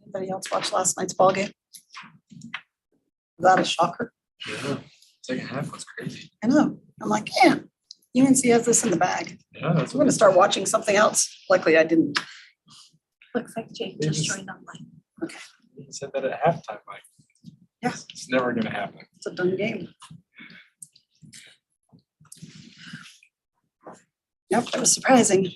Anybody else watch last night's ball game? Was that a shocker? Yeah, second half was crazy. I know. I'm like, yeah, UNC has this in the bag. Yeah, that's I'm gonna start watching something else. Luckily, I didn't. Looks like Jake They just just- joined online. He said that at halftime, Mike. Yeah. It's never gonna happen. It's a done game. Yep, that was surprising.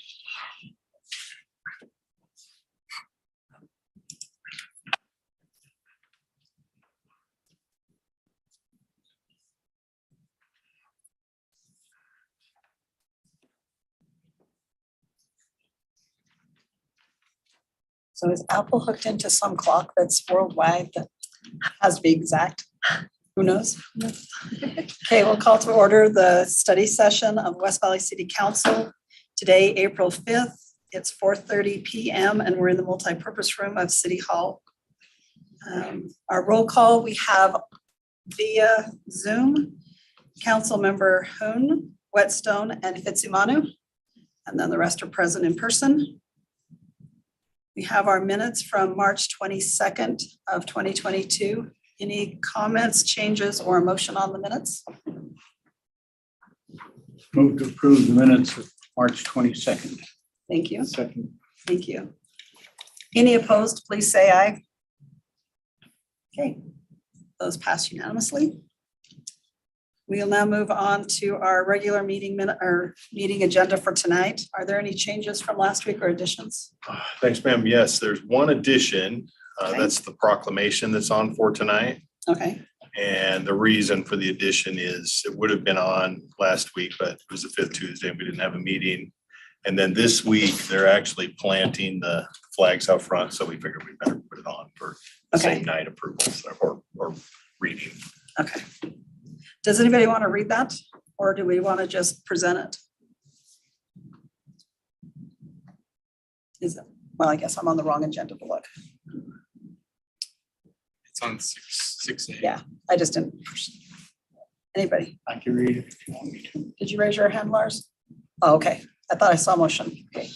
So is Apple hooked into some clock that's worldwide that has to be exact? Who knows? Okay, we'll call to order the study session of West Valley City Council. Today, April 5th, it's 4:30 PM and we're in the multipurpose room of City Hall. Our roll call, we have via Zoom, Councilmember Hoon, Whetstone, and Fitzimanu. And then the rest are present in person. We have our minutes from March 22nd of 2022. Any comments, changes, or motion on the minutes? Move to approve the minutes of March 22nd. Thank you, Second. thank you. Any opposed, please say aye. Okay, those pass unanimously. We'll now move on to our regular meeting minute or meeting agenda for tonight. Are there any changes from last week or additions? Thanks, ma'am. Yes, there's one addition. Okay. That's the proclamation that's on for tonight. Okay, And the reason for the addition is it would have been on last week, but it was the 5th Tuesday and we didn't have a meeting. And then this week, they're actually planting the flags out front, so we figured we better put it on for the Okay. same night approval or reading. okay. Does anybody want to read that or do we want to just present it? Is it, well, I guess I'm on the wrong agenda to look. It's on 6 a.m. Yeah. I just didn't. Anybody? I can read it if you want me to. Did you raise your hand, Lars? Oh, okay. I thought I saw a motion. Okay.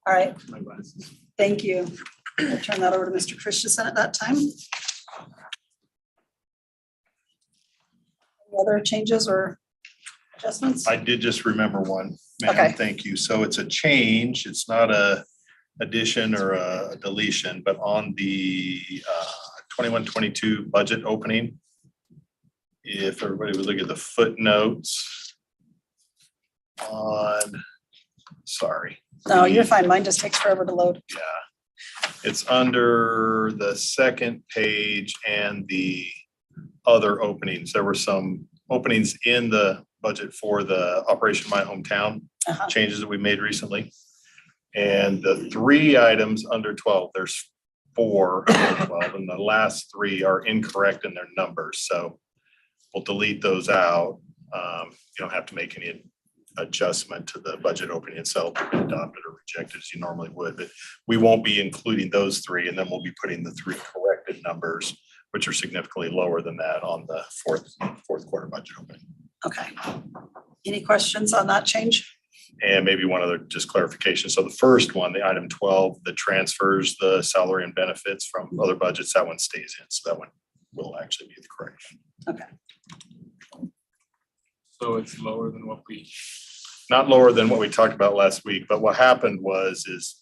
All right. My glasses. Thank you. We'll turn that over to Mr. Christensen at that time. Any other changes or adjustments? I did just remember one, Okay. ma'am. Thank you. So it's a change. It's not a addition or a deletion, but on the 21-22 budget opening, if everybody would look at the footnotes on, sorry. No, you're fine. Mine just takes forever to load. Yeah. It's under the second page and the other openings. There were some openings in the budget for the Operation My Hometown Uh-huh. changes that we made recently. And the 3 items under 12, there's 4 under 12, and the last 3 are incorrect in their numbers. So we'll delete those out. You don't have to make any adjustment to the budget opening itself, adopted or rejected as you normally would, but we won't be including those 3, and then we'll be putting the 3 corrected numbers, which are significantly lower than that on the fourth quarter budget opening. Okay. Any questions on that change? And maybe one other just clarification. So the first one, the item 12, the transfers, the salary and benefits from other budgets, that one stays in. So that one will actually be the correction. Okay. So it's lower than what we. Not lower than what we talked about last week, but what happened is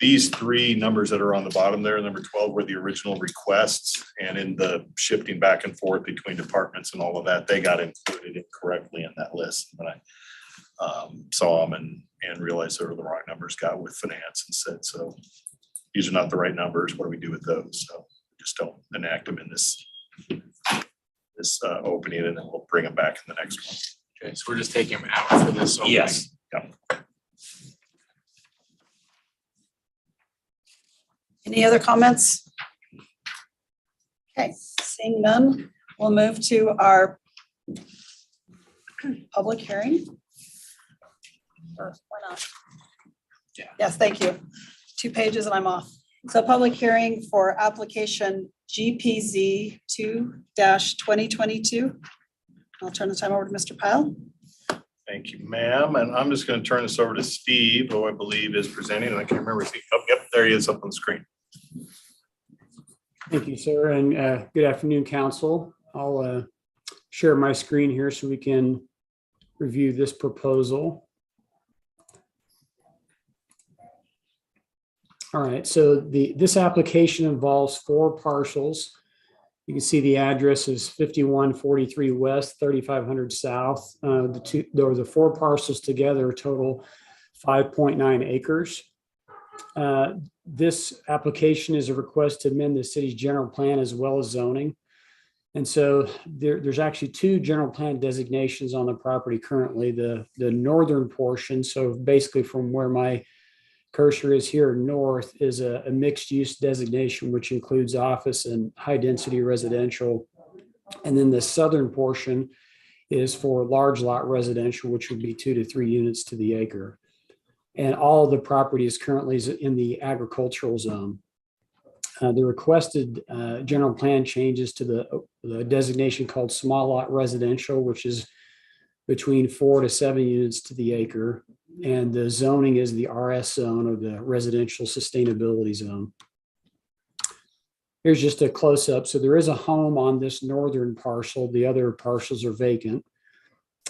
these 3 numbers that are on the bottom there, number 12, were the original requests. And in the shifting back and forth between departments and all of that, they got included incorrectly in that list. When I saw them and realized they were the wrong numbers, got with finance and said, so these are not the right numbers. What do we do with those? So just don't enact them in this opening, and then we'll bring them back in the next one. Okay, so we're just taking them out for this opening. Yep. Any other comments? Okay, seeing none, we'll move to our public hearing. Or why not? Yeah. Yes, thank you. 2 pages and I'm off. So public hearing for application GPZ 2-2022. I'll turn the time over to Mr. Pyle. Thank you, ma'am. And I'm just going to turn this over to Steve, who I believe is presenting, and I can't remember. Oh, yep, there he is up on the screen. Thank you, sir, and good afternoon, council. I'll share my screen here so we can review this proposal. All right, so this application involves 4 parcels. You can see the address is 5143 West, 3500 South. The 4 parcels together total 5.9 acres. This application is a request to amend the city's general plan as well as zoning. And so there's actually 2 general plan designations on the property currently. The northern portion, so basically from where my cursor is here north, is a mixed use designation, which includes office and high density residential. And then the southern portion is for large lot residential, which would be 2 to 3 units to the acre. And all of the property is currently in the agricultural zone. The requested general plan changes to the designation called small lot residential, which is between 4 to 7 units to the acre. And the zoning is the RS zone, or the residential sustainability zone. Here's just a close-up. So there is a home on this northern parcel. The other parcels are vacant.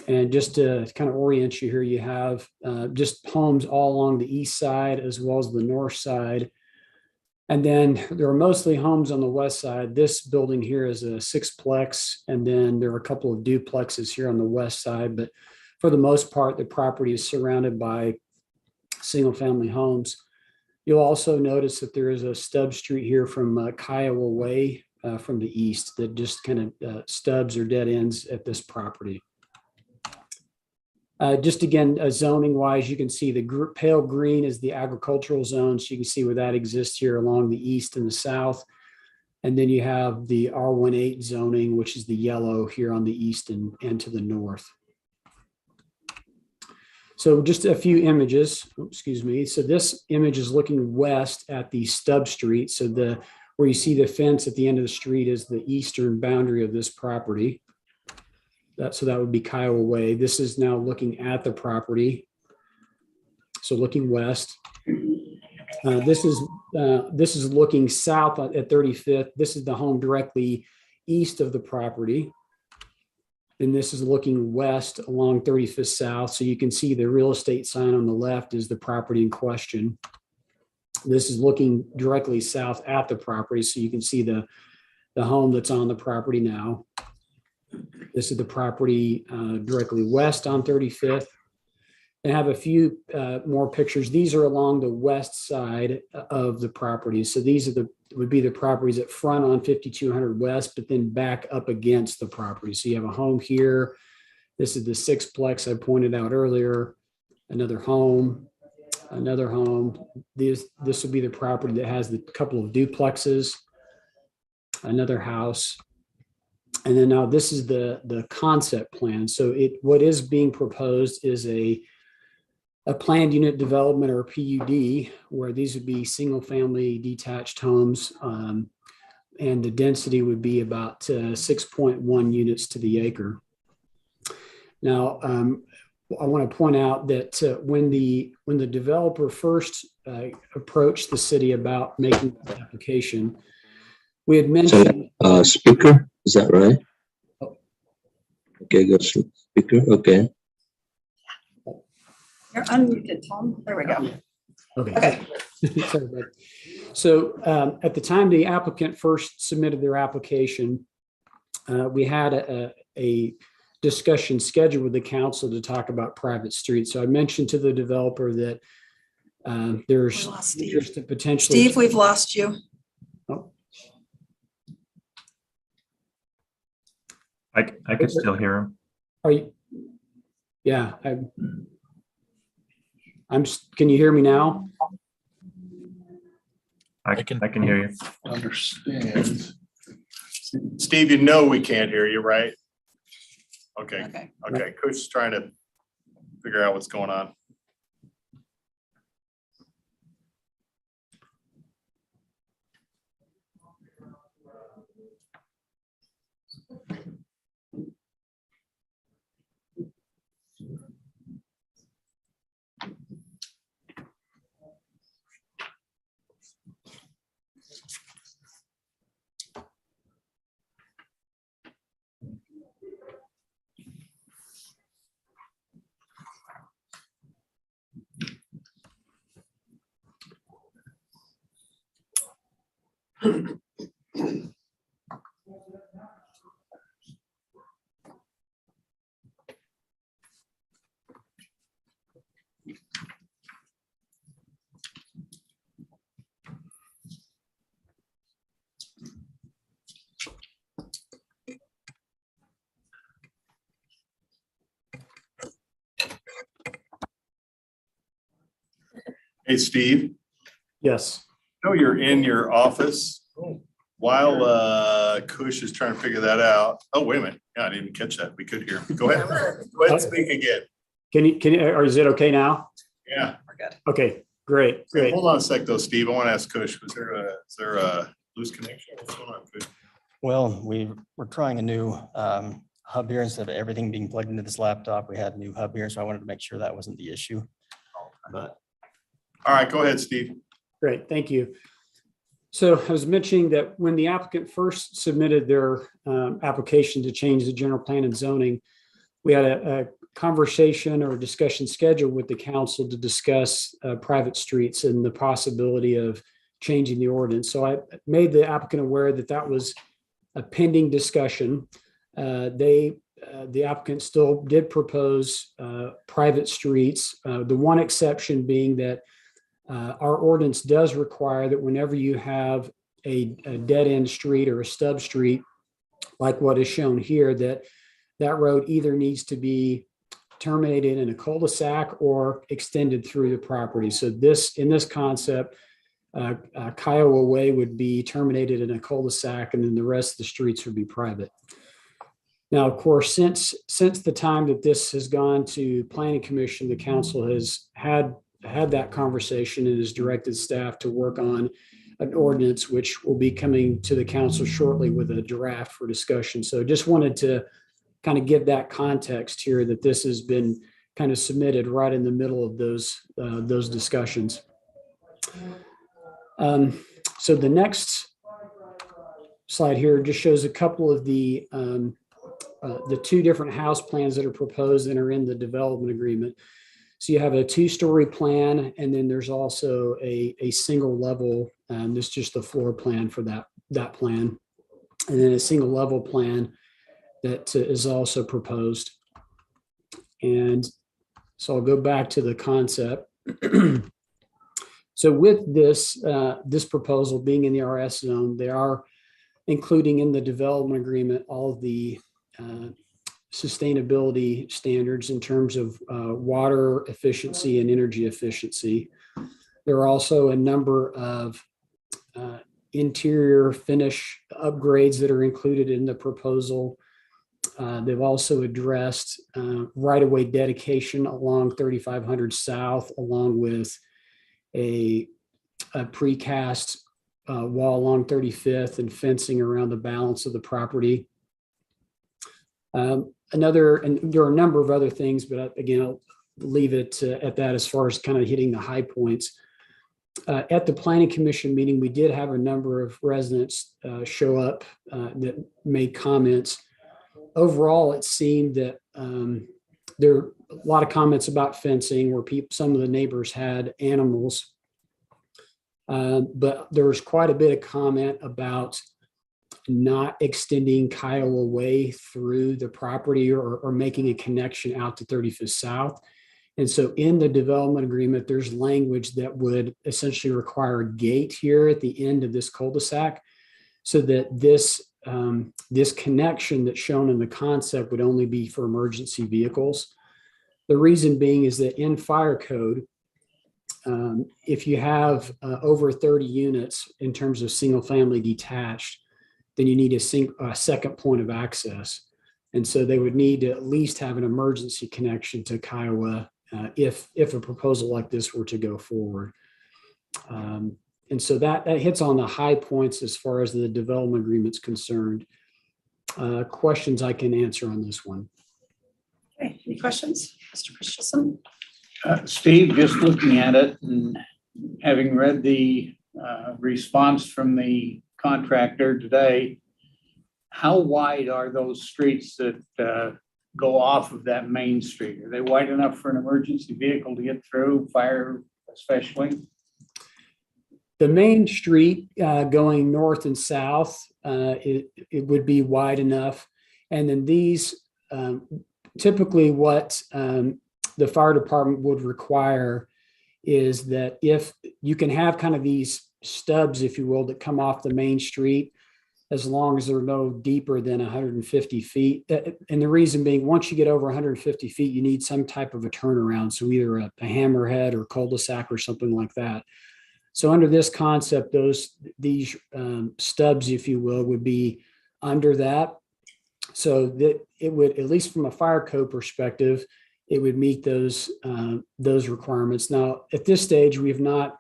And just to kind of orient you here, you have just homes all along the east side as well as the north side. And then there are mostly homes on the west side. This building here is a 6-plex, and then there are a couple of duplexes here on the west side. But for the most part, the property is surrounded by single-family homes. You'll also notice that there is a stub street here from Kiowa Way from the east that just kind of stubs or dead ends at this property. Just again, zoning wise, you can see the pale green is the agricultural zone. So you can see where that exists here along the east and the south. And then you have the R18 zoning, which is the yellow here on the east and to the north. So just a few images, excuse me. So this image is looking west at the stub street. So where you see the fence at the end of the street is the eastern boundary of this property. So that would be Kiowa Way. This is now looking at the property. So looking west. This is looking south at 35th. This is the home directly east of the property. And this is looking west along 35th South. So you can see the real estate sign on the left is the property in question. This is looking directly south at the property. So you can see the home that's on the property now. This is the property directly west on 35th. I have a few more pictures. These are along the west side of the property. So these are would be the properties at front on 5200 West, but then back up against the property. So you have a home here. This is the 6-plex I pointed out earlier. Another home, another home. This would be the property that has the couple of duplexes, another house. And then now this is the concept plan. So what is being proposed is a planned unit development, or PUD, where these would be single family detached homes. And the density would be about 6.1 units to the acre. Now, I want to point out that when the developer first approached the city about making the application, we had mentioned speaker, is that right? Okay, go speaker. Okay. You're unmuted, Tom. There we go. Okay. Sorry, so at the time the applicant first submitted their application, we had a discussion scheduled with the council to talk about private streets. So I mentioned to the developer that there's interest to potentially. Steve, we've lost you. Oh. I can still hear him. Are you? Yeah, can you hear me now? I can hear you. Understand. Steve, you know we can't hear you, right? Okay, Okay. okay. Coach is trying to figure out what's going on. Hey, Steve, Yes. I know you're in your office while Kush is trying to figure that out. Oh, wait a minute. Yeah, I didn't even catch that. We could hear him. Go ahead. Go ahead and speak again. Can you, or is it okay now? Yeah. We're good. Okay, great, Hey, great. hold on a sec though, Steve. I want to ask Kush, is there a loose connection? What's going on, Kush? Well, we're trying a new hub here instead of everything being plugged into this laptop. We had a new hub here, so I wanted to make sure that wasn't the issue. But All right, go ahead, Steve. Great, thank you. So I was mentioning that when the applicant first submitted their application to change the general plan and zoning, we had a conversation or discussion scheduled with the council to discuss private streets and the possibility of changing the ordinance. So I made the applicant aware that that was a pending discussion. The applicant still did propose private streets. The one exception being that our ordinance does require that whenever you have a dead end street or a stub street, like what is shown here, that road either needs to be terminated in a cul-de-sac or extended through the property. So in this concept, Kiowa Way would be terminated in a cul-de-sac, and then the rest of the streets would be private. Now, of course, since the time that this has gone to Planning Commission, the council has had that conversation and has directed staff to work on an ordinance, which will be coming to the council shortly with a draft for discussion. So just wanted to kind of give that context here, that this has been kind of submitted right in the middle of those discussions. So the next slide here just shows a couple of the two different house plans that are proposed and are in the development agreement. So you have a 2-story plan, and then there's also a single level. This is just the floor plan for that plan, and then a single level plan that is also proposed. And so I'll go back to the concept. So with this proposal being in the RS zone, they are including in the development agreement all of the sustainability standards in terms of water efficiency and energy efficiency. There are also a number of interior finish upgrades that are included in the proposal. They've also addressed right-of-way dedication along 3500 South, along with a precast wall along 35th and fencing around the balance of the property. And there are a number of other things, but again, I'll leave it at that as far as kind of hitting the high points. At the Planning Commission meeting, we did have a number of residents show up that made comments. Overall, it seemed that there are a lot of comments about fencing where some of the neighbors had animals. But there was quite a bit of comment about not extending Kiowa Way through the property or making a connection out to 35th South. And so in the development agreement, there's language that would essentially require a gate here at the end of this cul-de-sac, so that this connection that's shown in the concept would only be for emergency vehicles. The reason being is that in fire code, if you have over 30 units in terms of single family detached, then you need a second point of access. And so they would need to at least have an emergency connection to Kiowa if a proposal like this were to go forward. And so that hits on the high points as far as the development agreement's concerned. Questions I can answer on this one. Okay, any questions, Mr. Christensen? Steve, just looking at it and having read the response from the contractor today, how wide are those streets that go off of that main street? Are they wide enough for an emergency vehicle to get through, fire especially? The main street going north and south, it would be wide enough. And then these, typically what the fire department would require is that if you can have kind of these stubs, if you will, that come off the main street, as long as they're no deeper than 150 feet. And the reason being, once you get over 150 feet, you need some type of a turnaround. So either a hammerhead or cul-de-sac or something like that. So under this concept, these stubs, if you will, would be under that. So that it would, at least from a fire code perspective, it would meet those requirements. Now, at this stage, we have not,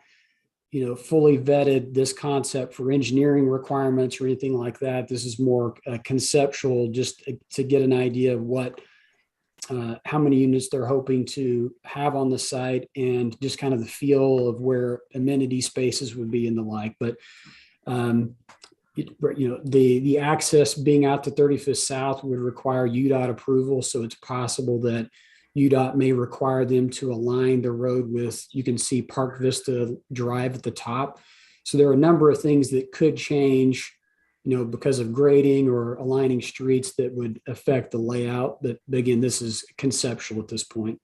fully vetted this concept for engineering requirements or anything like that. This is more conceptual, just to get an idea of how many units they're hoping to have on the site and just kind of the feel of where amenity spaces would be and the like. But the access being out to 35th South would require UDOT approval. So it's possible that UDOT may require them to align the road with, you can see Park Vista Drive at the top. So there are a number of things that could change, because of grading or aligning streets that would affect the layout. But again, this is conceptual at this point.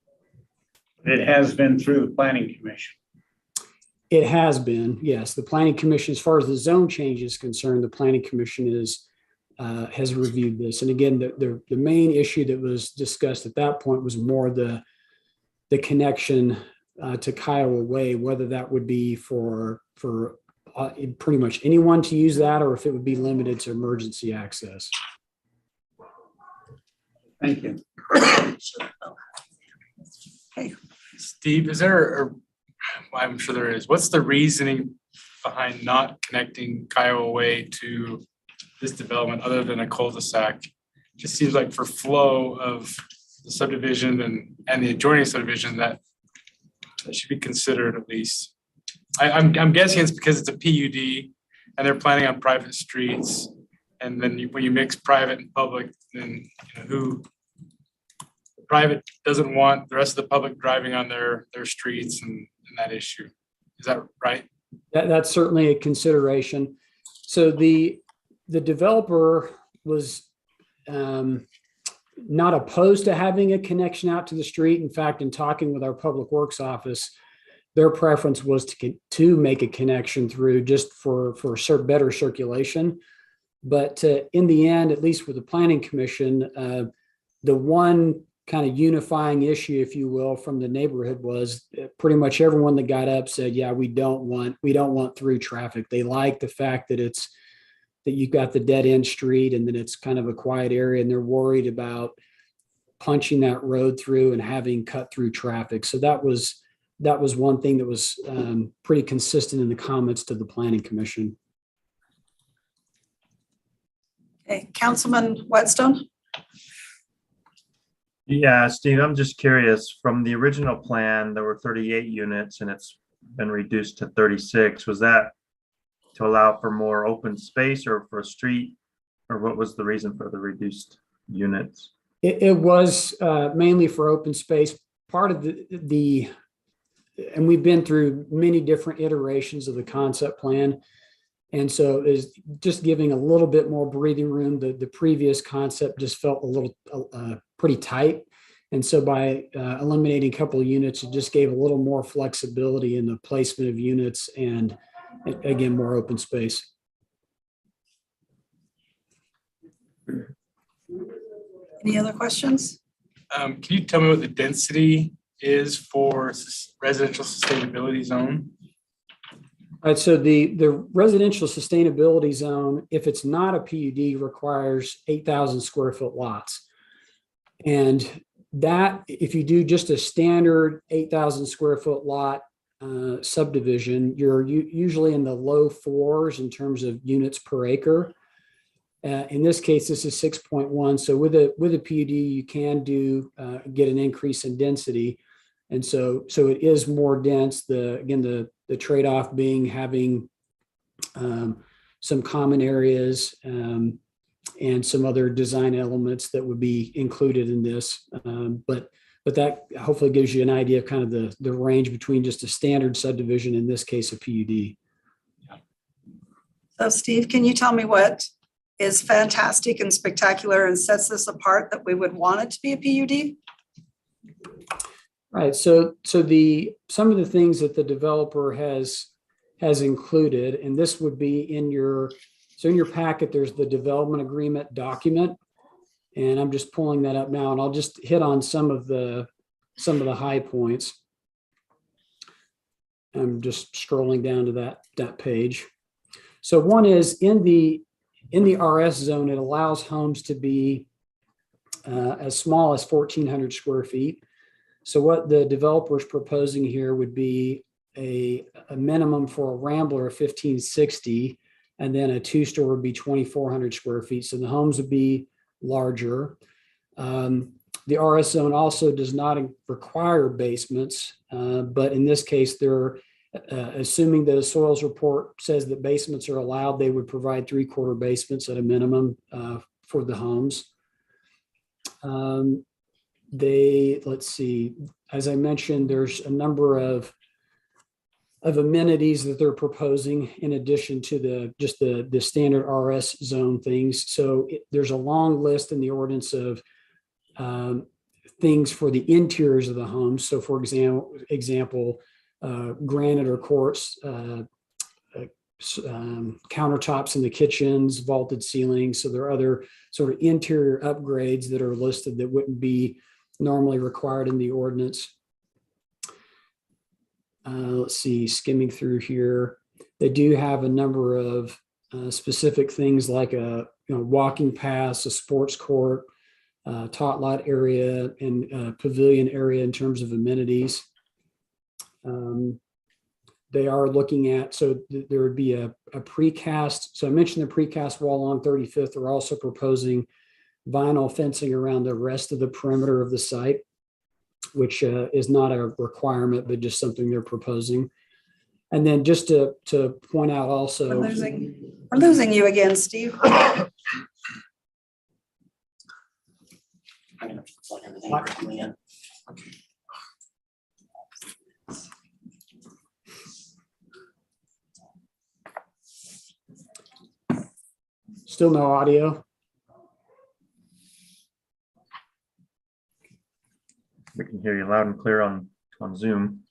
It has been through the planning commission. It has been, yes. The planning commission, as far as the zone change is concerned, the planning commission has reviewed this. And again, the main issue that was discussed at that point was more the connection to Kiowa Way, whether that would be for pretty much anyone to use that, or if it would be limited to emergency access. Thank you. Okay, Steve, is there, I'm sure there is, what's the reasoning behind not connecting Kiowa Way to this development other than a cul-de-sac? Just seems like for flow of the subdivision and the adjoining subdivision that should be considered at least. I'm guessing it's because it's a PUD and they're planning on private streets. And then when you mix private and public, then who private doesn't want the rest of the public driving on their streets and that issue. Is that right? That's certainly a consideration. So the developer was not opposed to having a connection out to the street. In fact, in talking with our public works office, their preference was to make a connection through just for better circulation. But in the end, at least with the planning commission, the one kind of unifying issue, if you will, from the neighborhood was pretty much everyone that got up said, yeah, we don't want through traffic. They like the fact that that you've got the dead end street and then it's kind of a quiet area, and they're worried about punching that road through and having cut through traffic. So that was one thing that was pretty consistent in the comments to the planning commission. Okay, Councilman Whitstone. Yeah, Steve, I'm just curious, from the original plan, there were 38 units and it's been reduced to 36. Was that to allow for more open space or for a street, or what was the reason for the reduced units? It was mainly for open space. Part of and we've been through many different iterations of the concept plan. And so is just giving a little bit more breathing room. The previous concept just felt a little pretty tight. And so by eliminating a couple of units, it just gave a little more flexibility in the placement of units and again, more open space. Any other questions? Can you tell me what the density is for residential sustainability zone? All right, so the residential sustainability zone, if it's not a PUD, requires 8,000 square foot lots. And that, if you do just a standard 8,000 square foot lot subdivision, you're usually in the low fours in terms of units per acre. In this case, this is 6.1. So with a PUD, you can get an increase in density. And so it is more dense. The trade-off being having some common areas and some other design elements that would be included in this. But that hopefully gives you an idea of kind of the range between just a standard subdivision, in this case, a PUD. So Steve, can you tell me what is fantastic and spectacular and sets this apart that we would want it to be a PUD? Right, so some of the things that the developer has included, and this would be in your packet, there's the development agreement document. And I'm just pulling that up now, and I'll just hit on some of the high points. I'm just scrolling down to that page. So one is in the RS zone, it allows homes to be as small as 1,400 square feet. So what the developer is proposing here would be a minimum for a Rambler of 1,560, and then a two-store would be 2,400 square feet. So the homes would be larger. The RS zone also does not require basements, but in this case, they're assuming that a soils report says that basements are allowed, they would provide 3/4 basements at a minimum for the homes. Let's see, as I mentioned, there's a number of amenities that they're proposing in addition to the standard RS zone things. So there's a long list in the ordinance of things for the interiors of the home. So for example, granite or quartz countertops in the kitchens, vaulted ceilings. So there are other sort of interior upgrades that are listed that wouldn't be normally required in the ordinance. Let's see, skimming through here, they do have a number of specific things like a walking paths, a sports court, tot lot area, and pavilion area in terms of amenities. They are looking at, so there would be a precast. So I mentioned the precast wall on 35th. They're also proposing vinyl fencing around the rest of the perimeter of the site, which is not a requirement, but just something they're proposing. And then just to point out also. We're losing you again, Steve. I'm gonna plug everything correctly in. Still no audio. We can hear you loud and clear on Zoom.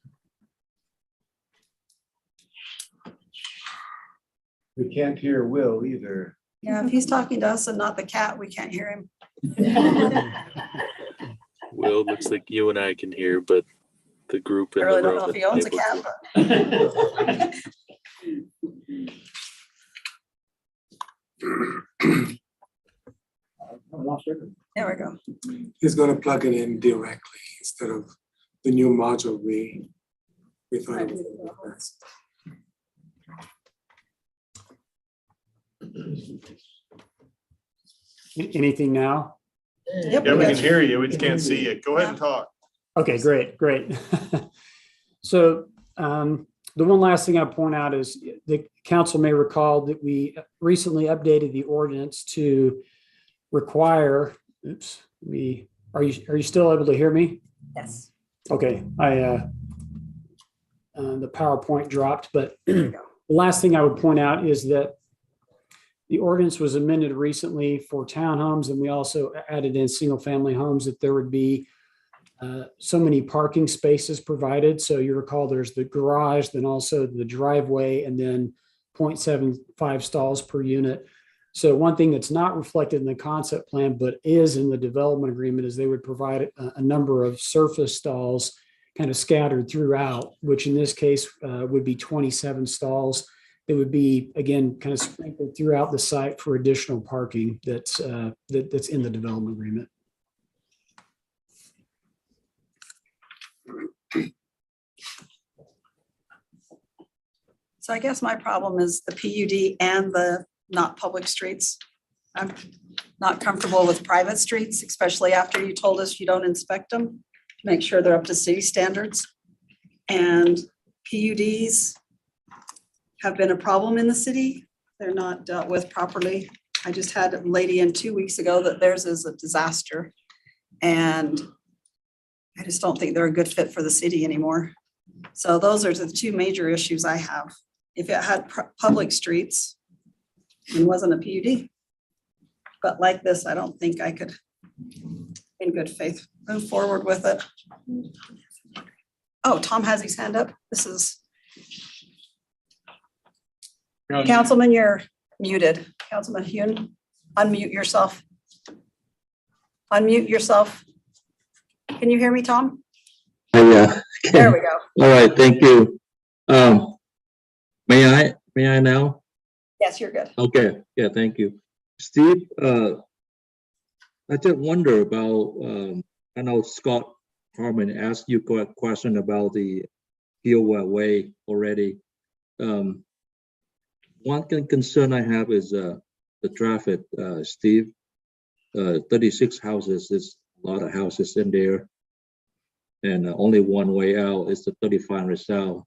We can't hear Will either. Yeah, if he's talking to us and not the cat, we can't hear him. Well, it looks like you and I can hear, but the group I in really the don't know room if he owns a isn't cat, able but. There we go. He's gonna plug it in directly instead of the new module we thought it was gonna be best. Anything now? Yep. Yeah, we got can you. hear you. We just can't see you. Go ahead and talk. Okay, great. So the one last thing I point out is the council may recall that we recently updated the ordinance to require, are you still able to hear me? Yes. Okay, the PowerPoint dropped, but the last thing I would point out is that the ordinance was amended recently for townhomes, and we also added in single family homes that there would be so many parking spaces provided. So you recall there's the garage, then also the driveway, and then 0.75 stalls per unit. So one thing that's not reflected in the concept plan, but is in the development agreement, is they would provide a number of surface stalls kind of scattered throughout, which in this case would be 27 stalls. It would be, again, kind of sprinkled throughout the site for additional parking that's in the development agreement. So I guess my problem is the PUD and the not public streets. I'm not comfortable with private streets, especially after you told us you don't inspect them to make sure they're up to city standards. And PUDs have been a problem in the city. They're not dealt with properly. I just had a lady in 2 weeks ago that theirs is a disaster. And I just don't think they're a good fit for the city anymore. So those are the two major issues I have. If it had public streets, and wasn't a PUD. But like this, I don't think I could, in good faith, move forward with it. Oh, Tom has his hand up. This is, Councilman, you're muted. Councilman Hune, unmute yourself. Unmute yourself. Can you hear me, Tom? Yeah. There we go. All right, thank you. May I now? Yes, you're good. Okay, yeah, thank you. Steve, I just wonder about, I know Scott Harmon asked you a question about the Kiowa Way already. One concern I have is the traffic, Steve. 36 houses, there's a lot of houses in there. And only one way out is the 35 south.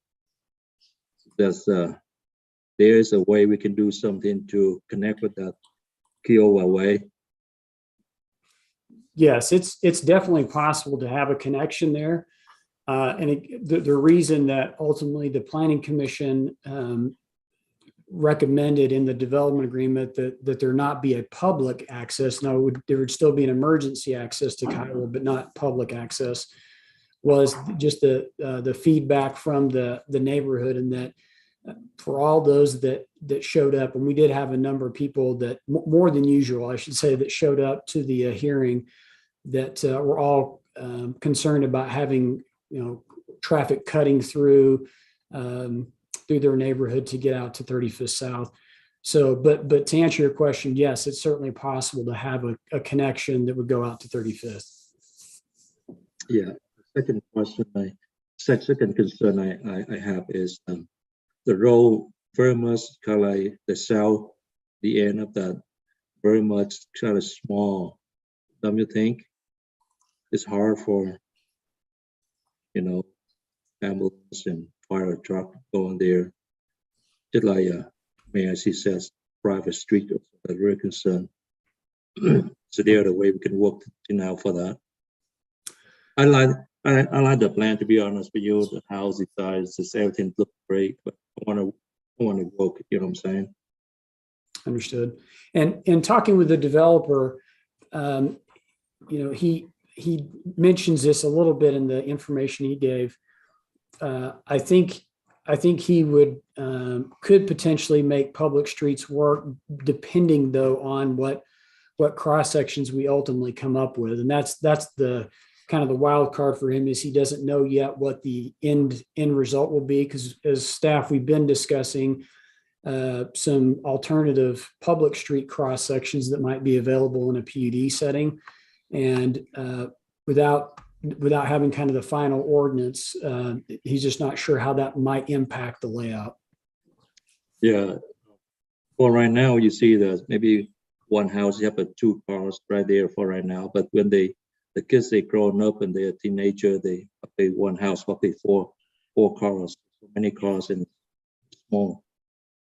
There's a way we can do something to connect with that Kiowa Way. Yes, it's definitely possible to have a connection there. The reason that ultimately the Planning Commission recommended in the development agreement that there not be a public access, now there would still be an emergency access to Kiowa, but not public access, was just the feedback from the neighborhood, and that for all those that showed up, and we did have a number of people that more than usual, I should say, that showed up to the hearing, that were all concerned about having, traffic cutting through their neighborhood to get out to 35th South. So, but to answer your question, yes, it's certainly possible to have a connection that would go out to 35th. Yeah. Second question, second concern I have is the road very much kind of like the south, the end of that very much kind of small. Don't you think? It's hard for, ambulance and fire truck going there. Just like Mayor C says, private street, that's very concerned. So there the way we can work for that. I like the plan, to be honest with you. The house size, everything looks great, but I want to work. You know what I'm saying? Understood. And talking with the developer, he mentions this a little bit in the information he gave. I think he would could potentially make public streets work, depending though on what cross sections we ultimately come up with, and that's the kind of the wild card for him, is he doesn't know yet what the end result will be, because as staff we've been discussing some alternative public street cross sections that might be available in a PUD setting, and without having kind of the final ordinance, he's just not sure how that might impact the layout. Yeah. Well, right now you see that maybe one house, you have 2 cars right there for right now, but when the kids, they grown up and they're a teenager, they one house, probably four cars, so many cars in a small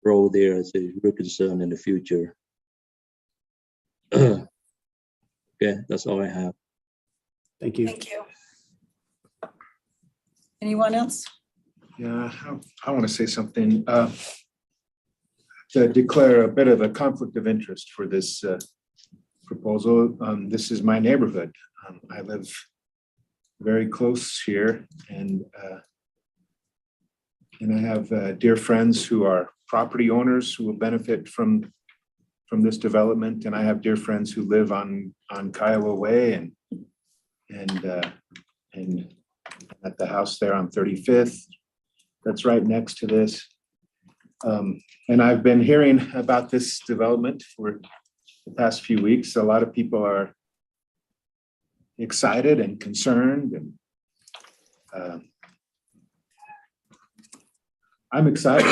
road there is a real concern in the future. Okay, that's all I have. Thank you. Thank you. Anyone else? Yeah, I want to say something. To declare a bit of a conflict of interest for this proposal. This is my neighborhood. I live very close here, and I have dear friends who are property owners who will benefit from this development, and I have dear friends who live on Kiowa Way and at the house there on 35th. That's right next to this. And I've been hearing about this development for the past few weeks. A lot of people are excited and concerned, and I'm excited.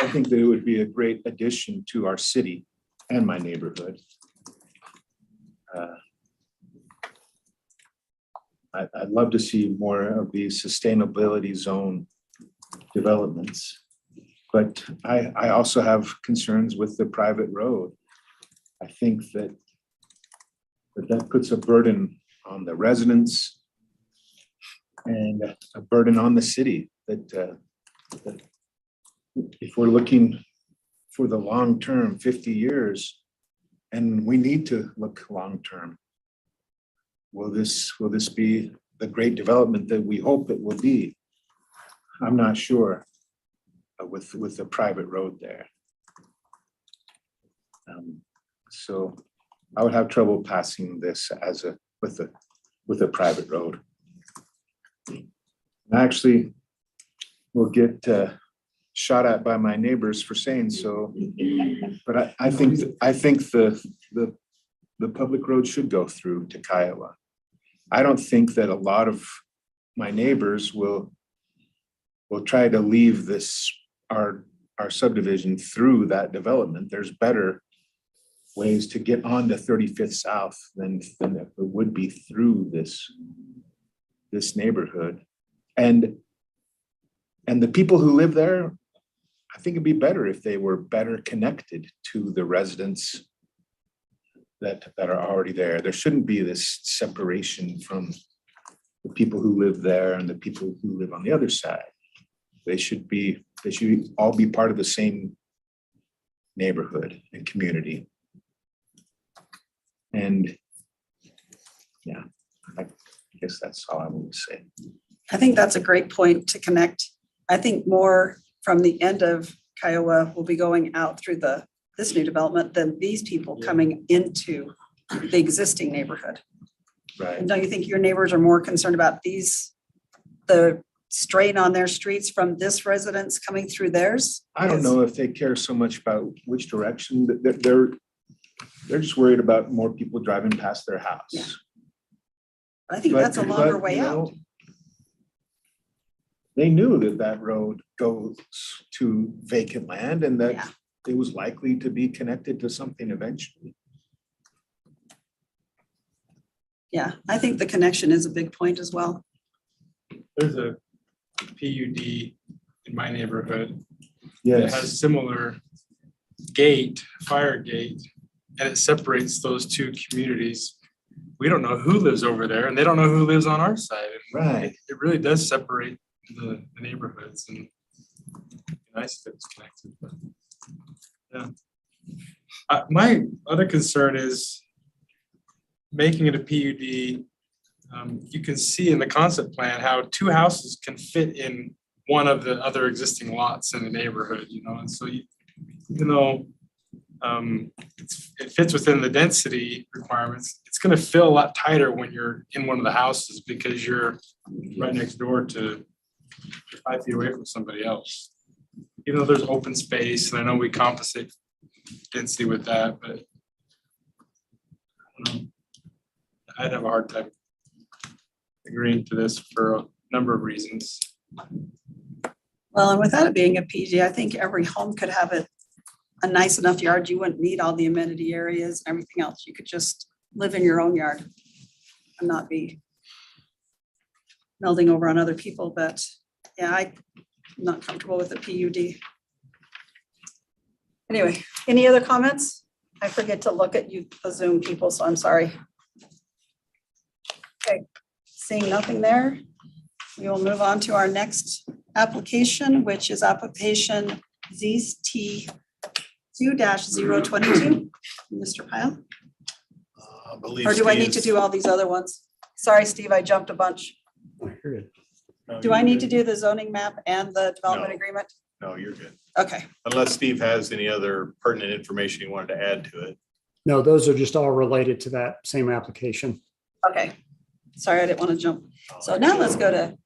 I think that it would be a great addition to our city and my neighborhood. I'd love to see more of these sustainability zone developments, but I also have concerns with the private road. I think that puts a burden on the residents and a burden on the city, that if we're looking for the long term, 50 years. And we need to look long term. Will this be the great development that we hope it will be? I'm not sure with the private road there. So I would have trouble passing this with a private road. Actually, we'll get shot at by my neighbors for saying so, but I think the public road should go through to Kiowa. I don't think that a lot of my neighbors will try to leave our subdivision through that development. There's better ways to get on to 35th South than it would be through this neighborhood. And the people who live there, I think it'd be better if they were better connected to the residents that are already there. There shouldn't be this separation from the people who live there and the people who live on the other side. They should all be part of the same neighborhood and community. And yeah, I guess that's all I want to say. I think that's a great point to connect. I think more from the end of Kiowa will be going out through this new development than these people coming into the existing neighborhood. Right. And don't you think your neighbors are more concerned about the strain on their streets from this residence coming through theirs? I don't know if they care so much about which direction. They're just worried about more people driving past their house. Yeah. I think that's a longer way out. They knew that road goes to vacant land and that it was likely to be connected to something eventually. Yeah, I think the connection is a big point as well. There's a PUD in my neighborhood that Yes. has similar fire gate, and it separates those two communities. We don't know who lives over there, and they don't know who lives on our side. And Right. It really does separate the neighborhoods, and it'd be nice if it's connected. But yeah. My other concern is making it a PUD. You can see in the concept plan how two houses can fit in one of the other existing lots in the neighborhood, and so even though it fits within the density requirements, it's going to feel a lot tighter when you're in one of the houses because you're right next door to 5 feet away from somebody else. Even though there's open space, and I know we compensate density with that, but I don't know. I'd have a hard time agreeing to this for a number of reasons. Well, and without it being a PG, I think every home could have a nice enough yard. You wouldn't need all the amenity areas and everything else. You could just live in your own yard and not be melding over on other people. But yeah, I'm not comfortable with the PUD. Anyway, any other comments? I forget to look at you, the Zoom people, so I'm sorry. Okay, seeing nothing there, we will move on to our next application, which is application ZT 2-022. Mr. Pyle? I believe Or do I need to Steve's- do all these other ones? Sorry, Steve, I jumped a bunch. No, Do you're I need to good. do the zoning map and the development No. agreement? No, you're good. Okay, Unless Steve has any other pertinent information he wanted to add to it. No, those are just all related to that same application. okay. Sorry, I didn't want to jump. So now let's go to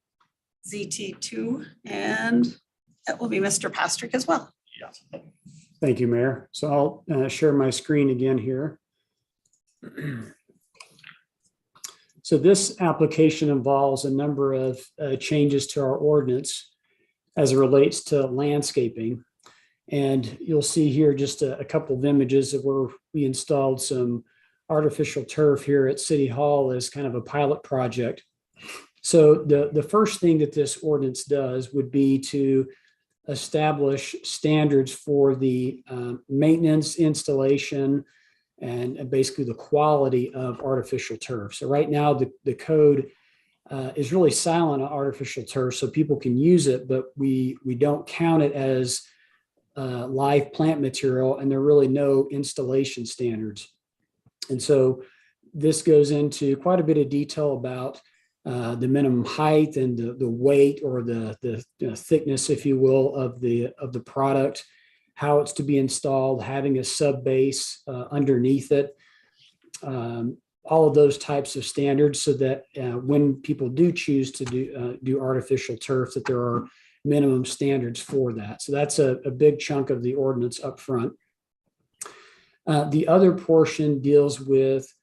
ZT2, and that will be Mr. Pastrick as well. Yeah. Thank you, Mayor. So I'll share my screen again here. So this application involves a number of changes to our ordinance as it relates to landscaping. And you'll see here just a couple of images of where we installed some artificial turf here at City Hall as kind of a pilot project. So the first thing that this ordinance does would be to establish standards for the maintenance, installation, and basically the quality of artificial turf. So right now, the code is really silent on artificial turf, so people can use it, but we don't count it as live plant material, and there are really no installation standards. And so this goes into quite a bit of detail about the minimum height and the weight or the thickness, if you will, of the product, how it's to be installed, having a sub base underneath it, all of those types of standards, so that when people do choose to do artificial turf, that there are minimum standards for that. So that's a big chunk of the ordinance up front. The other portion deals with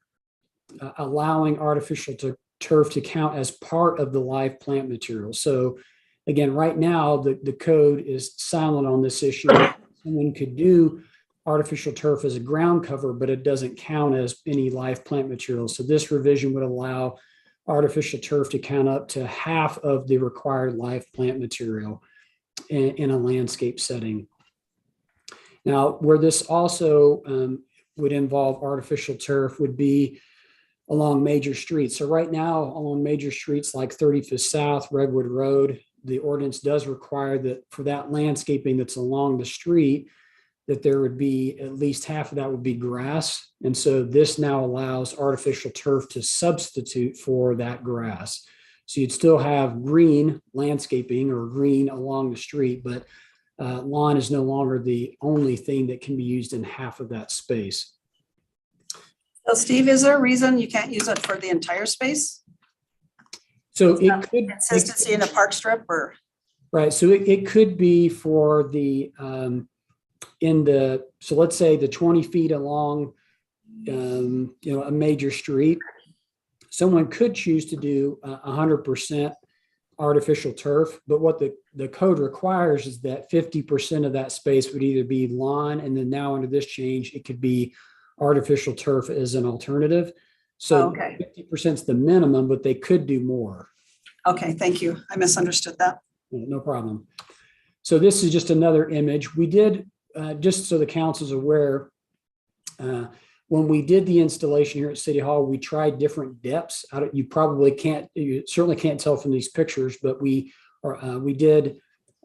allowing artificial turf to count as part of the live plant material. So again, right now, the code is silent on this issue. Someone could do artificial turf as a ground cover, but it doesn't count as any live plant material. So this revision would allow artificial turf to count up to half of the required live plant material in a landscape setting. Now, where this also would involve artificial turf would be along major streets. So right now, along major streets like 35th South, Redwood Road, the ordinance does require that for that landscaping that's along the street, that there would be at least half of that would be grass. And so this now allows artificial turf to substitute for that grass. So you'd still have green landscaping or green along the street, but lawn is no longer the only thing that can be used in half of that space. So Steve, is there a reason you can't use it for the entire space? So it could Consistency in a park strip or? right. So it could be for the so let's say the 20 feet along a major street. Someone could choose to do 100% artificial turf, but what the code requires is that 50% of that space would either be lawn, and then now under this change, it could be artificial turf as an alternative. So 50% is the minimum, but they could do more. Okay, thank you. I misunderstood that. No problem. So this is just another image. We did, just so the council's aware, when we did the installation here at City Hall, we tried different depths. You certainly can't tell from these pictures, but we did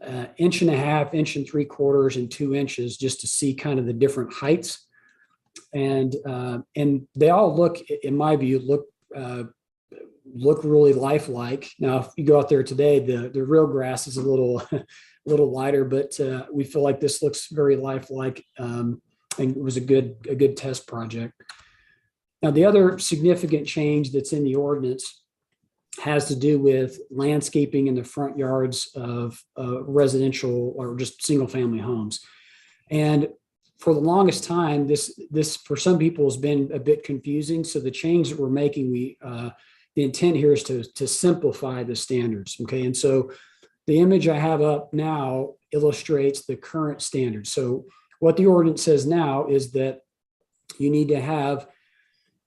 1.5 inches, 1 3/4, and 2 inches just to see kind of the different heights. And they all look, in my view, look really lifelike. Now, if you go out there today, the real grass is a little lighter, but we feel like this looks very lifelike. And it was a good test project. Now, the other significant change that's in the ordinance has to do with landscaping in the front yards of residential or just single family homes. And for the longest time, this for some people has been a bit confusing. So the change that we're making, the intent here is to simplify the standards. Okay, and so the image I have up now illustrates the current standards. So what the ordinance says now is that you need to have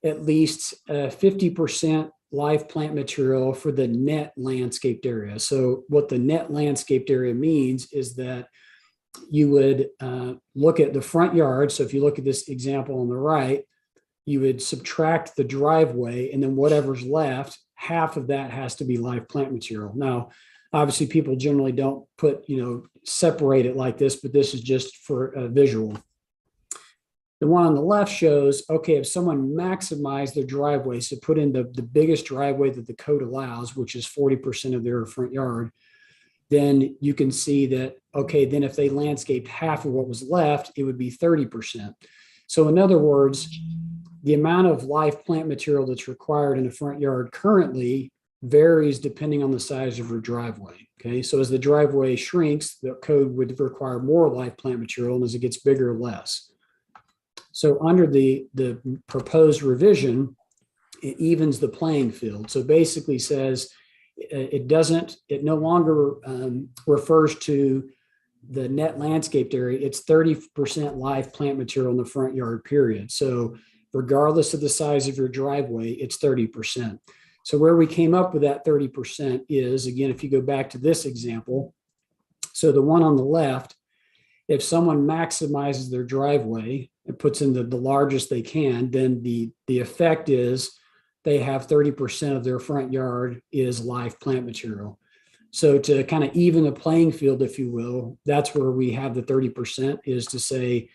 at least 50% live plant material for the net landscaped area. So what the net landscaped area means is that you would look at the front yard. So if you look at this example on the right, you would subtract the driveway, and then whatever's left, half of that has to be live plant material. Now, obviously, people generally don't separate it like this, but this is just for a visual. The one on the left shows, okay, if someone maximized their driveway, so put in the biggest driveway that the code allows, which is 40% of their front yard, then you can see that, okay, then if they landscaped half of what was left, it would be 30%. So in other words, the amount of live plant material that's required in a front yard currently varies depending on the size of your driveway. Okay, so as the driveway shrinks, the code would require more live plant material, and as it gets bigger, less. So under the proposed revision, it evens the playing field. So basically says it no longer refers to the net landscaped area. It's 30% live plant material in the front yard, period. So regardless of the size of your driveway, it's 30%. So where we came up with that 30% is, again, if you go back to this example, so the one on the left, if someone maximizes their driveway and puts in the largest they can, then the effect is they have 30% of their front yard is live plant material. So to kind of even the playing field, if you will, that's where we have the 30%, is to say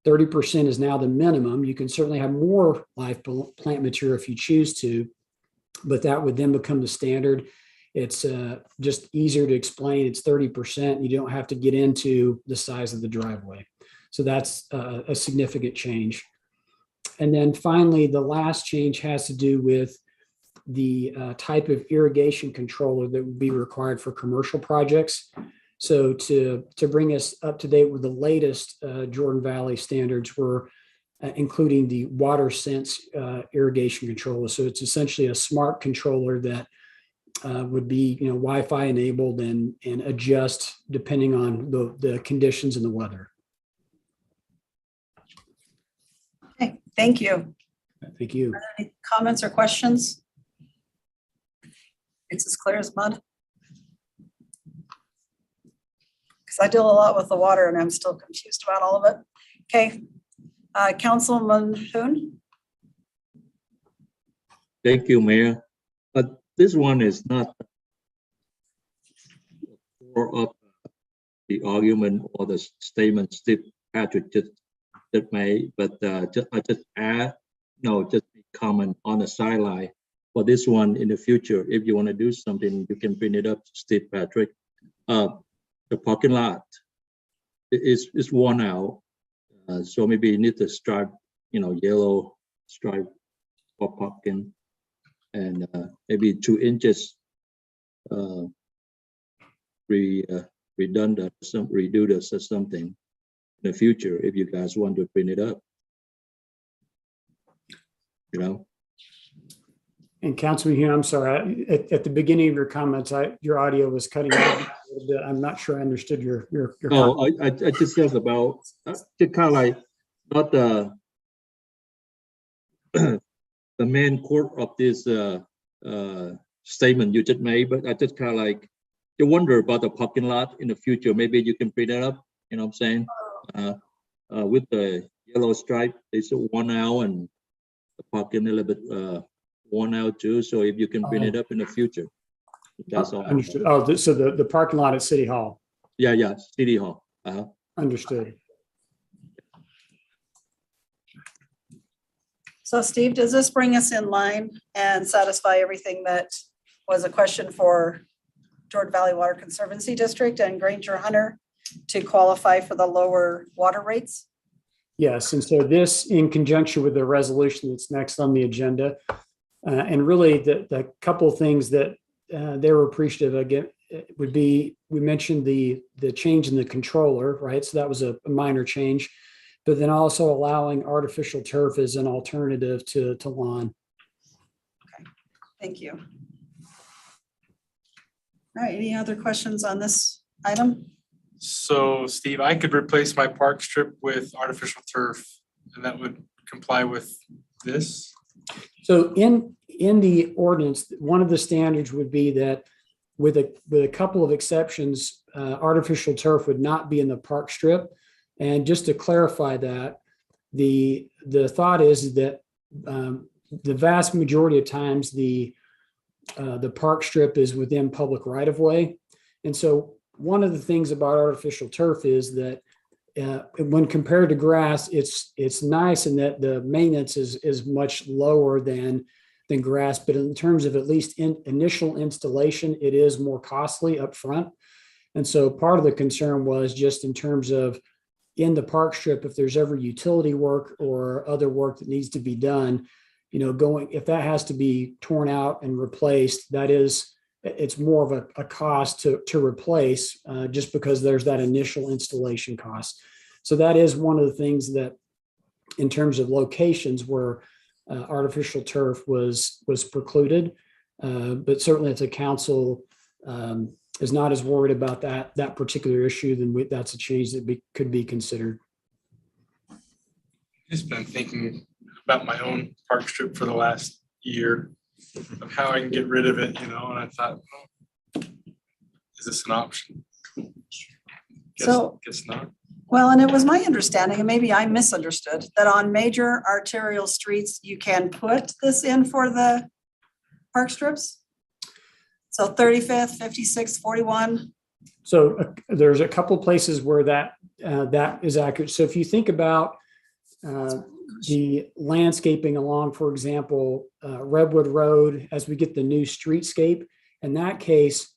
30% is now the minimum. You can certainly have more live plant material if you choose to, but that would then become the standard. It's just easier to explain. It's 30%. You don't have to get into the size of the driveway. So that's a significant change. And then finally, the last change has to do with the type of irrigation controller that would be required for commercial projects. So to bring us up to date with the latest Jordan Valley standards, we're including the WaterSense irrigation controller. So it's essentially a smart controller that would be, Wi-Fi enabled and adjust depending on the conditions and the weather. Okay, thank you. Thank you. Any comments or questions? It's as clear as mud. Because I deal a lot with the water and I'm still confused about all of it. Okay, Councilman Hoon. Thank you, Mayor. But this one is not more of the argument or the statement Steve Patrick just made, but I just add, just comment on the sideline. For this one in the future, if you want to do something, you can bring it up to Steve Patrick. The parking lot is worn out, so maybe you need to stripe, yellow stripe for parking, and maybe 2 inches redundant, redo this or something in the future if you guys want to bring it up. And Councilman Hume, I'm sorry, at the beginning of your comments, your audio was cutting out a little bit. I'm not sure I understood your comment. I just said about just kind of like not the the main core of this statement you just made, but I just kind of like you wonder about the parking lot in the future. Maybe you can bring it up. You know what I'm saying? With the yellow stripe, it's worn out, and the parking a little bit worn out too. So if you can bring it up in the future, that's all. Understood. Oh, so the parking lot at City Hall. Yeah, City Hall. Understood. So Steve, does this bring us in line and satisfy everything that was a question for Jordan Valley Water Conservancy District and Granger Hunter to qualify for the lower water rates? Yes, and so this in conjunction with the resolution that's next on the agenda. And really the couple of things that they were appreciative again would be, we mentioned the change in the controller, right? So that was a minor change, but then also allowing artificial turf as an alternative to lawn. Okay, thank you. All right, any other questions on this item? So Steve, I could replace my park strip with artificial turf and that would comply with this? So in the ordinance, one of the standards would be that with a couple of exceptions, artificial turf would not be in the park strip. And just to clarify that, the thought is that the vast majority of times the park strip is within public right of way. And so one of the things about artificial turf is that when compared to grass, it's nice in that the maintenance is much lower than grass, but in terms of at least initial installation, it is more costly up front. And so part of the concern was just in terms of in the park strip, if there's ever utility work or other work that needs to be done, if that has to be torn out and replaced, it's more of a cost to replace just because there's that initial installation cost. So that is one of the things that in terms of locations where artificial turf was precluded, but certainly if the council is not as worried about that particular issue, then that's a change that could be considered. Just been thinking about my own park strip for the last year of how I can get rid of it, and I thought, is this an option? Guess not. Well, and it was my understanding, and maybe I misunderstood, that on major arterial streets, you can put this in for the park strips? So 35th, 56th, 41. So there's a couple places where that is accurate. So if you think about the landscaping along, for example, Redwood Road, as we get the new streetscape, in that case,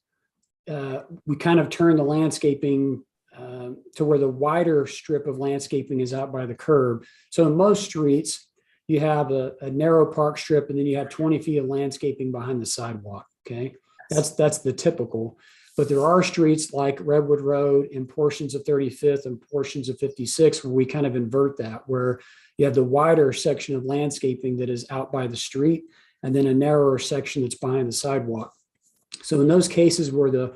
we kind of turn the landscaping to where the wider strip of landscaping is out by the curb. So in most streets, you have a narrow park strip and then you have 20 feet of landscaping behind the sidewalk. Okay. That's the typical, but there are streets like Redwood Road and portions of 35th and portions of 56 where we kind of invert that, where you have the wider section of landscaping that is out by the street and then a narrower section that's behind the sidewalk. So in those cases where the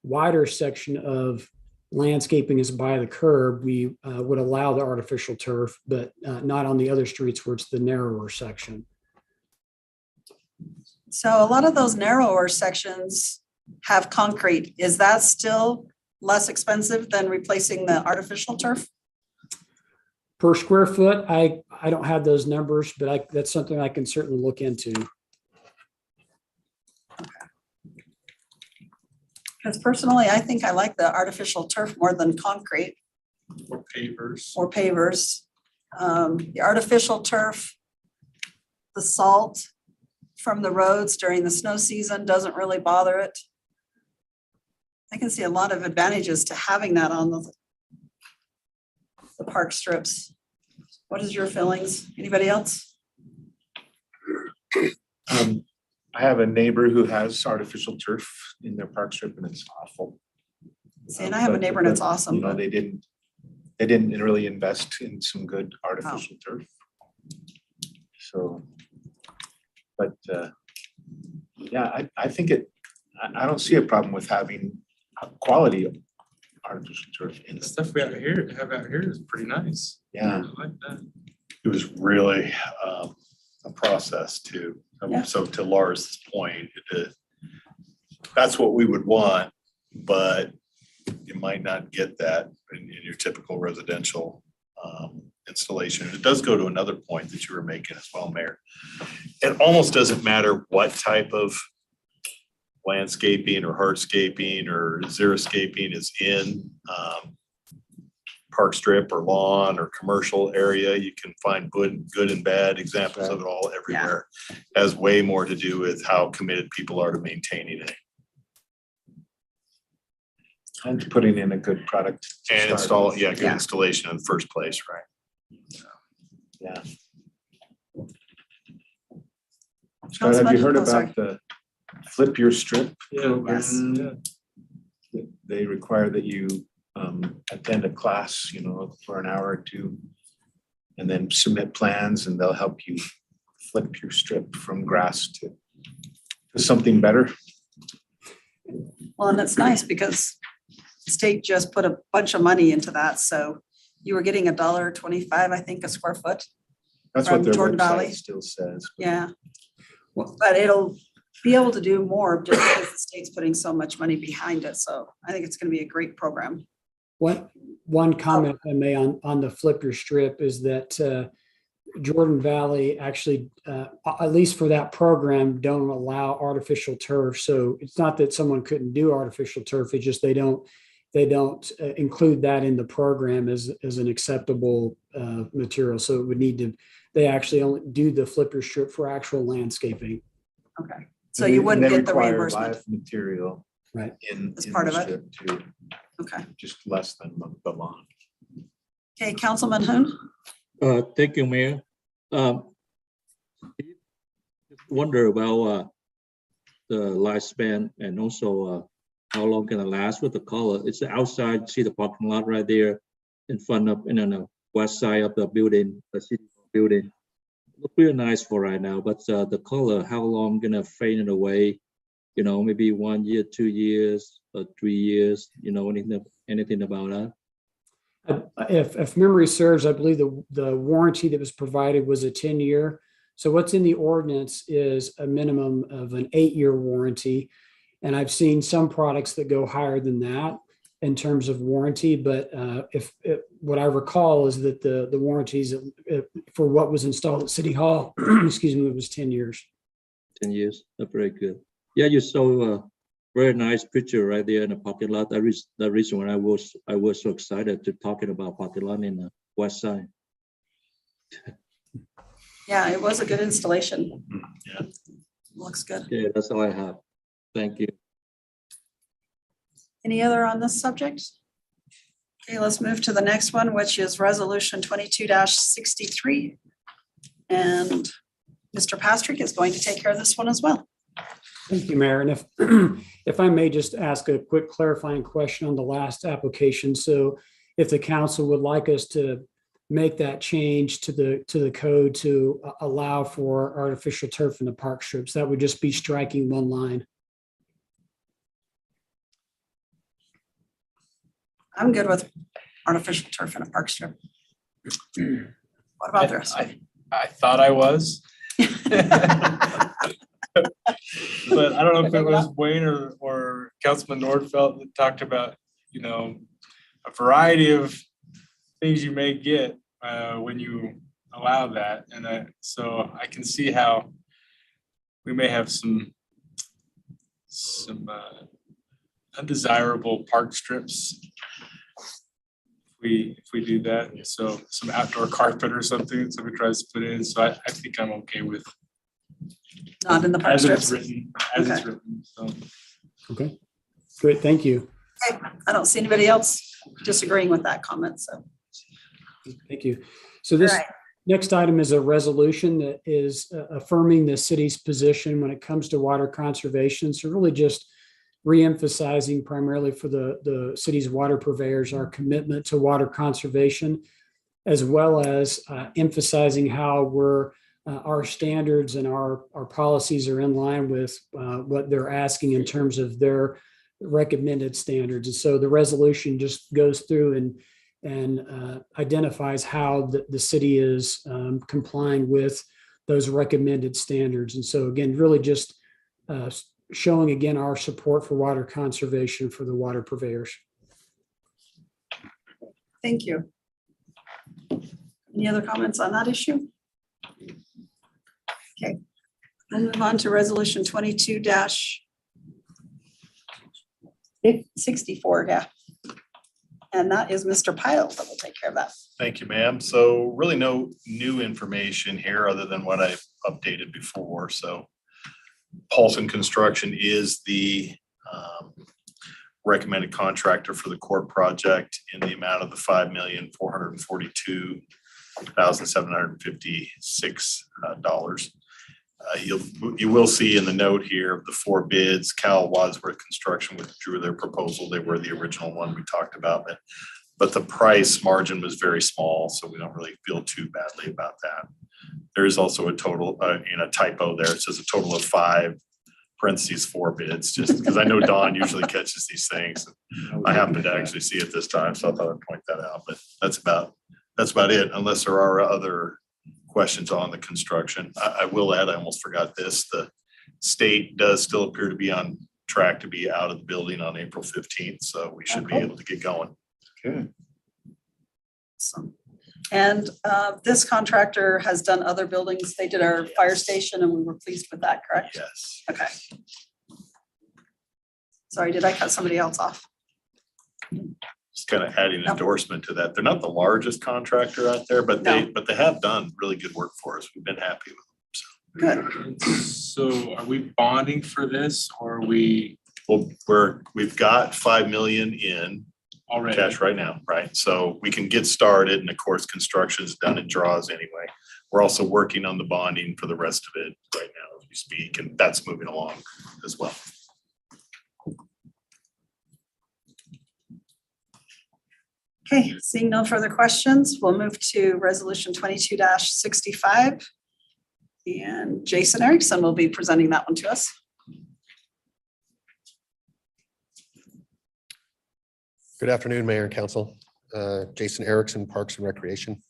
wider section of landscaping is by the curb, we would allow the artificial turf, but not on the other streets where it's the narrower section. So a lot of those narrower sections have concrete. Is that still less expensive than replacing the artificial turf? Per square foot, I don't have those numbers, but that's something I can certainly look into. Because personally, I think I like the artificial turf more than concrete Or pavers. or pavers. The artificial turf, the salt from the roads during the snow season doesn't really bother it. I can see a lot of advantages to having that on the park strips. What is your feelings? Anybody else? I have a neighbor who has artificial turf in their park strip and it's awful. See, and I have a neighbor and it's awesome. You know, they didn't really invest in some good artificial turf. So, but yeah, I think I don't see a problem with having quality artificial turf in The the stuff we have out here is pretty nice. Yeah. I like that. It was really a process too. Yeah. So to Laura's point, that's what we would want, but you might not get that in your typical residential installation. It does go to another point that you were making as well, Mayor. It almost doesn't matter what type of landscaping or hardscaping or xeriscaping is in park strip or lawn or commercial area. You can find good and bad examples of it all everywhere. Has way more to do with how committed people are to maintaining it and putting in a good product. to and start with. good installation in the first place, right? Yeah. Scott, have you heard about the Flip Your Strip program? They require that you attend a class, you know, for an hour or two, and then submit plans, and they'll help you flip your strip from grass to something better. Well, and it's nice because the state just put a bunch of money into that. So you were getting $1.25, I think, a square foot. That's From what their Jordan Valley. website still says. Yeah. But it'll be able to do more just because the state's putting so much money behind it. So I think it's going to be a great program. One comment I made on the Flip Your Strip is that Jordan Valley actually, at least for that program, don't allow artificial turf. So it's not that someone couldn't do artificial turf. It's just they don't include that in the program as an acceptable material. So it would need to, they actually only do the Flip Your Strip for actual landscaping. Okay. So you wouldn't get the reimbursement. Material. Right. As part of it. it. Too, Okay. just less than the lawn. Okay, Councilman Hoon. Thank you, Mayor. Just wonder about the lifespan and also how long can it last with the color? It's outside, see the parking lot right there in front of, and on the west side of the building, the city building. Look real nice for right now, but the color, how long gonna fade it away? You know, maybe 1 year, 2 years, or 3 years, you know, anything about that? If memory serves, I believe the warranty that was provided was a 10-year. So what's in the ordinance is a minimum of an 8-year warranty. And I've seen some products that go higher than that in terms of warranty. But what I recall is that the warranties for what was installed at City Hall, excuse me, it was 10 years. 10 years, that's very good. Yeah, you saw Very nice picture right there in the parking lot. That reason when I was so excited to talking about parking lot in the west side. Yeah, it was a good installation. Yeah. Looks good. Yeah, that's all I have. Thank you. Any other on this subject? Okay, let's move to the next one, which is resolution 22-63. And Mr. Pastrick is going to take care of this one as well. Thank you, Mayor. And if, if I may just ask a quick clarifying question on the last application. So if the council would like us to make that change to the code to allow for artificial turf in the park strips, that would just be striking one line. I'm good with artificial turf in a park strip. What about the rest? I thought I was. But I don't know if it was Wayne or Councilman Nordfeld that talked about, you know, a variety of things you may get when you allow that. And so I can see how we may have some undesirable park strips if we do that. So some outdoor carpet or something somebody tries to put in. So I think I'm okay with Not in the park as it's strips. written, as it's Okay. written. So Okay, great. Thank you. Okay, I don't see anybody else disagreeing with that comment, so. Thank you. So this All right. next item is a resolution that is affirming the city's position when it comes to water conservation. So really just re-emphasizing primarily for the city's water purveyors, our commitment to water conservation, as well as emphasizing how our standards and our policies are in line with what they're asking in terms of their recommended standards. And so the resolution just goes through and identifies how the city is complying with those recommended standards. And so again, really just showing again our support for water conservation for the water purveyors. Thank you. Any other comments on that issue? Okay, we'll move on to resolution 22-64, yeah. And that is Mr. Pyle that will take care of that. Thank you, ma'am. So really no new information here other than what I've updated before. So Paulson Construction is the recommended contractor for the court project in the amount of the $5,442,756. You will see in the note here of the 4 bids, Cal Wadsworth Construction withdrew their proposal. They were the original one we talked about, but the price margin was very small, so we don't really feel too badly about that. There is also a total in a typo there. It says a total of 5 parentheses 4 bids, just because I know Don usually catches these things. I happened to actually see it this time, so I thought I'd point that out, but that's about it, unless there are other questions on the construction. I will add, I almost forgot this, the state does still appear to be on track to be out of the building on April 15th, so we should be able to get going. Okay. Awesome. And this contractor has done other buildings. They did our fire station and we were pleased with that, correct? Yes. Okay. Sorry, did I cut somebody else off? Just kind of adding endorsement to that. They're not the largest contractor out there, but they have done really good work for us. We've been happy with them. Good. So are we bonding for this or are we Well, we've got 5 million in already? cash right now, right? So we can get started, and of course, construction is done in draws anyway. We're also working on the bonding for the rest of it right now as we speak, and that's moving along as well. Okay, seeing no further questions, we'll move to resolution 22-65. And Jason Erickson will be presenting that one to us. Good afternoon, Mayor and Council. Jason Erickson, Parks and Recreation.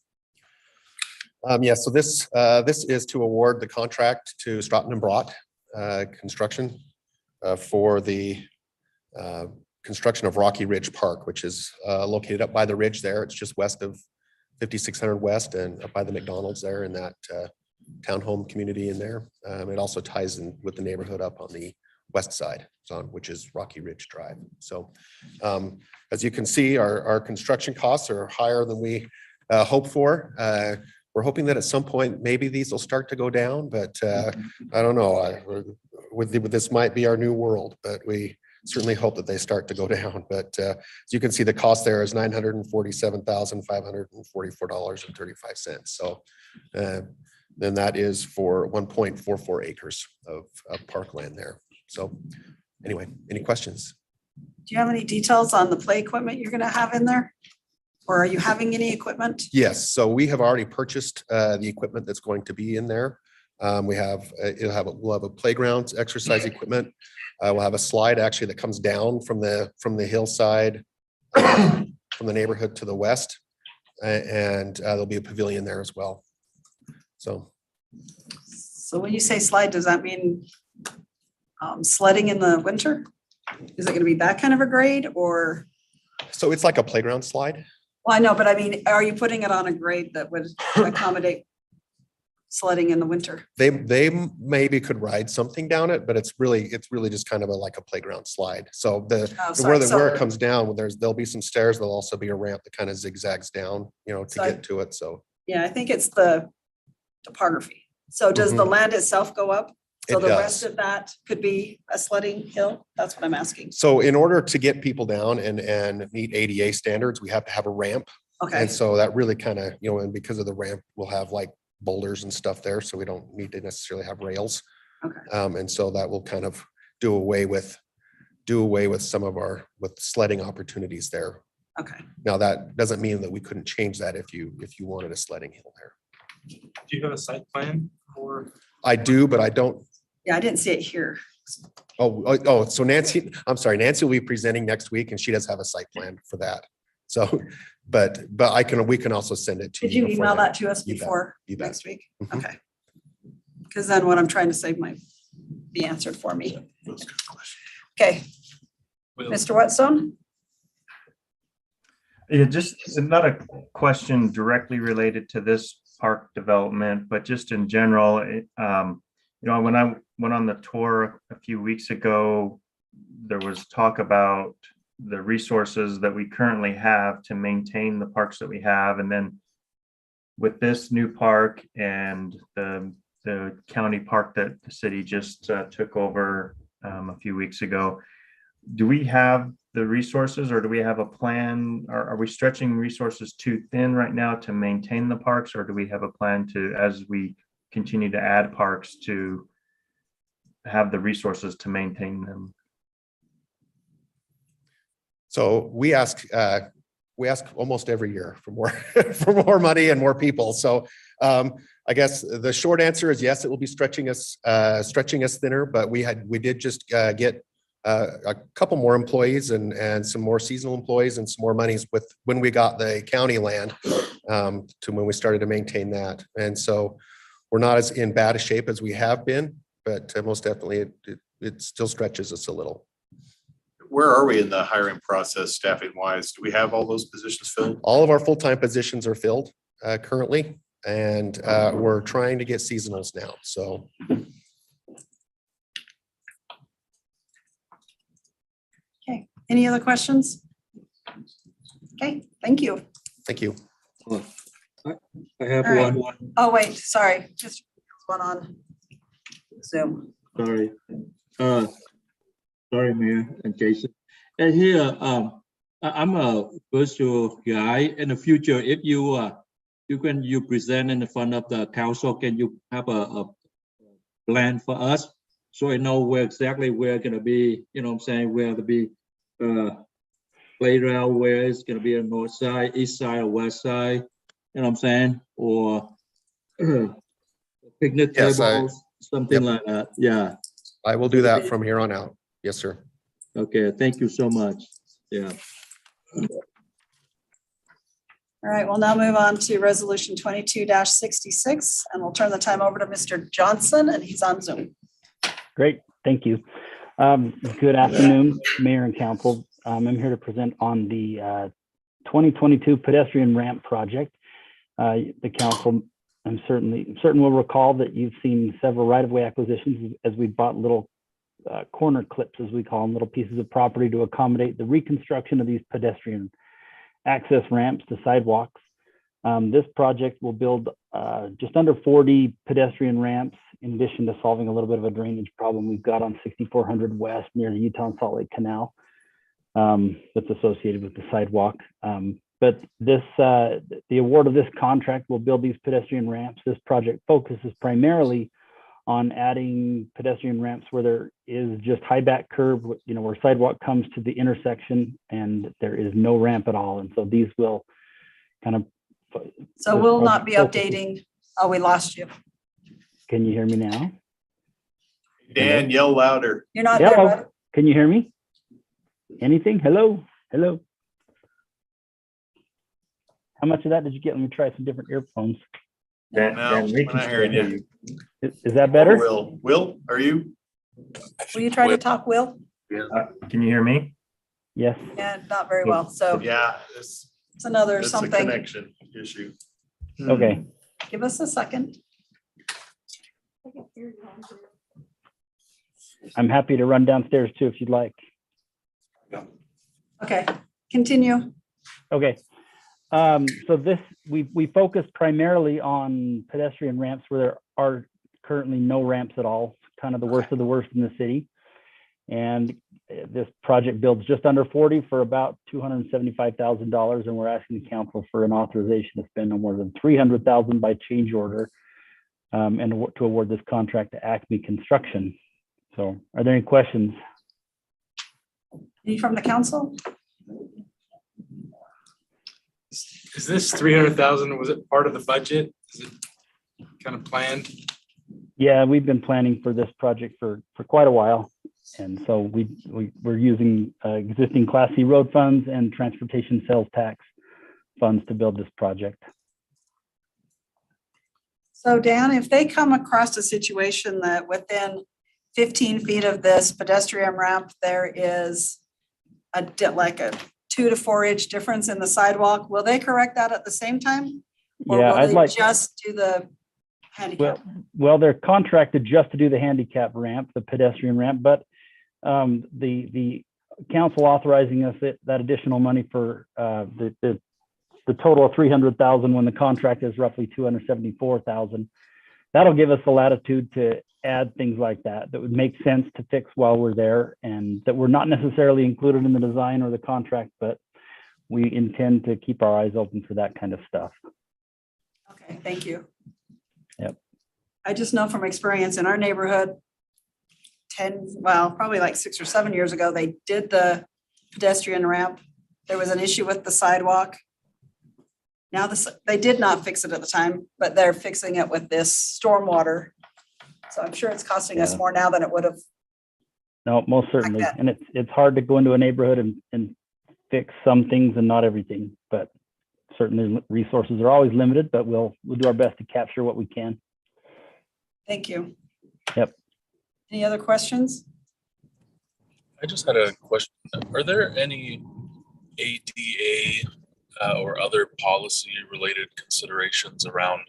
So this is to award the contract to Stratton and Brock Construction for the construction of Rocky Ridge Park, which is located up by the ridge there. It's just west of 5600 West and up by the McDonald's there in that townhome community in there. It also ties in with the neighborhood up on the west side, which is Rocky Ridge Drive. So as you can see, our construction costs are higher than we hoped for. We're hoping that at some point, maybe these will start to go down, but I don't know. This might be our new world, but we certainly hope that they start to go down. But as you can see, the cost there is $947,544.35. So then that is for 1.44 acres of parkland there. So anyway, any questions? Do you have any details on the play equipment you're gonna have in there? Or are you having any equipment? Yes, so we have already purchased the equipment that's going to be in there. We'll have a playground exercise equipment. We'll have a slide actually that comes down from the hillside from the neighborhood to the west. And there'll be a pavilion there as well. So when you say slide, does that mean sledding in the winter? Is it gonna be that kind of a grade or? so it's like a playground slide. Well, I know, but I mean, are you putting it on a grade that would accommodate sledding in the winter? They maybe could ride something down it, but it's really just kind of like a playground slide. So where it comes down, there'll be some stairs. There'll also be a ramp that kind of zigzags down, to get to it. So yeah, I think it's the topography. So does the land itself go up? So the rest of that could be a sledding hill? That's what I'm asking. So in order to get people down and meet ADA standards, we have to have a ramp. Okay, And so that really kind of, and because of the ramp, we'll have like boulders and stuff there. So we don't need to necessarily have rails. okay, And so that will kind of do away with some of our sledding opportunities there. okay. Now, that doesn't mean that we couldn't change that if you wanted a sledding hill there. Do you have a site plan for? I do, but I don't. Yeah, I didn't see it here. So Nancy, I'm sorry, Nancy will be presenting next week and she does have a site plan for that. So, but we can also send it to you. Did you before email then. that to us You bet. before You bet. next week? Mhm. Okay. Because then what I'm trying to say might be answered for me. Okay, Mr. Whetstone? Yeah, just not a question directly related to this park development, but just in general, when I went on the tour a few weeks ago, there was talk about the resources that we currently have to maintain the parks that we have. And then with this new park and the county park that the city just took over a few weeks ago, do we have the resources or do we have a plan? Are we stretching resources too thin right now to maintain the parks, or do we have a plan to, as we continue to add parks, to have the resources to maintain them? So we ask almost every year for more for more money and more people. So I guess the short answer is yes, it will be stretching us thinner, but we did just get a couple more employees and some more seasonal employees and some more monies when we got the county land to when we started to maintain that. And so we're not as in bad a shape as we have been, but most definitely it still stretches us a little. Where are we in the hiring process, staffing wise? Do we have all those positions filled? All of our full-time positions are filled currently, and we're trying to get seasonals now. So. Okay, any other questions? Okay, thank you. Thank you. I have All right. one. Oh, wait, sorry, just one on Zoom. Sorry. Sorry, Mayor and Jason. And here, I'm a virtual guy. In the future, if you present in the front of the council, can you have a plan for us? So I know where exactly we're gonna be, what I'm saying, where to be playground, where it's gonna be on north side, east side, or west side, what I'm saying? Or picnic Yes, tables, something like that. Yeah. I will do that from here on out. Yes, sir. Okay, thank you so much. Yeah. All right, we'll now move on to resolution 22-66, and we'll turn the time over to Mr. Johnson, and he's on Zoom. Great, thank you. Good afternoon, Mayor and Council. I'm here to present on the 2022 pedestrian ramp project. The council, I'm certain will recall that you've seen several right-of-way acquisitions as we bought little corner clips, as we call them, little pieces of property to accommodate the reconstruction of these pedestrian access ramps to sidewalks. This project will build just under 40 pedestrian ramps, in addition to solving a little bit of a drainage problem we've got on 6400 West near the Utah and Salt Lake Canal that's associated with the sidewalk. But this, the award of this contract will build these pedestrian ramps. This project focuses primarily on adding pedestrian ramps where there is just high back curb, where sidewalk comes to the intersection and there is no ramp at all. And so these will kind of. So we'll not be updating. Oh, we lost you. Can you hear me now? Dan, yell louder. You're not there, Hello. bud. Can you hear me? Anything? Hello? Hello? How much of that did you get? Let me try some different earphones. Dan, No, Dan, we we're can not hearing still you. hear Is that better? Will, are you? Will you try to talk, Will? Can you hear me? Yes. Yeah, not very well. So Yeah, it's another a something. connection issue. Okay. Give us a second. I'm happy to run downstairs too if you'd like. Okay, continue. Okay. So this, we focus primarily on pedestrian ramps where there are currently no ramps at all, kind of the worst of the worst in the city. And this project builds just under 40 for about $275,000. And we're asking the council for an authorization to spend no more than $300,000 by change order and to award this contract to Acme Construction. So are there any questions? Any from the council? Is this 300,000, was it part of the budget? Is it kind of planned? Yeah, we've been planning for this project for quite a while. And so we're using existing Class C road funds and transportation sales tax funds to build this project. So Dan, if they come across a situation that within 15 feet of this pedestrian ramp, there is like a 2 to 4 inch difference in the sidewalk, will they correct that at the same time? Or Yeah, will I'd they like, just do the handicap? well, they're contracted just to do the handicap ramp, the pedestrian ramp, but the council authorizing us that additional money for the total of 300,000 when the contract is roughly 274,000. That'll give us the latitude to add things like that would make sense to fix while we're there, and that we're not necessarily included in the design or the contract, but we intend to keep our eyes open for that kind of stuff. Okay, thank you. Yep. I just know from experience in our neighborhood, probably like 6 or 7 years ago, they did the pedestrian ramp. There was an issue with the sidewalk. Now they did not fix it at the time, but they're fixing it with this stormwater. So I'm sure it's costing us more now than it would have. No, most certainly. And it's hard to go into a neighborhood and fix some things and not everything, but certainly resources are always limited, but we'll do our best to capture what we can. Thank you. Yep. Any other questions? I just had a question. Are there any ADA or other policy related considerations around,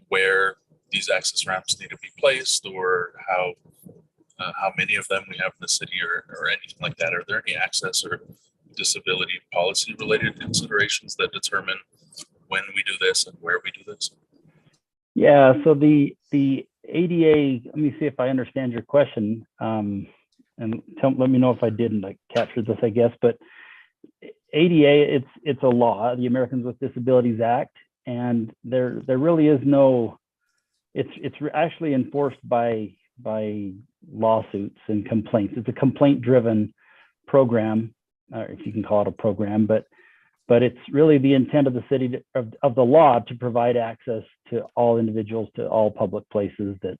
where these access ramps need to be placed, or how many of them we have in the city, or anything like that? Are there any access or disability policy related considerations that determine when we do this and where we do this? Yeah, so the ADA, let me see if I understand your question, and let me know if I didn't capture this, I guess, but ADA, it's a law, the Americans with Disabilities Act, and there really is no, it's actually enforced by lawsuits and complaints. It's a complaint-driven program, if you can call it a program, but it's really the intent of the city of the law to provide access to all individuals to all public places that,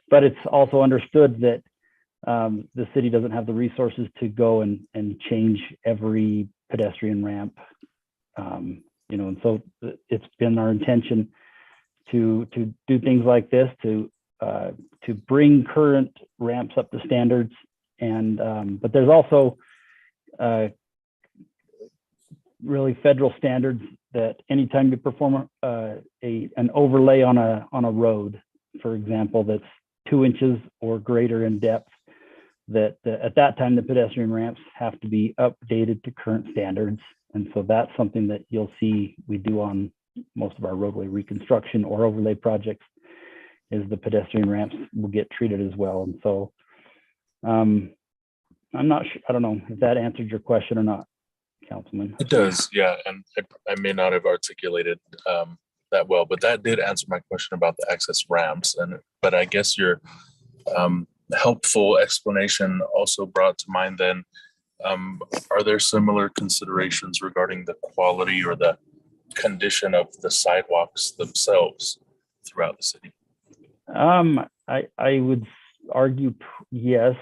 but it's also understood that the city doesn't have the resources to go and change every pedestrian ramp, and so it's been our intention to do things like this, to bring current ramps up to standards, and but there's also really federal standards that anytime you perform an overlay on a road, for example, that's 2 inches or greater in depth, that at that time, the pedestrian ramps have to be updated to current standards. And so that's something that you'll see we do on most of our roadway reconstruction or overlay projects, is the pedestrian ramps will get treated as well. And so I'm not sure, I don't know if that answered your question or not, Councilman. It does, yeah, and I may not have articulated that well, but that did answer my question about the access ramps. But I guess your helpful explanation also brought to mind then, are there similar considerations regarding the quality or the condition of the sidewalks themselves throughout the city? I would argue yes.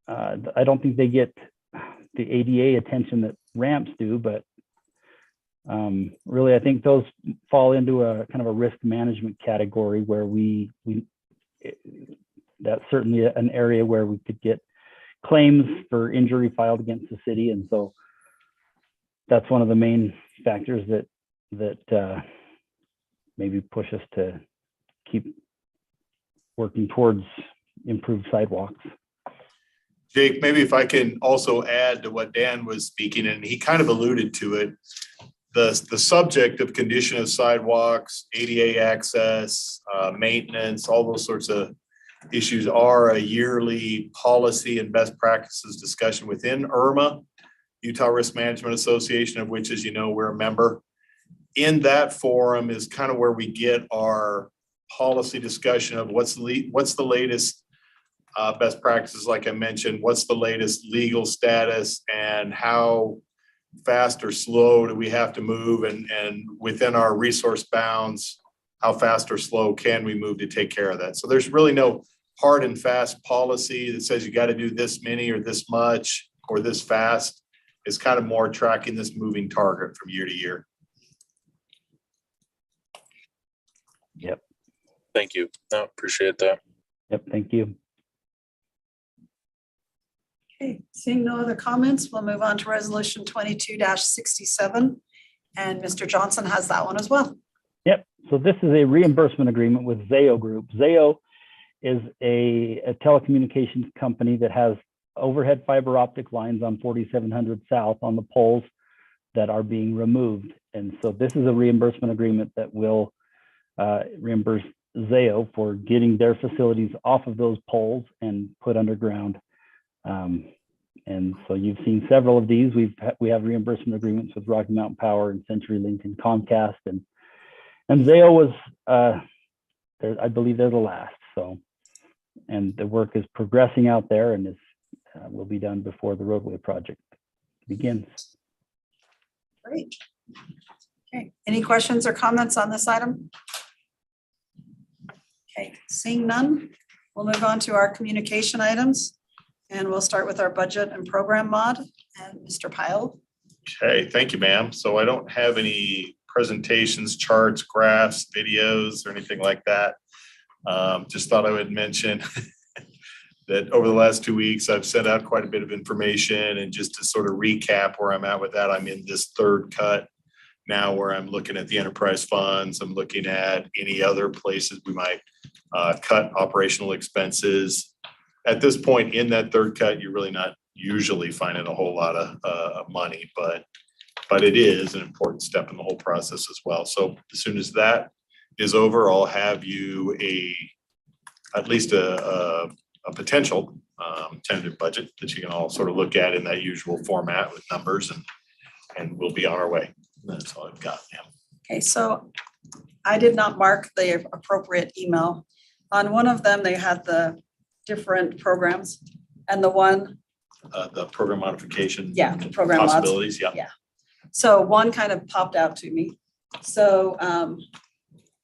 I don't think they get the ADA attention that ramps do, but really I think those fall into a kind of a risk management category where that's certainly an area where we could get claims for injury filed against the city. And so that's one of the main factors that maybe push us to keep working towards improved sidewalks. Jake, maybe if I can also add to what Dan was speaking, and he kind of alluded to it, the subject of condition of sidewalks, ADA access, maintenance, all those sorts of issues are a yearly policy and best practices discussion within IRMA, Utah Risk Management Association, of which, as you know, we're a member. In that forum is kind of where we get our policy discussion of what's the latest best practices, like I mentioned, what's the latest legal status, and how fast or slow do we have to move, and within our resource bounds, how fast or slow can we move to take care of that. So there's really no hard and fast policy that says you got to do this many or this much or this fast. It's kind of more tracking this moving target from year to year. Yep. Thank you. No, appreciate that. Yep. Thank you. Okay, seeing no other comments, we'll move on to resolution 22-67. And Mr. Johnson has that one as well. Yep. So this is a reimbursement agreement with Zayo Group. Zayo is a telecommunications company that has overhead fiber optic lines on 4700 South on the poles that are being removed. And so this is a reimbursement agreement that will reimburse Zayo for getting their facilities off of those poles and put underground. And so you've seen several of these. We have reimbursement agreements with Rocky Mountain Power and CenturyLink and Comcast, and Zayo was, I believe they're the last. So, and the work is progressing out there and is will be done before the roadway project begins. Great. Okay, any questions or comments on this item? Okay, seeing none, we'll move on to our communication items. And we'll start with our budget and program mod, and Mr. Pyle. Okay, thank you, ma'am. So I don't have any presentations, charts, graphs, videos, or anything like that. Just thought I would mention that over the last 2 weeks, I've sent out quite a bit of information, and just to sort of recap where I'm at with that, I'm in this third cut now where I'm looking at the enterprise funds. I'm looking at any other places we might cut operational expenses. At this point in that third cut, you're really not usually finding a whole lot of money, but it is an important step in the whole process as well. So as soon as that is over, I'll have you at least a potential tentative budget that you can all sort of look at in that usual format with numbers, and we'll be on our way. That's all I've got, ma'am. Okay, so I did not mark the appropriate email. On one of them, they had the different programs, and the one, The program modification. yeah, the program mods. Possibilities, yeah. Yeah. So one kind of popped out to me. So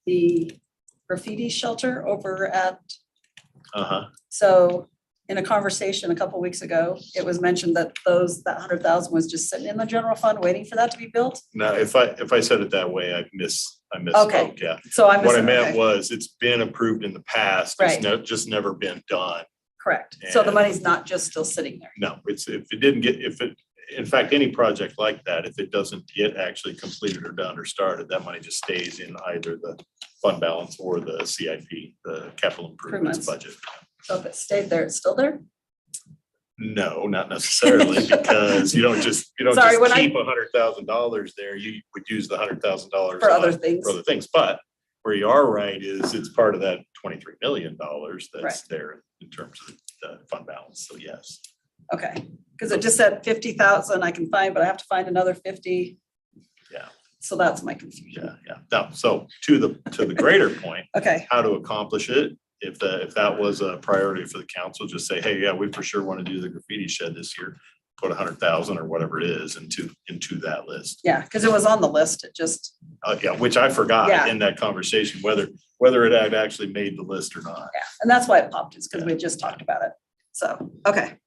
the graffiti shelter over at, so in a conversation a couple of weeks ago, it was mentioned that that 100,000 was just sitting in the general fund waiting for that to be built. No, if I said it that way, I misspoke, Okay. yeah. So I What I missed, meant okay, was it's been approved in the past. It's Right. just never been done. correct. So the And- money's not just still sitting there. No, in fact, any project like that, if it doesn't get actually completed or done or started, that money just stays in either the fund balance or the CIP, the capital improvements Improvements. budget. So if it stayed there, it's still there? No, not necessarily, because you don't just Sorry, when I- keep $100,000 there. You would use the $100,000 For other things. For other things, but where you are right is it's part of that $23 million Right. that's there in terms of the fund balance. So yes. Okay, because it just said 50,000 I can find, but I have to find another 50. Yeah. So that's my confusion. Yeah. Now, so to the greater point, Okay, how to accomplish it. If that was a priority for the council, just say, hey, yeah, we for sure want to do the graffiti shed this year. Put 100,000 or whatever it is into that list. yeah, because it was on the list. It just, Yeah, which I forgot Yeah. in that conversation, whether it had actually made the list or not. yeah, and that's why it popped, is because we just talked about it. So, okay.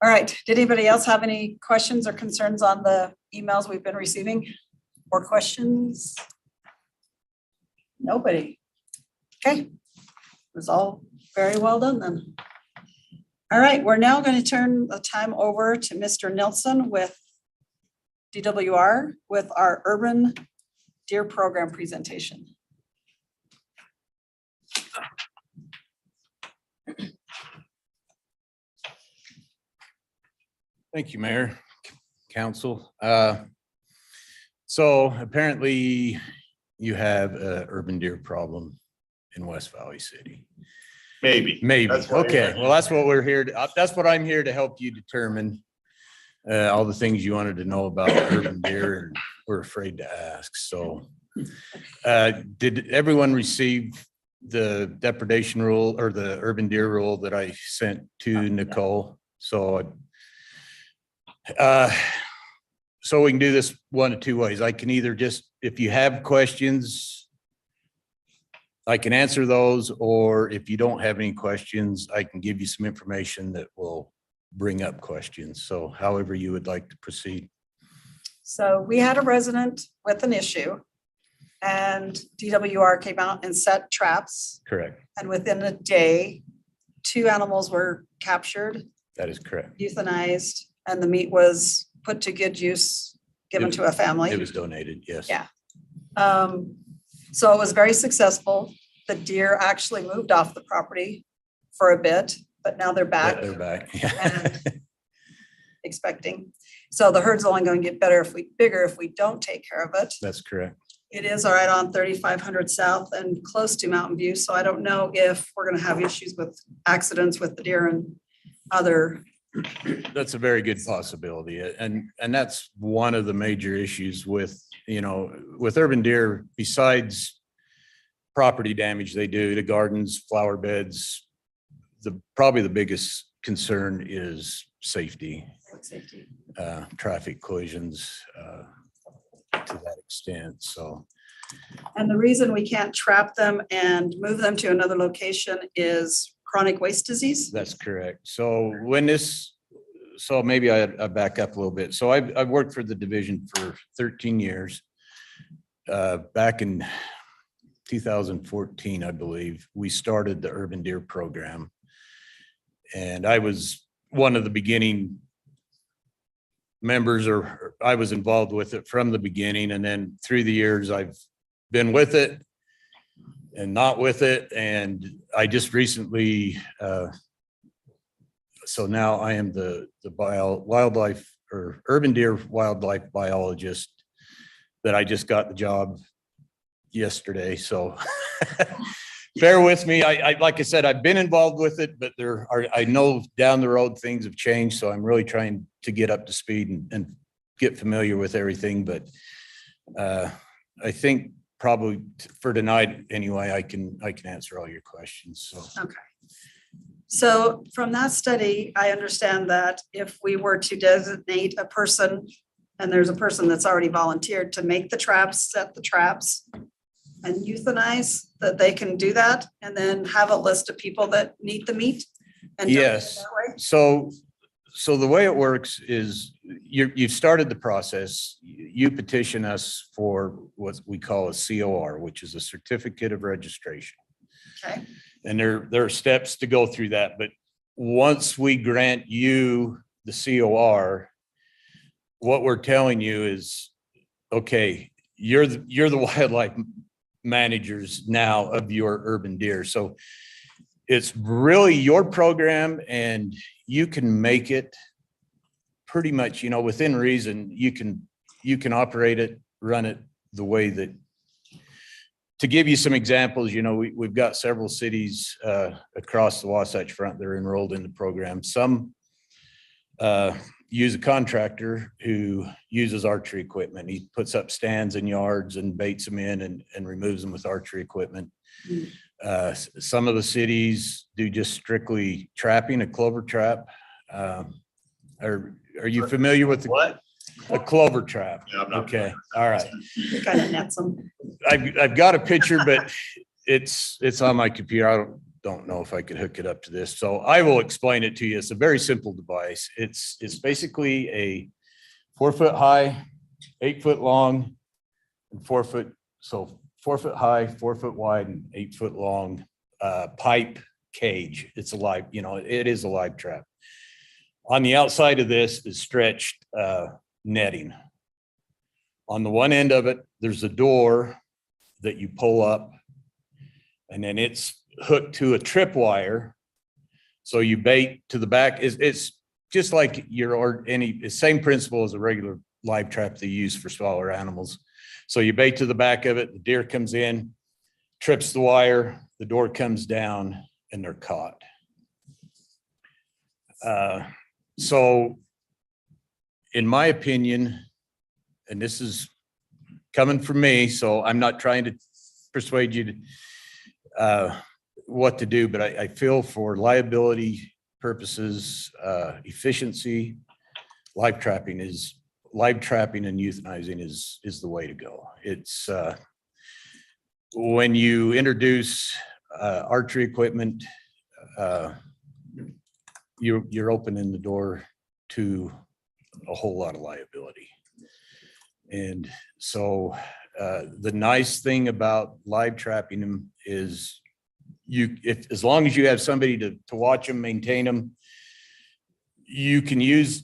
All right, did anybody else have any questions or concerns on the emails we've been receiving? Or questions? Nobody. Okay, it was all very well done then. All right, we're now going to turn the time over to Mr. Nelson with DWR with our urban deer program presentation. Thank you, Mayor, Council. So apparently you have an urban deer problem in West Valley City. Maybe. That's why- Okay, well, that's what we're here to, that's what I'm here to help you determine. All the things you wanted to know about urban deer and we're afraid to ask. So did everyone receive the depredation rule or the urban deer rule that I sent to Nicole? So so we can do this one of two ways. I can either just, if you have questions, I can answer those, or if you don't have any questions, I can give you some information that will bring up questions. So however you would like to proceed. So we had a resident with an issue and DWR came out and set traps. Correct. And within a day, 2 animals were captured, That is correct. euthanized, and the meat was put to good use, given to a family. It was donated, yes. Yeah. So it was very successful. The deer actually moved off the property for a bit, but now they're back. They're back. and expecting. So the herd's only going to get bigger if we don't take care of it. That's correct. It is all right on 3500 South and close to Mountain View. So I don't know if we're going to have issues with accidents with the deer and other. That's a very good possibility. And that's one of the major issues with, with urban deer, besides property damage they do to gardens, flower beds. Probably the biggest concern is safety, traffic collisions to that extent. So. And the reason we can't trap them and move them to another location is chronic waste disease. That's correct. So so maybe I back up a little bit. So I've worked for the division for 13 years. Back in 2014, I believe, we started the urban deer program. And I was one of the beginning members, or I was involved with it from the beginning. And then through the years, I've been with it and not with it. And I just recently, so now I am the wildlife or urban deer wildlife biologist that I just got the job yesterday. So bear with me. I like I said, I've been involved with it, but I know down the road things have changed. So I'm really trying to get up to speed and get familiar with everything. But I think probably for tonight anyway, I can answer all your questions. So. Okay. So from that study, I understand that if we were to designate a person, and there's a person that's already volunteered to make the traps, set the traps, and euthanize, that they can do that and then have a list of people that need the meat? And donate it Yes. that way? So the way it works is you've started the process. You petition us for what we call a COR, which is a certificate of registration. Okay. And there are steps to go through that. But once we grant you the COR, what we're telling you is, okay, you're the wildlife managers now of your urban deer. So it's really your program, and you can make it pretty much, within reason. You can operate it, run it the way that, to give you some examples, we've got several cities across the Wasatch Front that are enrolled in the program. Some use a contractor who uses archery equipment. He puts up stands in yards and baits them in and removes them with archery equipment. Some of the cities do just strictly trapping, a clover trap. Are you familiar with What? a clover trap? Yeah, I'm not. Okay, all right. Kind of nets them. I've got a picture, but it's on my computer. I don't know if I could hook it up to this. So I will explain it to you. It's a very simple device. It's basically a 4 foot high, 8 foot long, and 4 foot. So 4 foot high, 4 foot wide, and 8 foot long pipe cage. It's a live, it is a live trap. On the outside of this is stretched netting. On the one end of it, there's a door that you pull up, and then it's hooked to a tripwire. So you bait to the back. It's just like same principle as a regular live trap they use for smaller animals. So you bait to the back of it, the deer comes in, trips the wire, the door comes down, and they're caught. So in my opinion, and this is coming from me, so I'm not trying to persuade you to what to do, but I feel for liability purposes, efficiency, live trapping and euthanizing is the way to go. It's when you introduce archery equipment, you're opening the door to a whole lot of liability. And so the nice thing about live trapping them is as long as you have somebody to watch them, maintain them, you can use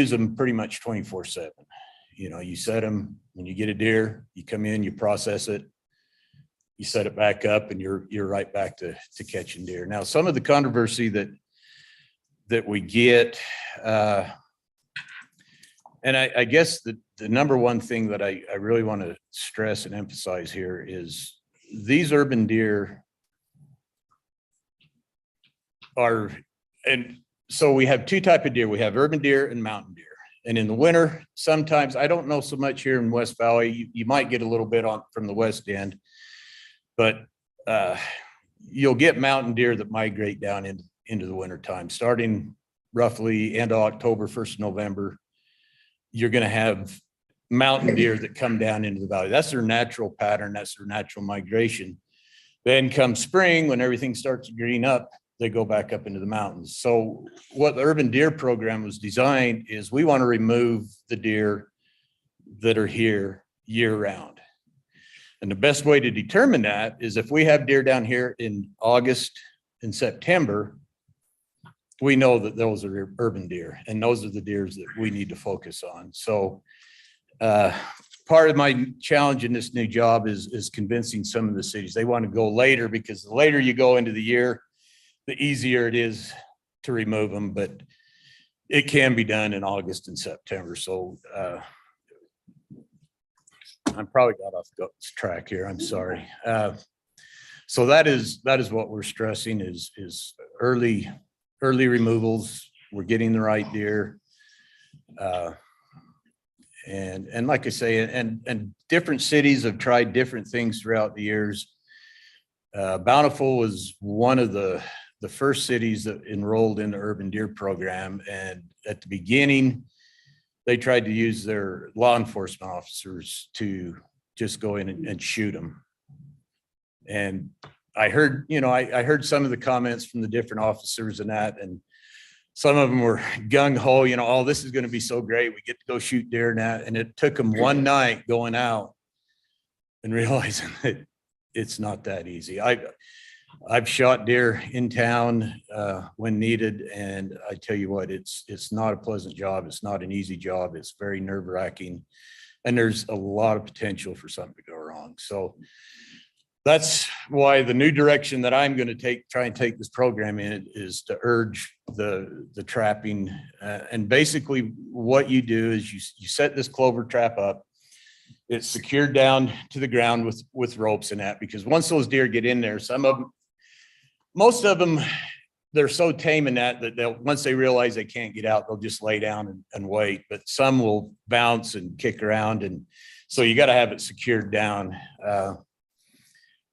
them pretty much 24/7. You set them when you get a deer, you come in, you process it, you set it back up, and you're right back to catching deer. Now, some of the controversy that we get, and I guess the number one thing that I really want to stress and emphasize here is these urban deer and so we have two types of deer. We have urban deer and mountain deer. And in the winter, sometimes, I don't know so much here in West Valley, you might get a little bit from the west end, but you'll get mountain deer that migrate down into the winter time, starting roughly end of October, 1st November. You're going to have mountain deer that come down into the valley. That's their natural pattern. That's their natural migration. Then come spring, when everything starts to green up, they go back up into the mountains. So what the urban deer program was designed is we want to remove the deer that are here year round. And the best way to determine that is if we have deer down here in August and September, we know that those are urban deer, and those are the deers that we need to focus on. So part of my challenge in this new job is convincing some of the cities. They want to go later because the later you go into the year, the easier it is to remove them, but it can be done in August and September. So I'm probably got off the track here. I'm sorry. So that is what we're stressing is early removals. We're getting the right deer. And like I say, and different cities have tried different things throughout the years. Bountiful was one of the first cities that enrolled in the urban deer program. And at the beginning, they tried to use their law enforcement officers to just go in and shoot them. And I heard some of the comments from the different officers and that, and some of them were gung ho, oh, this is going to be so great. We get to go shoot deer and that. And it took them one night going out and realizing that it's not that easy. I've shot deer in town when needed, and I tell you what, it's not a pleasant job. It's not an easy job. It's very nerve-wracking, and there's a lot of potential for something to go wrong. So that's why the new direction that I'm going to try and take this program in is to urge the trapping. And basically what you do is you set this clover trap up. It's secured down to the ground with ropes and that, because once those deer get in there, most of them, they're so tame in that they'll, once they realize they can't get out, they'll just lay down and wait. But some will bounce and kick around. And so you got to have it secured down.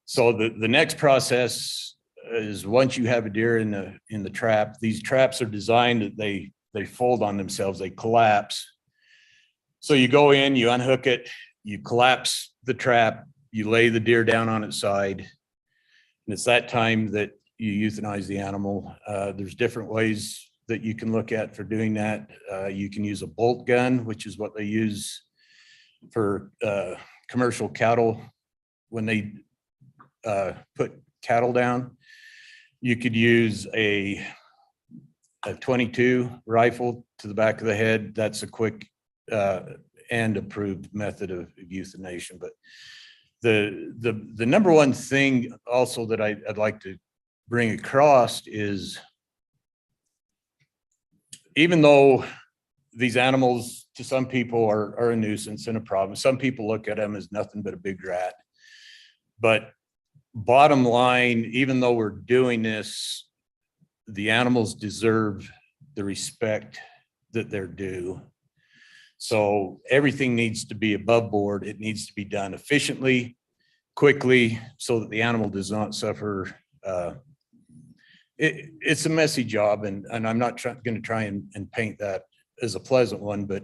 So the next process is once you have a deer in the trap, these traps are designed that they fold on themselves, they collapse. So you go in, you unhook it, you collapse the trap, you lay the deer down on its side. And it's that time that you euthanize the animal. There's different ways that you can look at for doing that. You can use a bolt gun, which is what they use for commercial cattle when they put cattle down. You could use a 22 rifle to the back of the head. That's a quick and approved method of euthanasia. But the number one thing also that I'd like to bring across is, even though these animals to some people are a nuisance and a problem, some people look at them as nothing but a big rat. But bottom line, even though we're doing this, the animals deserve the respect that they're due. So everything needs to be above board. It needs to be done efficiently, quickly, so that the animal does not suffer. It's a messy job, and I'm not going to try and paint that as a pleasant one, but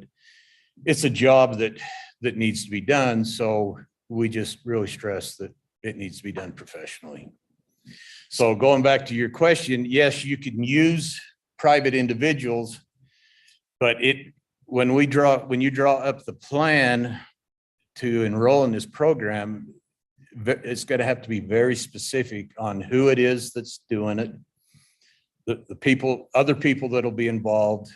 it's a job that needs to be done. So we just really stress that it needs to be done professionally. So going back to your question, yes, you can use private individuals, but when you draw up the plan to enroll in this program, it's going to have to be very specific on who it is that's doing it, the people, other people that'll be involved,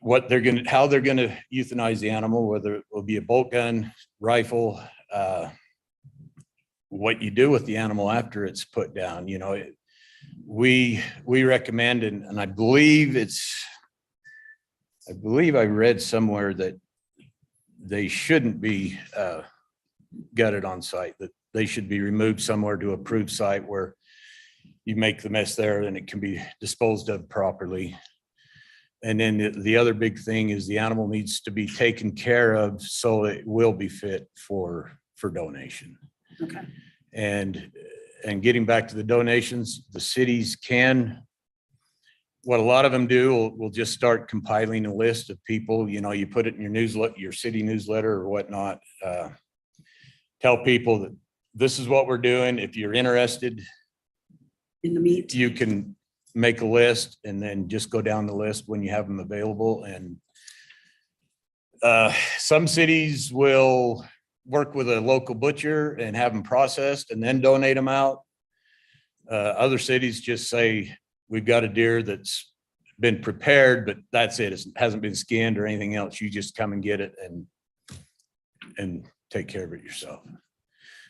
what they're going to, how they're going to euthanize the animal, whether it will be a bolt gun, rifle, what you do with the animal after it's put down. You know, we recommend, and I believe I read somewhere that they shouldn't be gutted on site, that they should be removed somewhere to approved site where you make the mess there and it can be disposed of properly. And then the other big thing is the animal needs to be taken care of so it will be fit for donation. Okay. And getting back to the donations, the cities can, what a lot of them do, will just start compiling a list of people. You know, you put it in your newsletter, your city newsletter or whatnot. Tell people that this is what we're doing. If you're interested in the meat, you can make a list and then just go down the list when you have them available. And some cities will work with a local butcher and have them processed and then donate them out. Other cities just say, we've got a deer that's been prepared, but that's it. It hasn't been skinned or anything else. You just come and get it and take care of it yourself.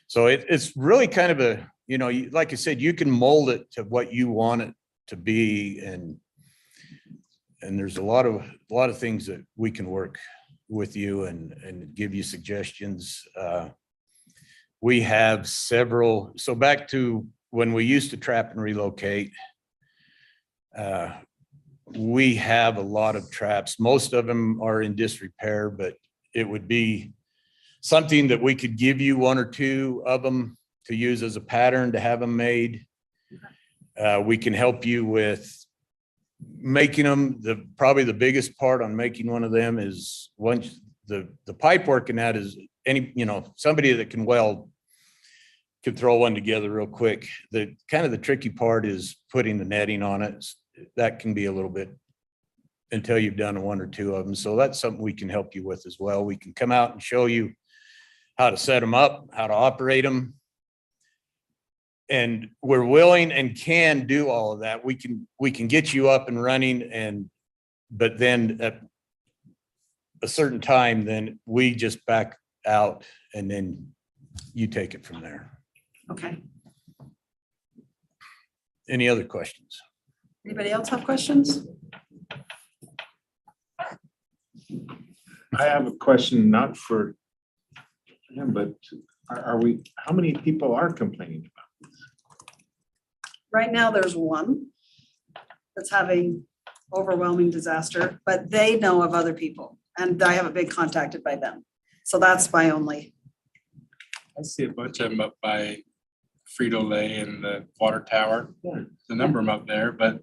So it's really kind of a, you know, like I said, you can mold it to what you want it to be. And there's a lot of things that we can work with you and give you suggestions. We have several, so back to when we used to trap and relocate, we have a lot of traps. Most of them are in disrepair, but it would be something that we could give you one or two of them to use as a pattern to have them made. We can help you with making them. Probably the biggest part on making one of them is once the pipe work in that is somebody that can weld could throw one together real quick. The tricky part is putting the netting on it. That can be a little bit until you've done one or two of them. So that's something we can help you with as well. We can come out and show you how to set them up, how to operate them. And we're willing and can do all of that. We can get you up and running, but then at a certain time, then we just back out and then you take it from there. Okay. Any other questions? Anybody else have questions? I have a question, not for him, but are we, how many people are complaining about this? Right now, there's one that's having overwhelming disaster, but they know of other people and I haven't been contacted by them. So that's my only, I see a bunch of them up by Frito-Lay and the water tower. There's a number of them up there, but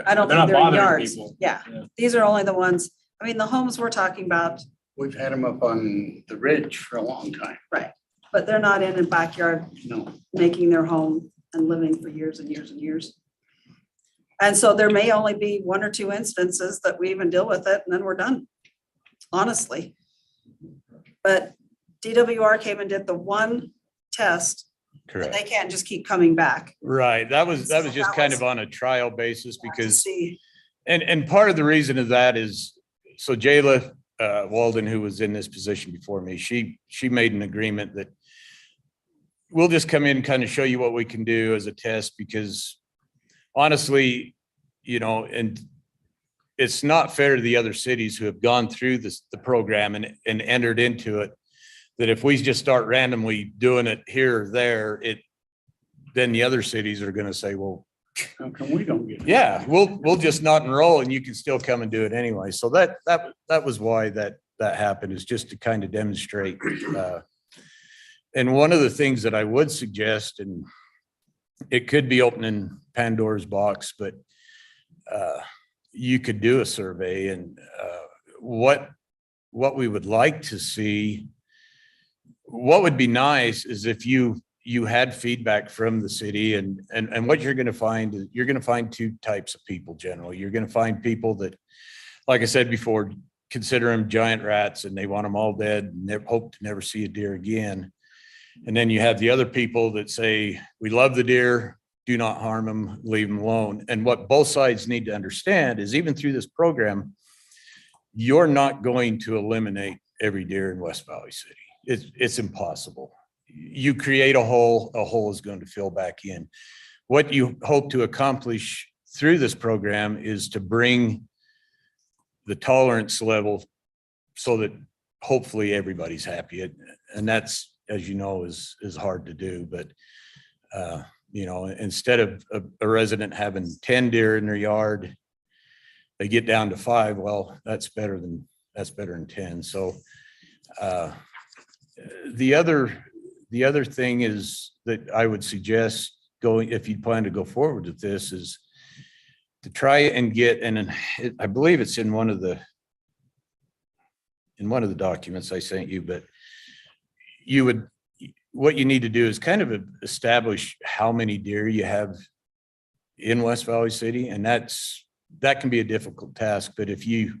I don't they're think not they're in bothering yards. people. Yeah, Yeah. these are only the ones, I mean, the homes we're talking about, We've had them up on the ridge for a long time. right, but they're not in a backyard No. making their home and living for years and years and years. And so there may only be one or two instances that we even deal with it and then we're done, honestly. But DWR came and did the one test, and Correct. they can't just keep coming back. Right. That was So just that kind was- of on a trial basis to because, see. and part of the reason of that is, so Jayla Walden, who was in this position before me, she made an agreement that we'll just come in and kind of show you what we can do as a test because honestly, you know, and it's not fair to the other cities who have gone through this, the program and entered into it, that if we just start randomly doing it here or there, then the other cities are going to say, well, How come we don't get it? yeah, we'll just not enroll and you can still come and do it anyway. So that was why that happened, is just to kind of demonstrate. And one of the things that I would suggest, and it could be opening Pandora's box, but you could do a survey and what we would like to see, what would be nice is if you had feedback from the city and what you're going to find is you're going to find two types of people generally. You're going to find people that, like I said before, consider them giant rats and they want them all dead and they hope to never see a deer again. And then you have the other people that say, we love the deer, do not harm them, leave them alone. And what both sides need to understand is even through this program, you're not going to eliminate every deer in West Valley City. It's impossible. You create a hole is going to fill back in. What you hope to accomplish through this program is to bring the tolerance level so that hopefully everybody's happy. And that's, as you know, is hard to do. But, you know, instead of a resident having 10 deer in their yard, they get down to 5. Well, that's better than 10. So the other thing is that I would suggest going, if you plan to go forward with this, is to try and get, and I believe it's in one of the documents I sent you, but what you need to do is kind of establish how many deer you have in West Valley City. And that can be a difficult task, but if you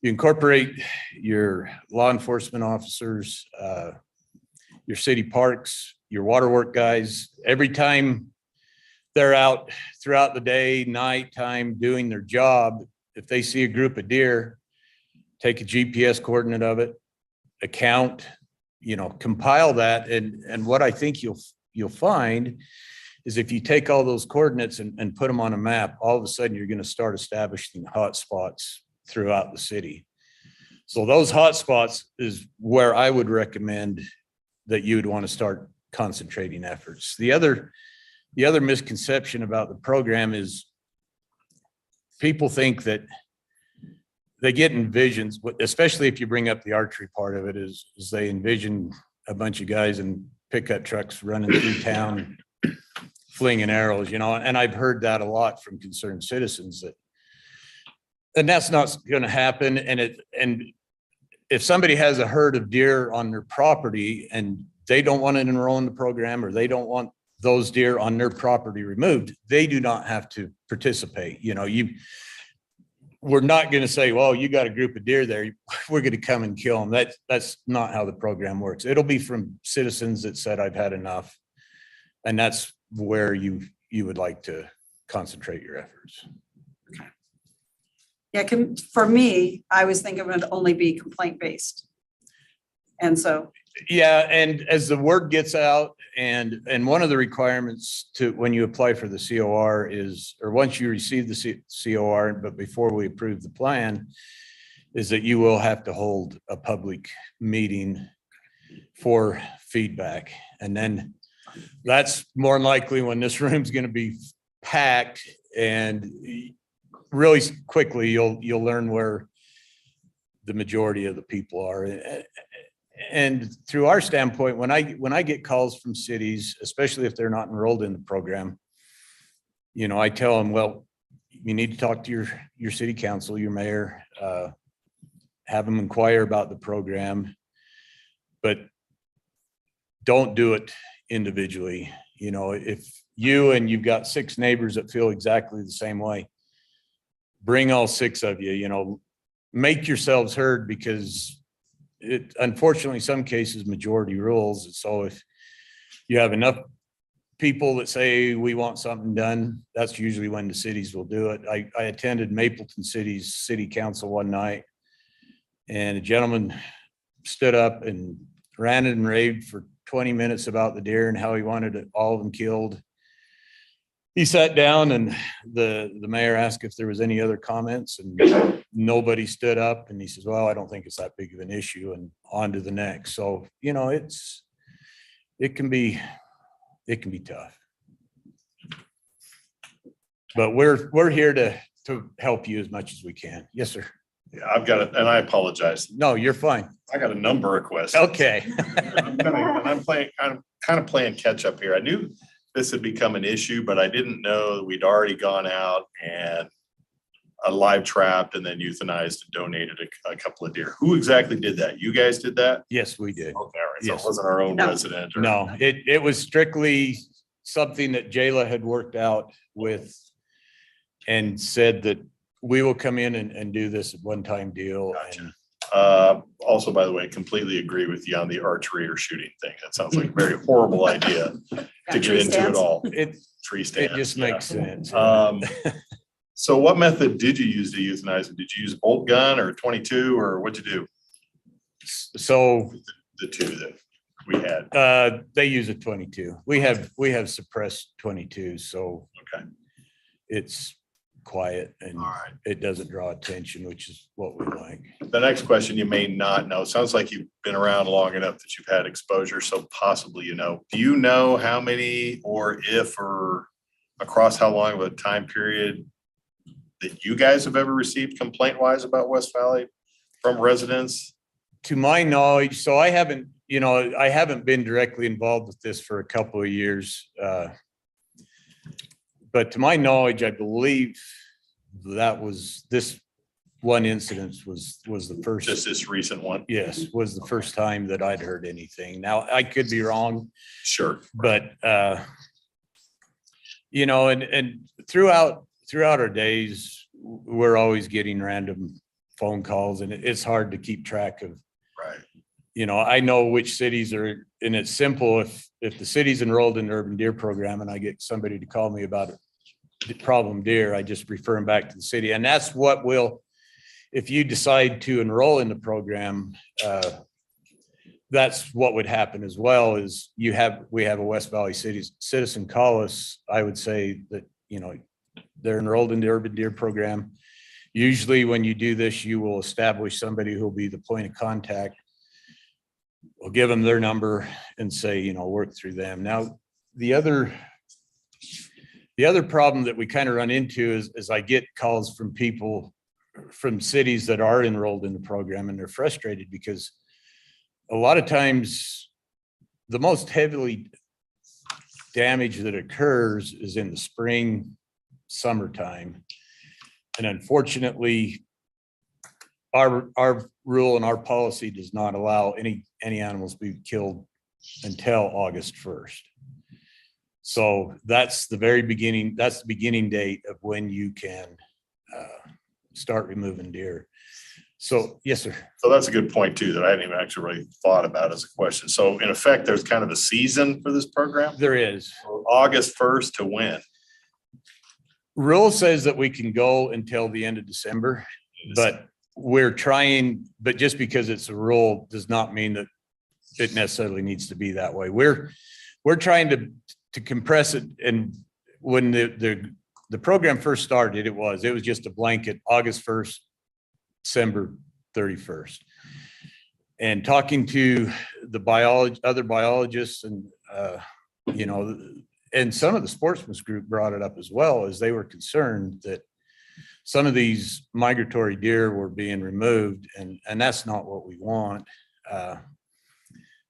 incorporate your law enforcement officers, your city parks, your water work guys, every time they're out throughout the day, nighttime, doing their job, if they see a group of deer, take a GPS coordinate of it, account, you know, compile that. And what I think you'll find is if you take all those coordinates and put them on a map, all of a sudden you're going to start establishing hot spots throughout the city. So those hot spots is where I would recommend that you would want to start concentrating efforts. The other misconception about the program is people think that they get envisions, especially if you bring up the archery part of it, is they envision a bunch of guys in pickup trucks running through town, flinging arrows, you know, and I've heard that a lot from concerned citizens and that's not going to happen. And if somebody has a herd of deer on their property and they don't want to enroll in the program, or they don't want those deer on their property removed, they do not have to participate. You know, we're not going to say, well, you got a group of deer there, we're going to come and kill them. That's not how the program works. It'll be from citizens that said, I've had enough. And that's where you would like to concentrate your efforts. Yeah, for me, I was thinking it would only be complaint based. And so Yeah, and as the word gets out, and one of the requirements to, when you apply for the COR is, or once you receive the COR, but before we approve the plan, is that you will have to hold a public meeting for feedback. And then that's more than likely when this room's gonna be packed, and really quickly, you'll learn where the majority of the people are. And through our standpoint, when I get calls from cities, especially if they're not enrolled in the program, you know, I tell them, well, you need to talk to your city council, your mayor, have them inquire about the program, but don't do it individually. You know, if you've got 6 neighbors that feel exactly the same way, bring all 6 of you, you know, make yourselves heard, because it, unfortunately, some cases majority rules. So if you have enough people that say we want something done, that's usually when the cities will do it. I attended Mapleton City's city council one night, and a gentleman stood up and ranted and raved for 20 minutes about the deer and how he wanted all of them killed. He sat down, and the mayor asked if there was any other comments, and nobody stood up. And he says, well, I don't think it's that big of an issue, and on to the next. So, you know, it can be tough. But we're here to help you as much as we can. Yes, sir. Yeah, I've got it, and I apologize. No, you're fine. I got a number of questions. Okay. I'm kind of playing catch up here. I knew this had become an issue, but I didn't know that we'd already gone out and live trapped and then euthanized and donated a couple of deer. Who exactly did that? You guys did that? Yes, we did. Okay, all right. So Yes. it wasn't our own No. resident. or- No, it was strictly something that Jayla had worked out with and said that we will come in and do this one-time deal. Gotcha. Also, by the way, completely agree with you on the archery or shooting thing. That sounds like a very horrible idea to get tree into it stands? all. It Tree stands. just yeah. makes sense. So what method did you use to euthanize it? Did you use a bolt gun or 22, or what'd you do? So The 2 that we had. they use a 22. We have suppressed 22, so Okay. it's quiet and All right. it doesn't draw attention, which is what we like. The next question you may not know. Sounds like you've been around long enough that you've had exposure, so possibly you know. Do you know how many, or if, or across how long of a time period that you guys have ever received complaint wise about West Valley from residents? To my knowledge, so I haven't been directly involved with this for a couple of years. But to my knowledge, I believe this one incident was the first. Just this recent one? Yes, was the first time that I'd heard anything. Now, I could be wrong, Sure. but, you know, and throughout our days, we're always getting random phone calls, and it's hard to keep track of. Right. You know, I know which cities are, and it's simple. If the city's enrolled in the urban deer program and I get somebody to call me about a problem deer, I just refer them back to the city. And that's what if you decide to enroll in the program, that's what would happen as well. Is we have a West Valley citizen call us. I would say that, you know, they're enrolled in the urban deer program. Usually when you do this, you will establish somebody who'll be the point of contact. We'll give them their number and say, you know, work through them. Now, the other problem that we kind of run into is I get calls from people from cities that are enrolled in the program, and they're frustrated because a lot of times the most heavily damage that occurs is in the spring, summertime. And unfortunately, our rule and our policy does not allow any animals to be killed until August 1st. So that's the beginning date of when you can start removing deer. So, yes, sir. So that's a good point too, that I hadn't even actually really thought about as a question. So in effect, there's kind of a season for this program? There is. August 1st to when? Rule says that we can go until the end of December, but we're trying, but just because it's a rule does not mean that it necessarily needs to be that way. We're trying to compress it. And when the program first started, it was just a blanket August 1st, December 31st. And talking to the other biologists and, you know, and some of the sportsman's group brought it up as well, as they were concerned that some of these migratory deer were being removed, and that's not what we want.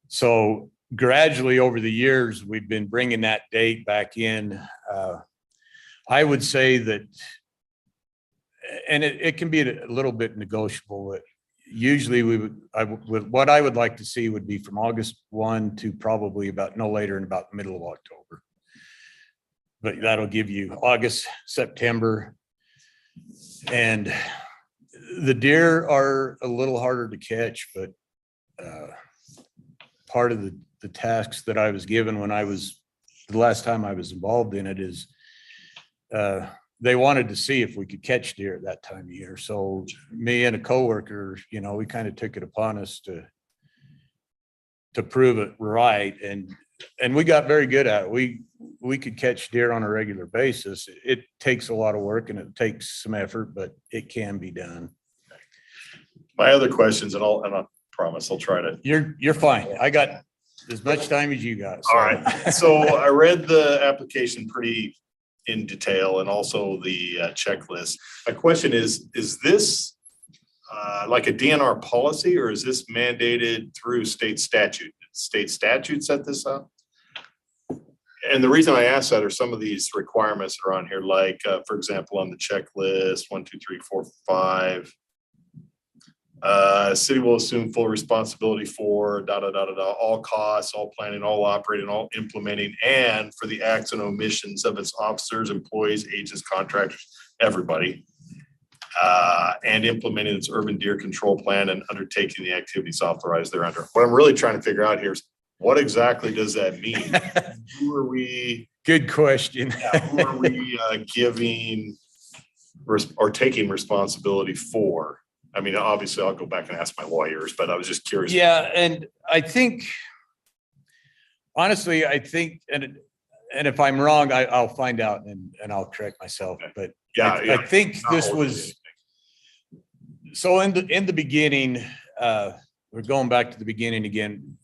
So gradually over the years, we've been bringing that date back in. I would say that, and it can be a little bit negotiable, but usually what I would like to see would be from August 1 to probably about no later than about the middle of October. But that'll give you August, September. And the deer are a little harder to catch, but part of the tasks that I was given when the last time I was involved in it is they wanted to see if we could catch deer at that time of year. So me and a coworker, you know, we kind of took it upon us to prove it right. And we got very good at it. We could catch deer on a regular basis. It takes a lot of work and it takes some effort, but it can be done. My other questions, and I promise I'll try to. You're fine. I got as much time as you got. All right. So I read the application pretty in detail and also the checklist. My question is this like a DNR policy, or is this mandated through state statute? State statute set this up? And the reason I ask that are some of these requirements that are on here, like, for example, on the checklist, 1, 2, 3, 4, 5. City will assume full responsibility for all costs, all planning, all operating, all implementing, and for the acts and omissions of its officers, employees, agents, contractors, everybody. And implementing its urban deer control plan and undertaking the activities authorized thereunder. What I'm really trying to figure out here is what exactly does that mean? Who are we? Good question. Who are we giving or taking responsibility for? I mean, obviously I'll go back and ask my lawyers, but I was just curious. Yeah. And I think, honestly, and if I'm wrong, I'll find out and I'll correct myself. But I think this was, so in the beginning, we're going back to the beginning again.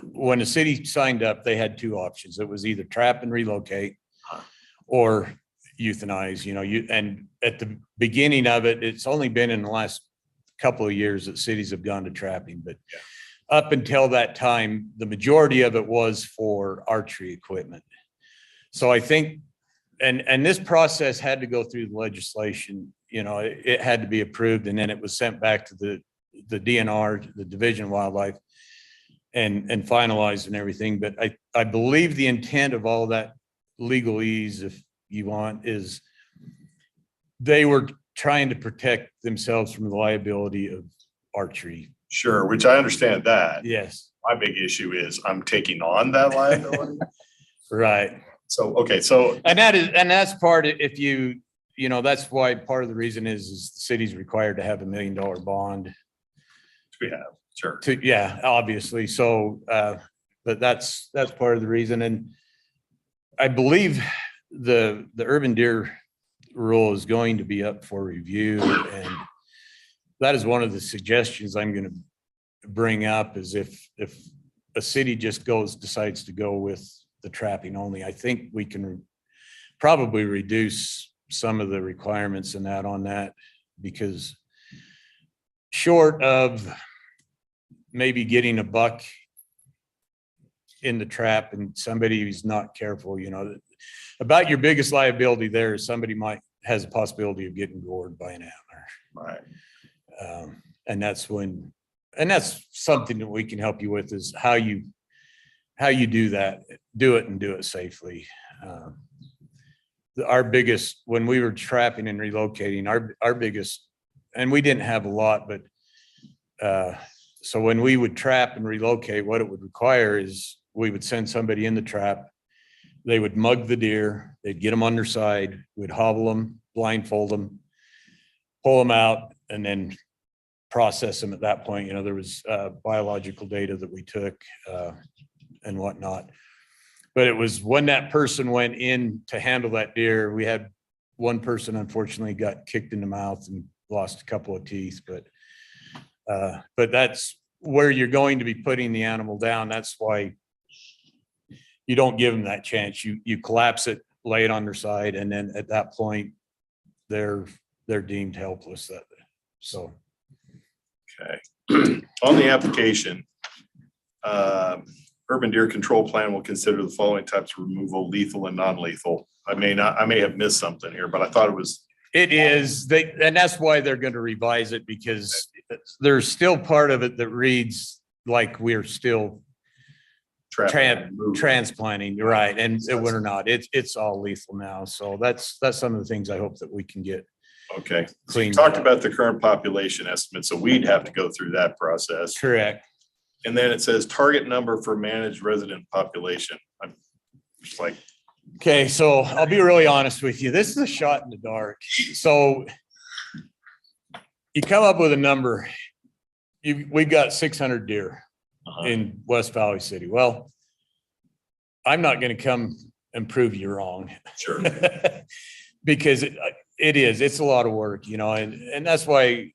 When the city signed up, they had two options. It was either trap and relocate or euthanize, you know, and at the beginning of it, it's only been in the last couple of years that cities have gone to trapping, but up until that time, the majority of it was for archery equipment. So I think, and this process had to go through the legislation, you know, it had to be approved, and then it was sent back to the DNR, the Division of Wildlife, and finalized and everything. But I believe the intent of all that legalese, if you want, is they were trying to protect themselves from the liability of archery. Sure, which I understand that. Yes. My big issue is I'm taking on that liability. Right. So, okay, so. And that's part of, if you know, that's why part of the reason is the city's required to have $1 million bond. We have, sure. Yeah, obviously. So, but that's part of the reason. And I believe the urban deer rule is going to be up for review. And that is one of the suggestions I'm going to bring up, is if a city just decides to go with the trapping only, I think we can probably reduce some of the requirements and that on that, because short of maybe getting a buck in the trap and somebody who's not careful, you know, about your biggest liability there is somebody has a possibility of getting gored by an antler. Right. And that's something that we can help you with, is how you do that, do it safely. Our biggest, when we were trapping and relocating, our biggest, and we didn't have a lot, but so when we would trap and relocate, what it would require is we would send somebody in the trap. They would mug the deer, they'd get them on their side, we'd hobble them, blindfold them, pull them out, and then process them at that point. You know, there was biological data that we took and whatnot. But it was when that person went in to handle that deer, we had one person unfortunately got kicked in the mouth and lost a couple of teeth, but that's where you're going to be putting the animal down. That's why you don't give them that chance. You collapse it, lay it on their side, and then at that point, they're deemed helpless. So. Okay. On the application, urban deer control plan will consider the following types of removal: lethal and non-lethal. I may have missed something here, but I thought it was. It is, and that's why they're going to revise it, because there's still part of it that reads like we're still transplanting, right? And we're not. It's all lethal now. So that's some of the things I hope that we can get. Okay. So you talked about the current population estimate, so we'd have to go through that process. Correct. And then it says target number for managed resident population. I'm just like. Okay, so I'll be really honest with you. This is a shot in the dark. So you come up with a number. We've got 600 deer in West Valley City. Well, I'm not going to come and prove you wrong. Sure. Because it's a lot of work, you know, and that's why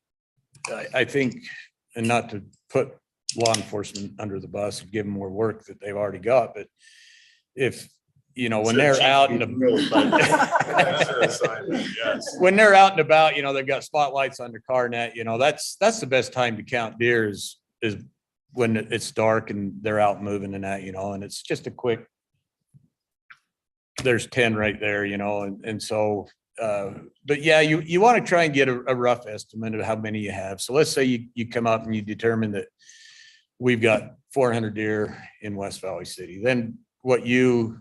I think, and not to put law enforcement under the bus and give them more work that they've already got, but if, you know, when they're out and when they're out and about, you know, they've got spotlights on their car net, you know, that's the best time to count deer is when it's dark and they're out moving and that, you know, and it's just a quick, there's 10 right there, you know, and so, but yeah, you want to try and get a rough estimate of how many you have. So let's say you come up and you determine that we've got 400 deer in West Valley City. Then what you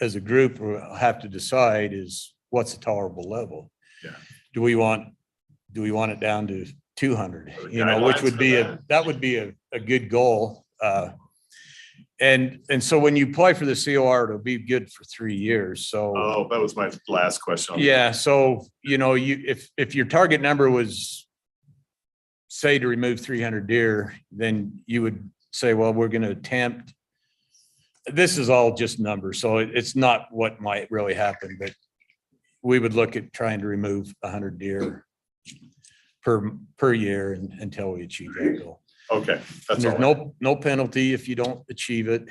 as a group will have to decide is what's a tolerable level. Yeah. Do we want it down to 200, you know, which would be that would be a good goal. And so when you apply for the COR, it'll be good for 3 years. So. Oh, that was my last question. Yeah. So, you know, if your target number was, say, to remove 300 deer, then you would say, well, we're going to attempt. This is all just numbers. So it's not what might really happen, but we would look at trying to remove 100 deer per year until we achieve that goal. Okay. That's There's no penalty if you don't achieve it.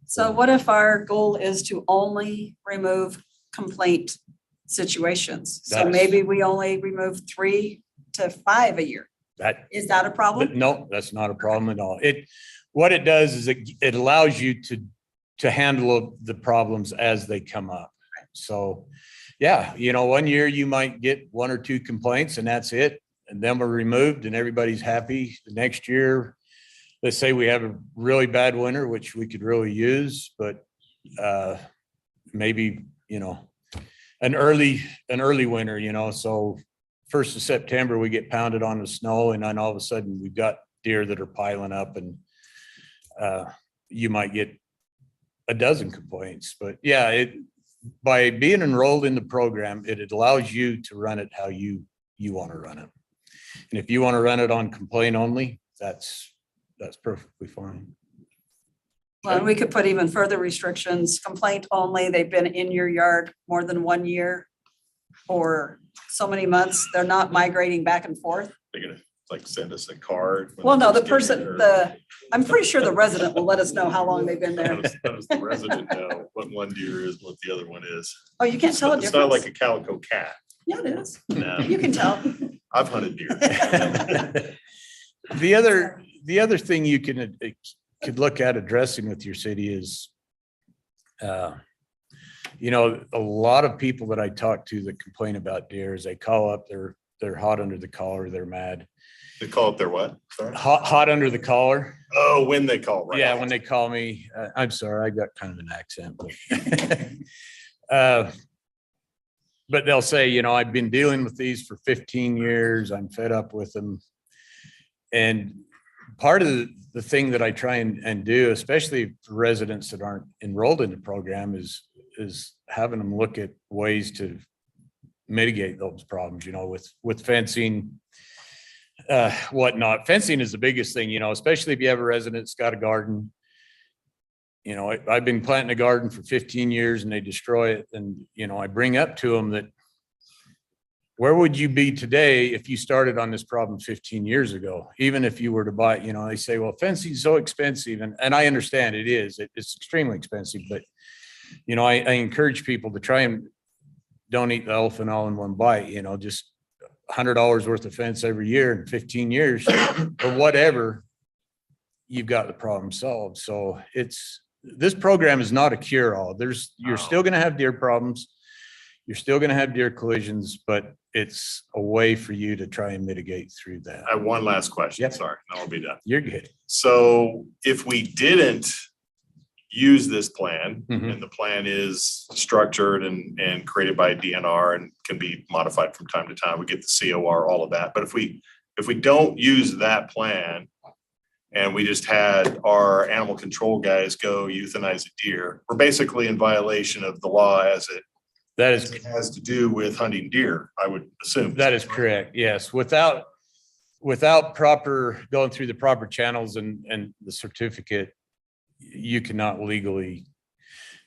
So what if our goal is to only remove complaint situations? So maybe we only remove 3 to 5 a year. Is that a problem? No, that's not a problem at all. What it does is it allows you to handle the problems as they come up. So yeah, you know, one year you might get 1 or 2 complaints and that's it. And then we're removed and everybody's happy. The next year, let's say we have a really bad winter, which we could really use, but maybe, you know, an early winter, you know, so 1st of September, we get pounded on the snow and then all of a sudden we've got deer that are piling up and you might get a dozen complaints. But yeah, by being enrolled in the program, it allows you to run it how you want to run it. And if you want to run it on complaint only, that's perfectly fine. Well, we could put even further restrictions, complaint only, they've been in your yard more than 1 year or so many months, they're not migrating back and forth. They're gonna like send us a card. Well, no, I'm pretty sure the resident will let us know how long they've been there. How does the resident know what one deer is, what the other one is? Oh, you can't tell a It's not difference? like a calico cat. Yeah, it is. No. You can tell. I've hunted deer. The other thing you could look at addressing with your city is, you know, a lot of people that I talk to that complain about deer is they call up, they're hot under the collar, they're mad. They call up their what? Sorry? Hot under the collar. Oh, when they call, right? Yeah, when they call me, I'm sorry, I got kind of an accent. But they'll say, you know, I've been dealing with these for 15 years. I'm fed up with them. And part of the thing that I try and do, especially for residents that aren't enrolled in the program, is having them look at ways to mitigate those problems, you know, with fencing, whatnot. Fencing is the biggest thing, especially if you have a resident that's got a garden. I've been planting a garden for 15 years and they destroy it. And, I bring up to them that where would you be today if you started on this problem 15 years ago? Even if you were to buy, they say, well, fencing is so expensive. And I understand it is, it's extremely expensive, but I encourage people to try and don't eat the elephant all in one bite, just $100 worth of fence every year in 15 years or whatever, you've got the problem solved. So this program is not a cure-all. You're still going to have deer problems. You're still going to have deer collisions, but it's a way for you to try and mitigate through that. I have one last question. Yep. Sorry, then I'll be done. You're good. So if we didn't use this plan, Mhm. and the plan is structured and created by DNR and can be modified from time to time, we get the COR, all of that. But if we don't use that plan and we just had our animal control guys go euthanize a deer, we're basically in violation of the law as it has to do with hunting deer, I would assume. That is correct. Yes. Without going through the proper channels and the certificate, you cannot legally.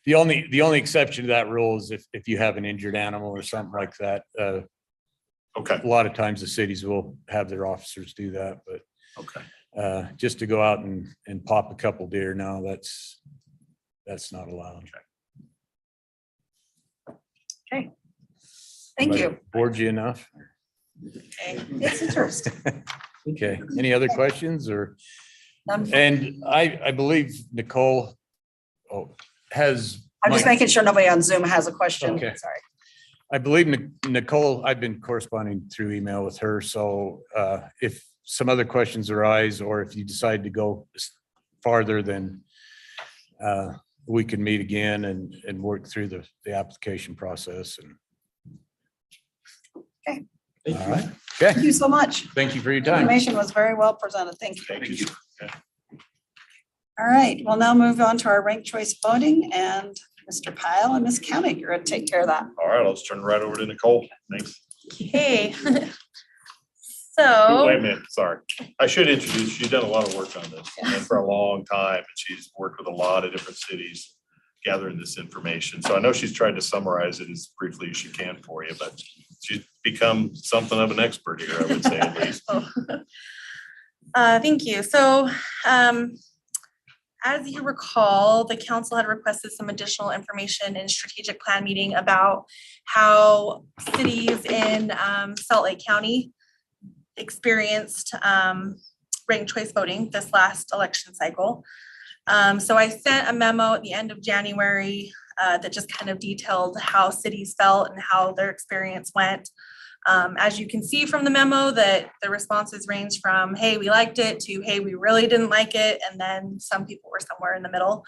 The only exception to that rule is if you have an injured animal or something like that. Okay. A lot of times the cities will have their officers do that, but okay. Just to go out and pop a couple deer, no, that's not allowed. Okay. Thank you. Bored you enough? Okay. It's interesting. Okay. Any other questions or? None. And I believe Nicole has. I'm just making sure nobody on Zoom has a question. Okay. Sorry. I believe Nicole, I've been corresponding through email with her. So if some other questions arise, or if you decide to go farther, then we can meet again and work through the application process. And Okay. all right. Thank Okay. you so much. Thank you for your time. Information was very well presented. Thank you. Thank you. All right, we'll now move on to our ranked choice voting, and Mr. Pyle and Ms. Koenig, you're gonna take care of that. All right, let's turn right over to Nicole. Thanks. Hey. Oh, wait a So, minute, sorry. I should introduce, she's done a lot of work on this and for a long time, and she's worked with a lot of different cities gathering this information. So I know she's tried to summarize it as briefly as she can for you, but she's become something of an expert here, I would say at least. thank you. So, as you recall, the council had requested some additional information in strategic plan meeting about how cities in Salt Lake County experienced ranked choice voting this last election cycle. So I sent a memo at the end of January that just kind of detailed how cities felt and how their experience went. As you can see from the memo, that the responses range from, hey, we liked it, to, hey, we really didn't like it. And then some people were somewhere in the middle.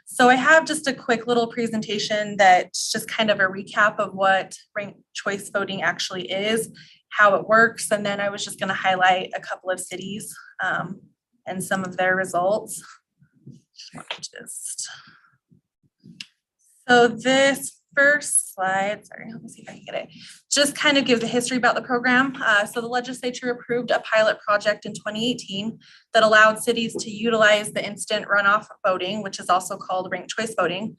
So I have just a quick little presentation that's just kind of a recap of what ranked choice voting actually is, how it works. And then I was just going to highlight a couple of cities and some of their results. So this first slide, sorry, let me see if I can get it, just kind of gives a history about the program. So the legislature approved a pilot project in 2018 that allowed cities to utilize the instant runoff voting, which is also called ranked choice voting.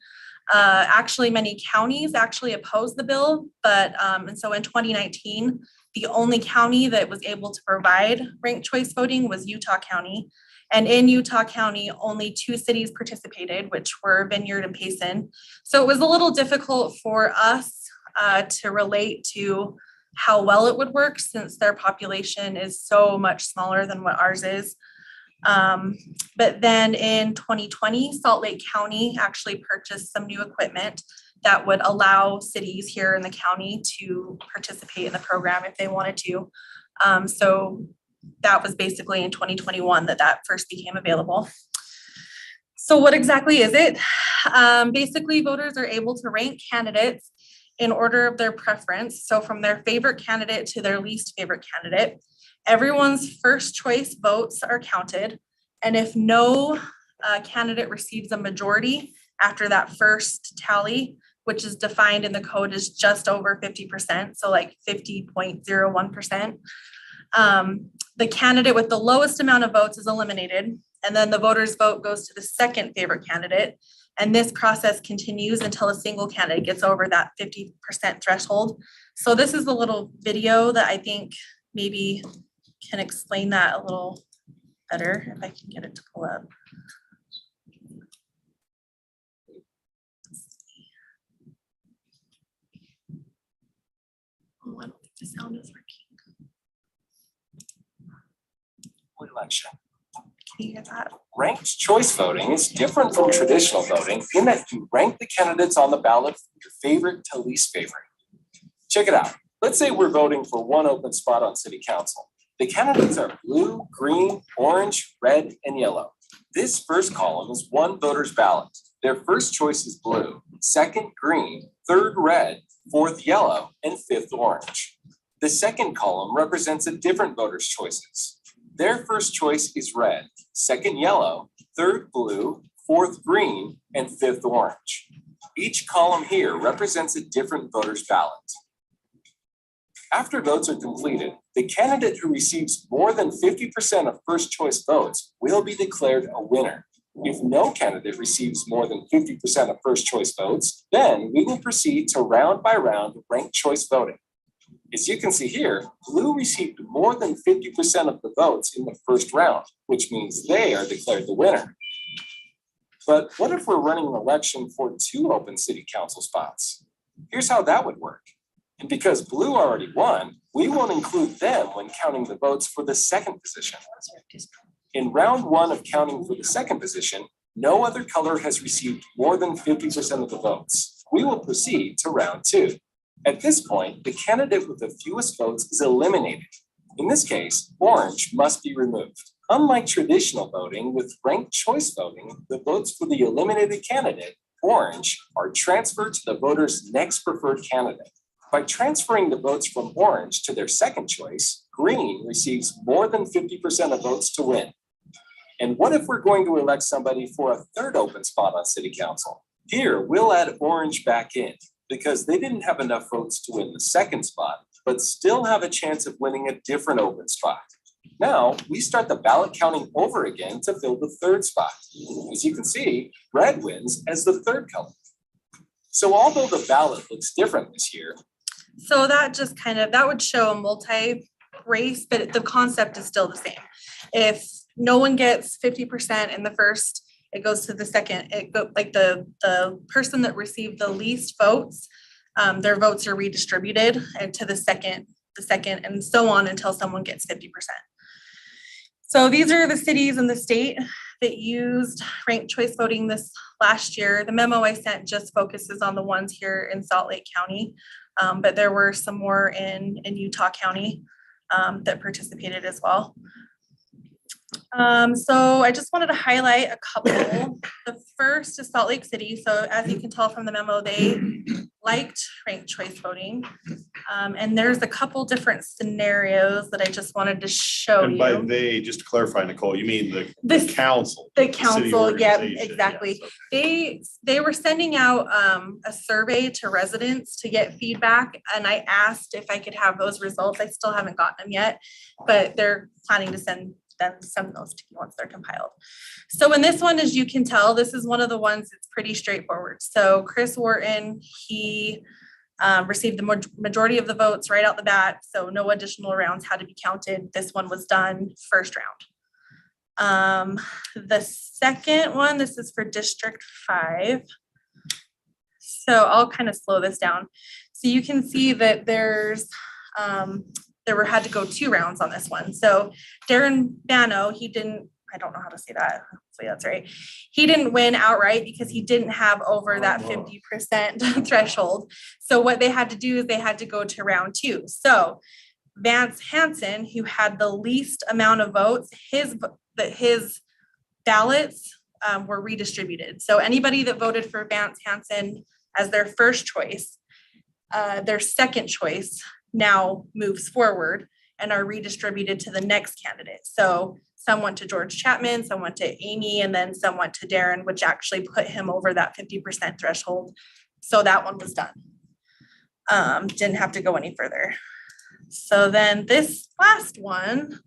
Actually, many counties actually opposed the bill, but and so in 2019, the only county that was able to provide ranked choice voting was Utah County. And in Utah County, only 2 cities participated, which were Vineyard and Payson. So it was a little difficult for us to relate to how well it would work, since their population is so much smaller than what ours is. But then in 2020, Salt Lake County actually purchased some new equipment that would allow cities here in the county to participate in the program if they wanted to. So that was basically in 2021 that first became available. So what exactly is it? Basically, voters are able to rank candidates in order of their preference. So from their favorite candidate to their least favorite candidate. Everyone's first choice votes are counted. And if no candidate receives a majority after that first tally, which is defined in the code as just over 50%, so like 50.01%, The candidate with the lowest amount of votes is eliminated, and then the voters' vote goes to the second favorite candidate. And this process continues until a single candidate gets over that 50% threshold. So this is a little video that I think maybe can explain that a little better, if I can get it to pull up. Oh, I don't think the sound is working. Election. Can you hear that? Ranked choice voting is different from traditional voting in that you rank the candidates on the ballot from your favorite to least favorite. Check it out. Let's say we're voting for one open spot on city council. The candidates are blue, green, orange, red, and yellow. This first column is one voter's ballot. Their first choice is blue, second green, third red, fourth yellow, and fifth orange. The second column represents a different voter's choices. Their first choice is red, second yellow, third blue, fourth green, and fifth orange. Each column here represents a different voter's ballot. After votes are completed, the candidate who receives more than 50% of first choice votes will be declared a winner. If no candidate receives more than 50% of first choice votes, then we will proceed to round by round ranked choice voting. As you can see here, blue received more than 50% of the votes in the first round, which means they are declared the winner. But what if we're running an election for 2 open city council spots? Here's how that would work. And because blue already won, we won't include them when counting the votes for the second position. In round 1 of counting for the second position, no other color has received more than 50% of the votes. We will proceed to round 2. At this point, the candidate with the fewest votes is eliminated. In this case, orange must be removed. Unlike traditional voting with ranked choice voting, the votes for the eliminated candidate, orange, are transferred to the voter's next preferred candidate. By transferring the votes from orange to their second choice, green receives more than 50% of votes to win. And what if we're going to elect somebody for a third open spot on city council? Here, we'll add orange back in, because they didn't have enough votes to win the second spot, but still have a chance of winning a different open spot. Now, we start the ballot counting over again to fill the third spot. As you can see, red wins as the third color. So although the ballot looks different this year. So that just that would show a multi-race, but the concept is still the same. If no one gets 50% in the first, it goes to the second. Like the person that received the least votes, their votes are redistributed and to the second, and so on until someone gets 50%. So these are the cities in the state that used ranked choice voting this last year. The memo I sent just focuses on the ones here in Salt Lake County, but there were some more in Utah County that participated as well. So I just wanted to highlight a couple. The first is Salt Lake City. So as you can tell from the memo, they liked ranked choice voting. And there's a couple different scenarios that I just wanted to show you. And by they, just to clarify, Nicole, you mean the council? The city council, yeah, organization. exactly. Yes, They were sending out a survey to residents to get feedback, and I asked if I could have those results. I still haven't gotten them yet, but they're planning to send those to you once they're compiled. So in this one, as you can tell, this is one of the ones that's pretty straightforward. So Chris Wharton, he received the majority of the votes right out the bat, so no additional rounds had to be counted. This one was done first round. The second one, this is for District 5. So I'll kind of slow this down. So you can see that there's had to go 2 rounds on this one. So Darren Bano, I don't know how to say that. Hopefully that's right. He didn't win outright because he didn't have over that 50% threshold. So what they had to do is they had to go to round 2. So Vance Hansen, who had the least amount of votes, his ballots were redistributed. So anybody that voted for Vance Hansen as their first choice, their second choice now moves forward and are redistributed to the next candidate. So some went to George Chapman, some went to Amy, and then some went to Darren, which actually put him over that 50% threshold. So that one was done. Didn't have to go any further. So then this last one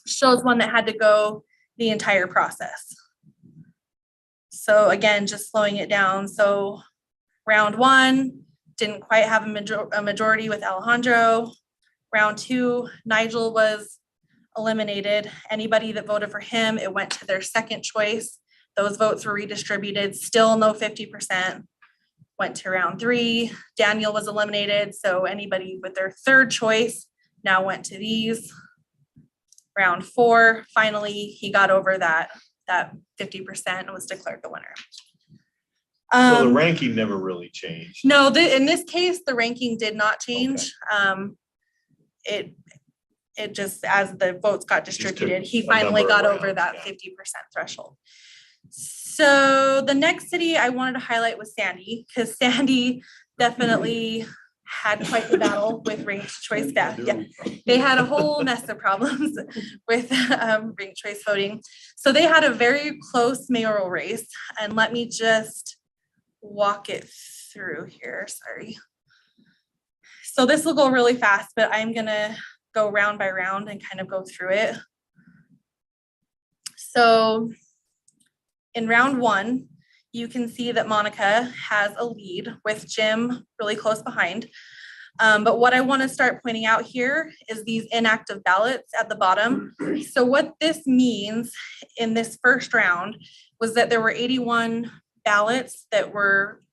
shows one that had to go the entire process. So again, just slowing it down. So round one, didn't quite have a majority with Alejandro. Round two, Nigel was eliminated. Anybody that voted for him, it went to their second choice. Those votes were redistributed, still no 50%. Went to round three, Daniel was eliminated. So anybody with their third choice now went to these. Round four, finally, he got over that 50% and was declared the winner. So the ranking never really changed. No, in this case, the ranking did not change. It just, as the votes got distributed, he finally got over that 50% threshold. So the next city I wanted to highlight was Sandy, because Sandy definitely had quite the battle with ranked choice. Yeah, they had a whole mess of problems with ranked choice voting. So they had a very close mayoral race, and let me just walk it through here. Sorry. So this will go really fast, but I'm gonna go round by round and kind of go through it. So in round one, you can see that Monica has a lead with Jim really close behind. But what I want to start pointing out here is these inactive ballots at the bottom. So what this means in this first round was that there were 81 ballots that were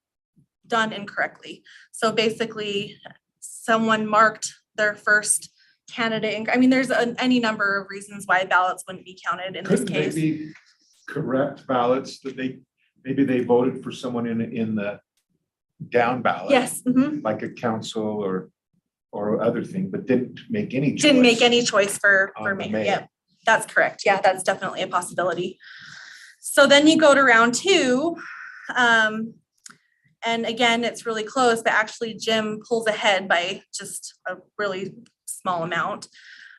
done incorrectly. So basically, someone marked their first candidate. I mean, there's any number of reasons why ballots wouldn't be counted in this case. Maybe correct ballots that maybe they voted for someone in the down ballot. Yes. Like a council or other thing, but didn't make any choice. Didn't make any choice for on the mayor. mayor. Yep, that's correct. Yeah, that's definitely a possibility. So then you go to round two. And again, it's really close, but actually Jim pulls ahead by just a really small amount.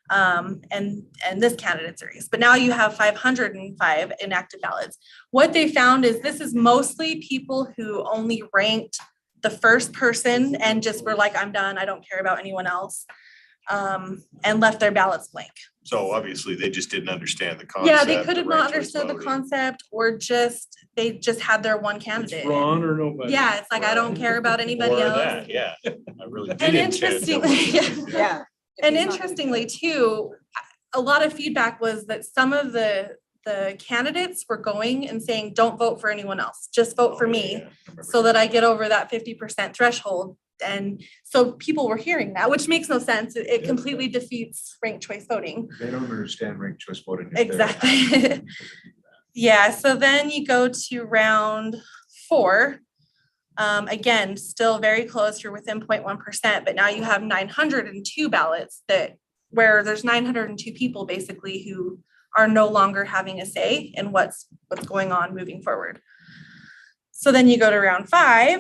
And this candidate's race. But now you have 505 inactive ballots. What they found is this is mostly people who only ranked the first person and just were like, I'm done, I don't care about anyone else, and left their ballots blank. So obviously they just didn't understand the concept. Yeah, they could have of not ranked choice understood the voting. concept, or they just had their one candidate. Ron or nobody. Yeah, it's like, I don't care about anybody Or else. that, yeah. I really And didn't care. interestingly, Yeah. and interestingly too, a lot of feedback was that some of the candidates were going and saying, don't vote for anyone else, just vote for me so that I get over that 50% threshold. And so people were hearing that, which makes no sense. It completely defeats ranked choice voting. They don't understand ranked choice voting. if they're- Exactly. Yeah, so then you go to round four. Again, still very close, you're within 0.1%, but now you have 902 ballots where there's 902 people basically who are no longer having a say in what's going on moving forward. So then you go to round five,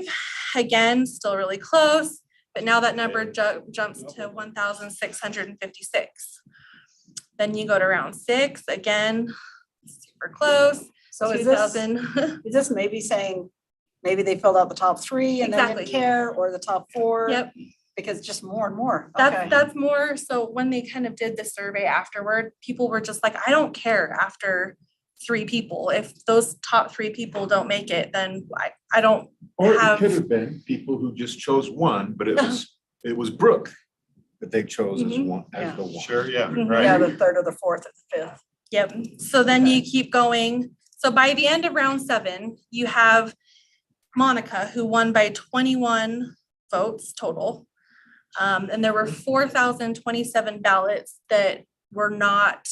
again, still really close, but now that number jumps to 1,656. Then you go to round six, again, super close. So is 2,000. this maybe saying, maybe they filled out the top three and they didn't Exactly. care, or the top four? Yep. Because just more and more. Okay. That's more, so when they kind of did the survey afterward, people were just like, I don't care after 3 people. If those top 3 people don't make it, then I don't Or it have. could have been people who just chose one, but it was Brooke that they chose as one, as the one. Sure, yeah, Mhm. right. Yeah, the third or the fourth or the fifth. Yep, so then you keep going. So by the end of round 7, you have Monica, who won by 21 votes total. And there were 4,027 ballots that were not,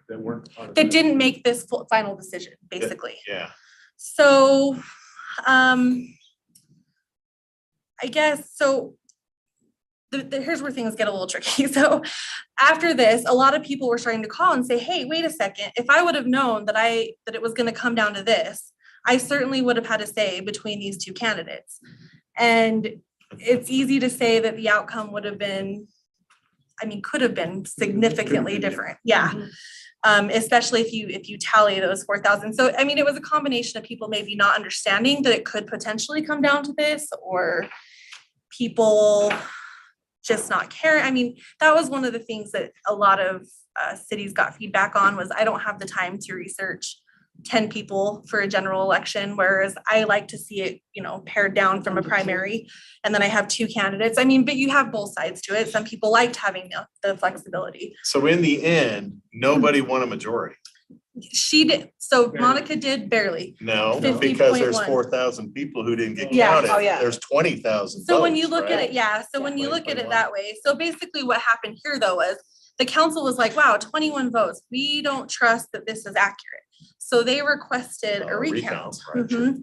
That weren't. part of that that. didn't make this final decision, basically. Yeah. So, I guess, so here's where things get a little tricky. So after this, a lot of people were starting to call and say, hey, wait a second, if I would have known that it was gonna come down to this, I certainly would have had a say between these 2 candidates. And it's easy to say that the outcome would have been, could have been significantly different. Yeah. Especially if you tally those 4,000. So, it was a combination of people maybe not understanding that it could potentially come down to this, or people just not caring. I mean, that was one of the things that a lot of cities got feedback on was I don't have the time to research 10 people for a general election, whereas I like to see it, you know, pared down from a primary. And then I have 2 candidates. I mean, but you have both sides to it. Some people liked having the flexibility. So in the end, nobody won a majority. She did. So Monica did barely. No, because there's 50.1. 4,000 people who didn't get Yeah. counted. Oh, yeah. There's 20,000 So when votes, you look at right? it, yeah, so when you look at it 20.1. that way, so basically what happened here though was the council was like, wow, 21 votes. We don't trust that this is accurate. So they requested a recount. Right, sure.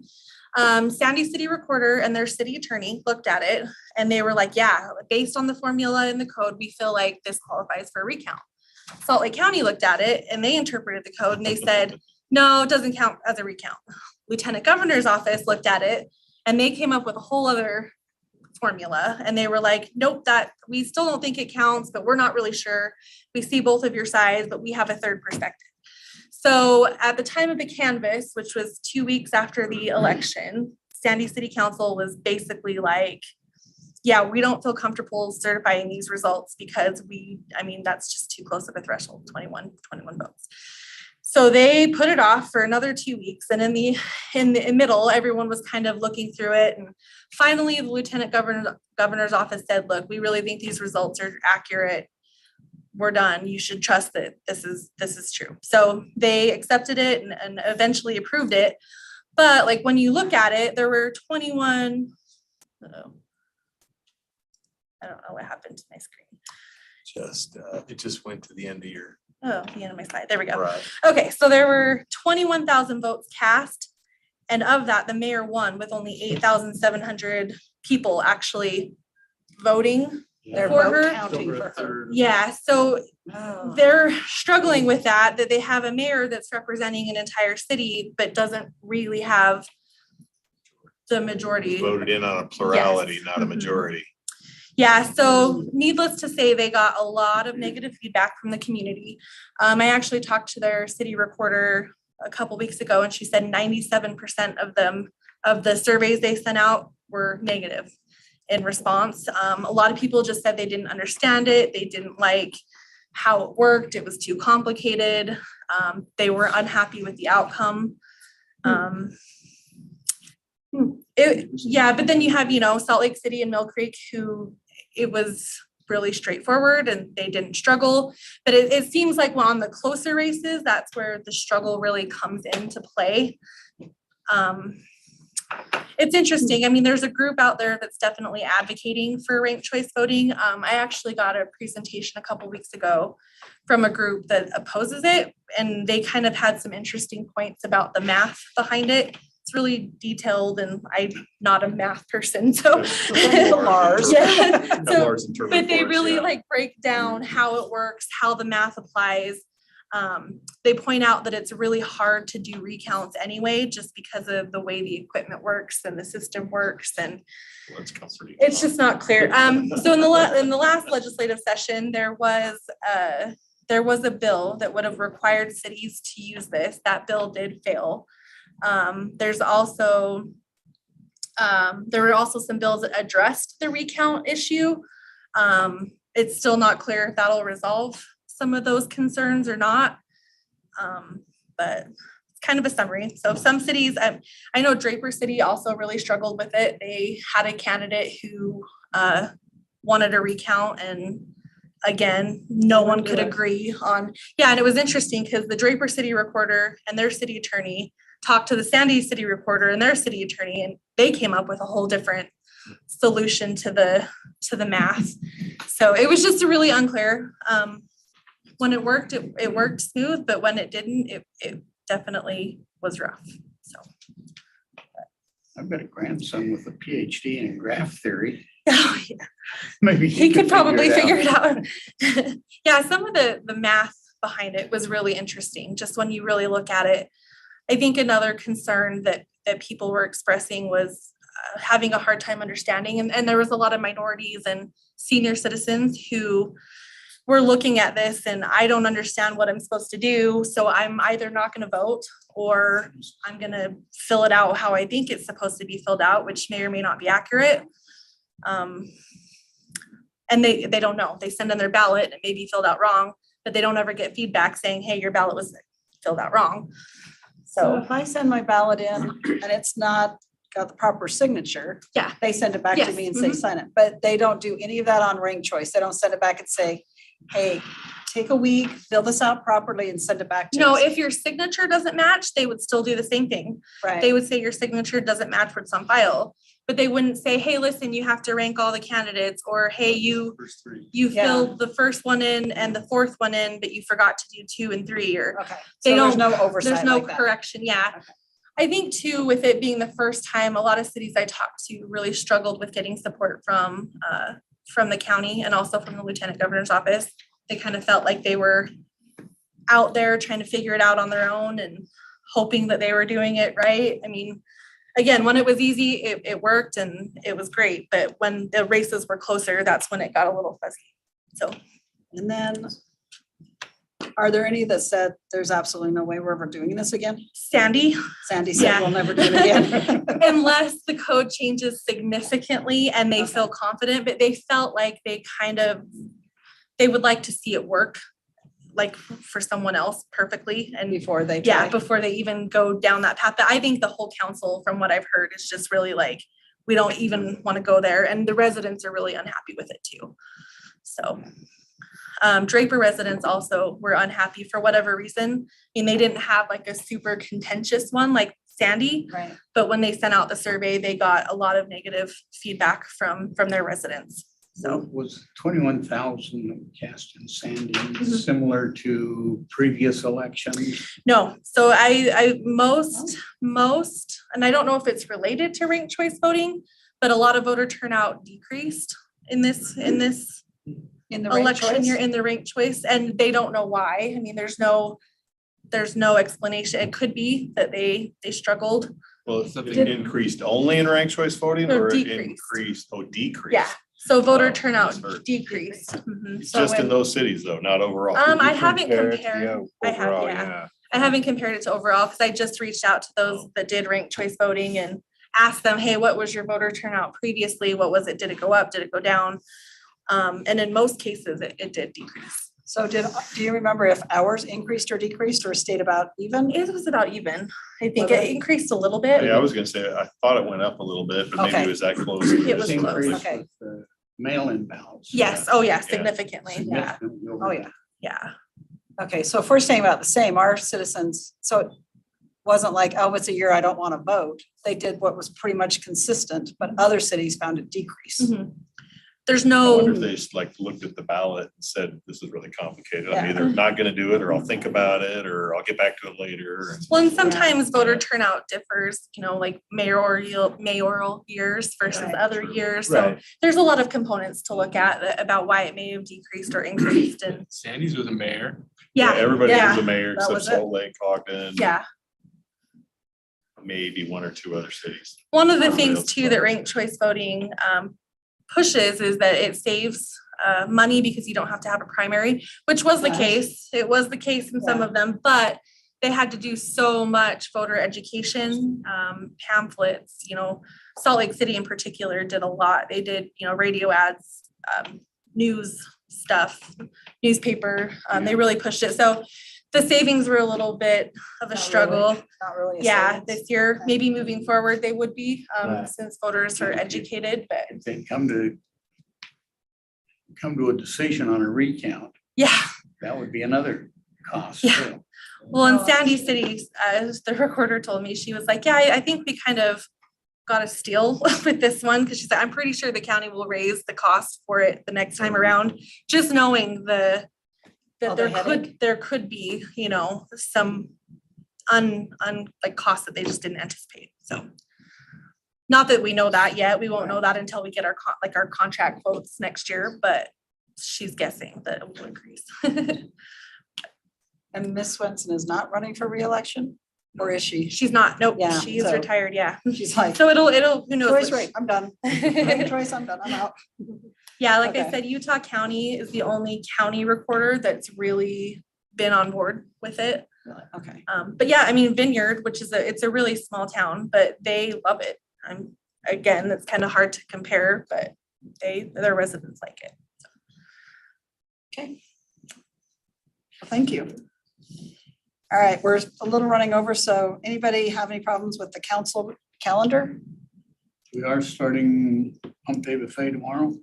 Sandy City Recorder and their city attorney looked at it and they were like, yeah, based on the formula in the code, we feel like this qualifies for a recount. Salt Lake County looked at it and they interpreted the code and they said, no, it doesn't count as a recount. Lieutenant Governor's office looked at it and they came up with a whole other formula and they were like, nope, that we still don't think it counts, but we're not really sure. We see both of your sides, but we have a third perspective. So at the time of the canvass, which was 2 weeks after the election, Sandy City Council was basically like, yeah, we don't feel comfortable certifying these results because I mean, that's just too close of a threshold, 21 votes. So they put it off for another 2 weeks. And in the middle, everyone was kind of looking through it. And finally, the Lieutenant Governor's office said, look, we really think these results are accurate. We're done. You should trust that this is true. So they accepted it and eventually approved it. But like when you look at it, there were 21. I don't know what happened to my screen. It just went to the end of your. Oh, the end of my slide. There we go. Right. Okay, so there were 21,000 votes cast. And of that, the mayor won with only 8,700 people actually voting Their for vote her. counting for her. Yeah, so Oh. they're struggling with that they have a mayor that's representing an entire city, but doesn't really have the majority. Voted in on a plurality, Yes. not a majority. Yeah, so needless to say, they got a lot of negative feedback from the community. I actually talked to their city recorder a couple weeks ago and she said 97% of the surveys they sent out were negative in response. A lot of people just said they didn't understand it. They didn't like how it worked. It was too complicated. They were unhappy with the outcome. But then you have, Salt Lake City and Mill Creek who it was really straightforward and they didn't struggle. But it seems like on the closer races, that's where the struggle really comes into play. It's interesting. I mean, there's a group out there that's definitely advocating for ranked choice voting. I actually got a presentation a couple weeks ago from a group that opposes it, and they kind of had some interesting points about the math behind it. It's really detailed, and I'm not a math person, so. Lars. Yeah. So, Lars interpret but they for us, really yeah. like break down how it works, how the math applies. They point out that it's really hard to do recounts anyway, just because of the way the equipment works and the system works, and it's just not clear. So in the last legislative session, there was a bill that would have required cities to use this. That bill did fail. There were also some bills that addressed the recount issue. It's still not clear if that'll resolve some of those concerns or not. But it's kind of a summary. So some cities, I know Draper City also really struggled with it. They had a candidate who wanted a recount, and again, no one could agree on. Yeah, and it was interesting because the Draper City Recorder and their city attorney talked to the Sandy City Recorder and their city attorney, and they came up with a whole different solution to the math. So it was just really unclear. When it worked, it worked smooth, but when it didn't, it definitely was rough. So I've got a grandson with a PhD in graph theory. oh, yeah. Maybe He could probably figure it out. Yeah, some of the math behind it was really interesting, just when you really look at it. I think another concern that people were expressing was having a hard time understanding, and there was a lot of minorities and senior citizens who were looking at this and I don't understand what I'm supposed to do, so I'm either not going to vote or I'm going to fill it out how I think it's supposed to be filled out, which may or may not be accurate. And they don't know. They send in their ballot and it may be filled out wrong, but they don't ever get feedback saying, hey, your ballot was filled out wrong. So So, if I send my ballot in and it's not got the proper signature, yeah, they send it back to Yes, me and say, mhm. sign it. But they don't do any of that on ranked choice. They don't send it back and say, hey, take a week, fill this out properly and send it back to no, us. if your signature doesn't match, they would still do the same thing. Right. They would say your signature doesn't match what's on file, but they wouldn't say, hey, listen, you have to rank all the candidates, or hey, you Yeah. filled the first one in and the fourth one in, but you forgot to do 2 and 3, or Okay. they So there's don't, no oversight there's no like that. correction, yeah. Okay. I think too, with it being the first time, a lot of cities I talked to really struggled with getting support from the county and also from the lieutenant governor's office. They kind of felt like they were out there trying to figure it out on their own and hoping that they were doing it right. I mean, again, when it was easy, it worked and it was great, but when the races were closer, that's when it got a little fuzzy. So, And then are there any that said there's absolutely no way we're ever doing this again? Sandy, Sandy said Yeah. we'll never do it again. unless the code changes significantly and they Okay. feel confident, but they felt like they would like to see it work like for someone else perfectly and Before they yeah, try. before they even go down that path. But I think the whole council, from what I've heard, is just really like, we don't even want to go there. And the residents are really unhappy with it too. So Draper residents also were unhappy for whatever reason. I mean, they didn't have like a super contentious one like Sandy, Right. but when they sent out the survey, they got a lot of negative feedback from their residents. So Was 21,000 cast in Sandy Mhm. similar to previous elections? no, so most, and I don't know if it's related to ranked choice voting, but a lot of voter turnout decreased in this In the ranked election year choice? in the ranked choice, and they don't know why. I mean, there's no explanation. It could be that they struggled. Well, it increased only in ranked choice voting No, or it decreased. decreased? Yeah, so voter Oh, turnout misheard. decreased. Mhm. So Just in when- those cities though, not overall. I haven't Compare it to compared. the I have, overall, yeah. I haven't compared it to overall because I just reached out to those that did ranked choice voting and asked them, hey, what was your voter turnout previously? What was it? Did it go up? Did it go down? And in most cases, it did decrease. So do you remember if ours increased or decreased or stayed about even? It was about even. I think Was it it? increased a little bit. Yeah, I was gonna say, I thought it went up a little bit, but maybe Okay. it was that close. It was close. Increase Okay. with the Mail-in ballots. Yes, oh yeah, significantly, yeah, Significantly over Oh, that. yeah. yeah. Okay, so if we're staying about the same, our citizens, so it wasn't like, oh, it's a year I don't want to vote. They did what was pretty much consistent, but other cities found it decrease. Mhm. There's I no. wonder if they just like looked at the ballot and said, this is really complicated. I'm Yeah. either not gonna do it or I'll think about it or I'll get back to it later. And Well, and sometimes voter turnout differs, like mayoral years versus Right. other years. So Right. there's a lot of components to look at about why it may have decreased or increased. And Sandy's was a mayor. yeah, Everybody was yeah, a mayor that except was it. Salt Lake, Ogden. yeah. Maybe one or two other cities. One of the Everybody things else too that votes. ranked choice voting pushes is that it saves money because you don't have to have a primary, which was the Yes. case. It was the case in some Yeah. of them, but they had to do so much voter education, pamphlets, Salt Lake City in particular did a lot. They did, radio ads, news stuff, newspaper. They really pushed it. So the savings were a little bit of a Not struggle. really- Not really. a Yeah, savings. this year, maybe moving forward, they would be, Right. since voters are educated, but If they come to a decision on a recount, yeah. that would be another cost. Yeah. too. Well, in Oh, Sandy City, the recorder told me, she was like, yeah, I think we kind of got a steal with this one, because she said, I'm pretty sure the county will raise the cost for it the next time around, just knowing that Oh, the headache? there could be, some like costs that they just didn't anticipate, so. Not that we know that yet, we won't know that until we get our contract quotes next year, but she's guessing that it will increase. And Miss Swenson is not running for reelection, or is she? She's not, nope, Yeah, she's so- retired, yeah. She's like, So it'll, who knows? Joyce, what- right, I'm done. Ranked choice, I'm done, I'm out. Yeah, like I Okay. said, Utah County is the only county recorder that's really been on board with it. Okay. But yeah, I mean Vineyard, which is it's a really small town, but they love it. Again, it's kind of hard to compare, but their residents like it. Okay. Well, thank you. All right, we're a little running over, so anybody have any problems with the council calendar? We are starting Hump Day Buffet tomorrow.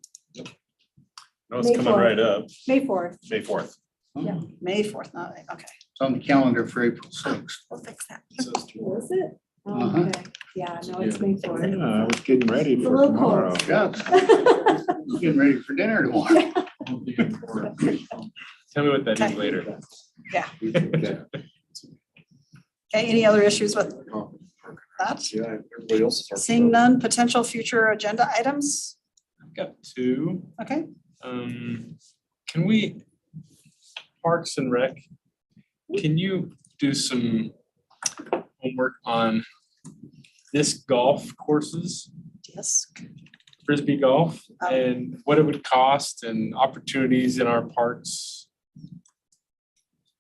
No, it's coming right up, May 4th. May 4th. Yeah, May 4th, not, okay. It's on the calendar for April 6th. We'll fix that. Was it? Oh, Uh-huh. okay. Yeah, no, it's May 4th. Yeah, I was getting ready It's a for little tomorrow. cold. Yeah, getting ready for dinner tomorrow. Tell me what that is Okay. later. Yeah. Okay, any other issues with that? Yeah, everybody else is. Seeing none, potential future agenda items? I've got two. Okay, Can we, Parks and Rec, can you do some homework on disc golf courses, disc. Frisbee golf, Oh. and what it would cost and opportunities in our parks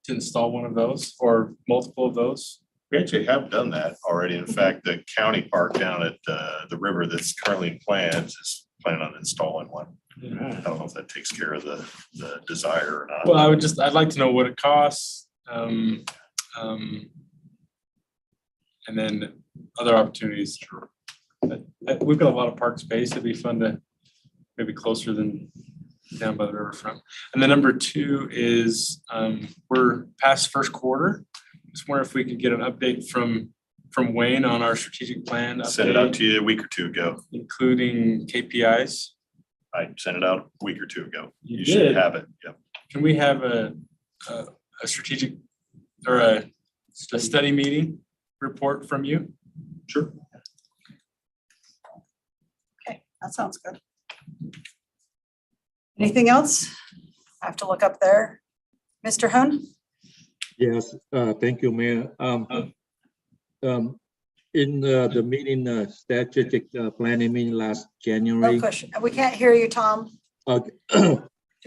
to install one of those or multiple of those? We actually have done that already. In fact, the county park down at the river that's currently in plans is planning on installing one. I don't know if that takes care of the desire or not. Well, I'd like to know what it costs. And then other opportunities. But we've got a lot of park space. It'd be fun to maybe closer than down by the riverfront. And then number two is we're past first quarter. Just wonder if we could get an update from Wayne on our strategic plan. Sent it out update, to you a week or two ago. including KPIs. I sent it out a week or two ago. You You should did? have it. Yep. Can we have a strategic or a study meeting report from you? Sure. Okay, that sounds good. Anything else? I have to look up there. Mr. Hun? Yes, thank you, Mayor. In the meeting, strategic planning meeting last January, No question. We can't hear you, Tom.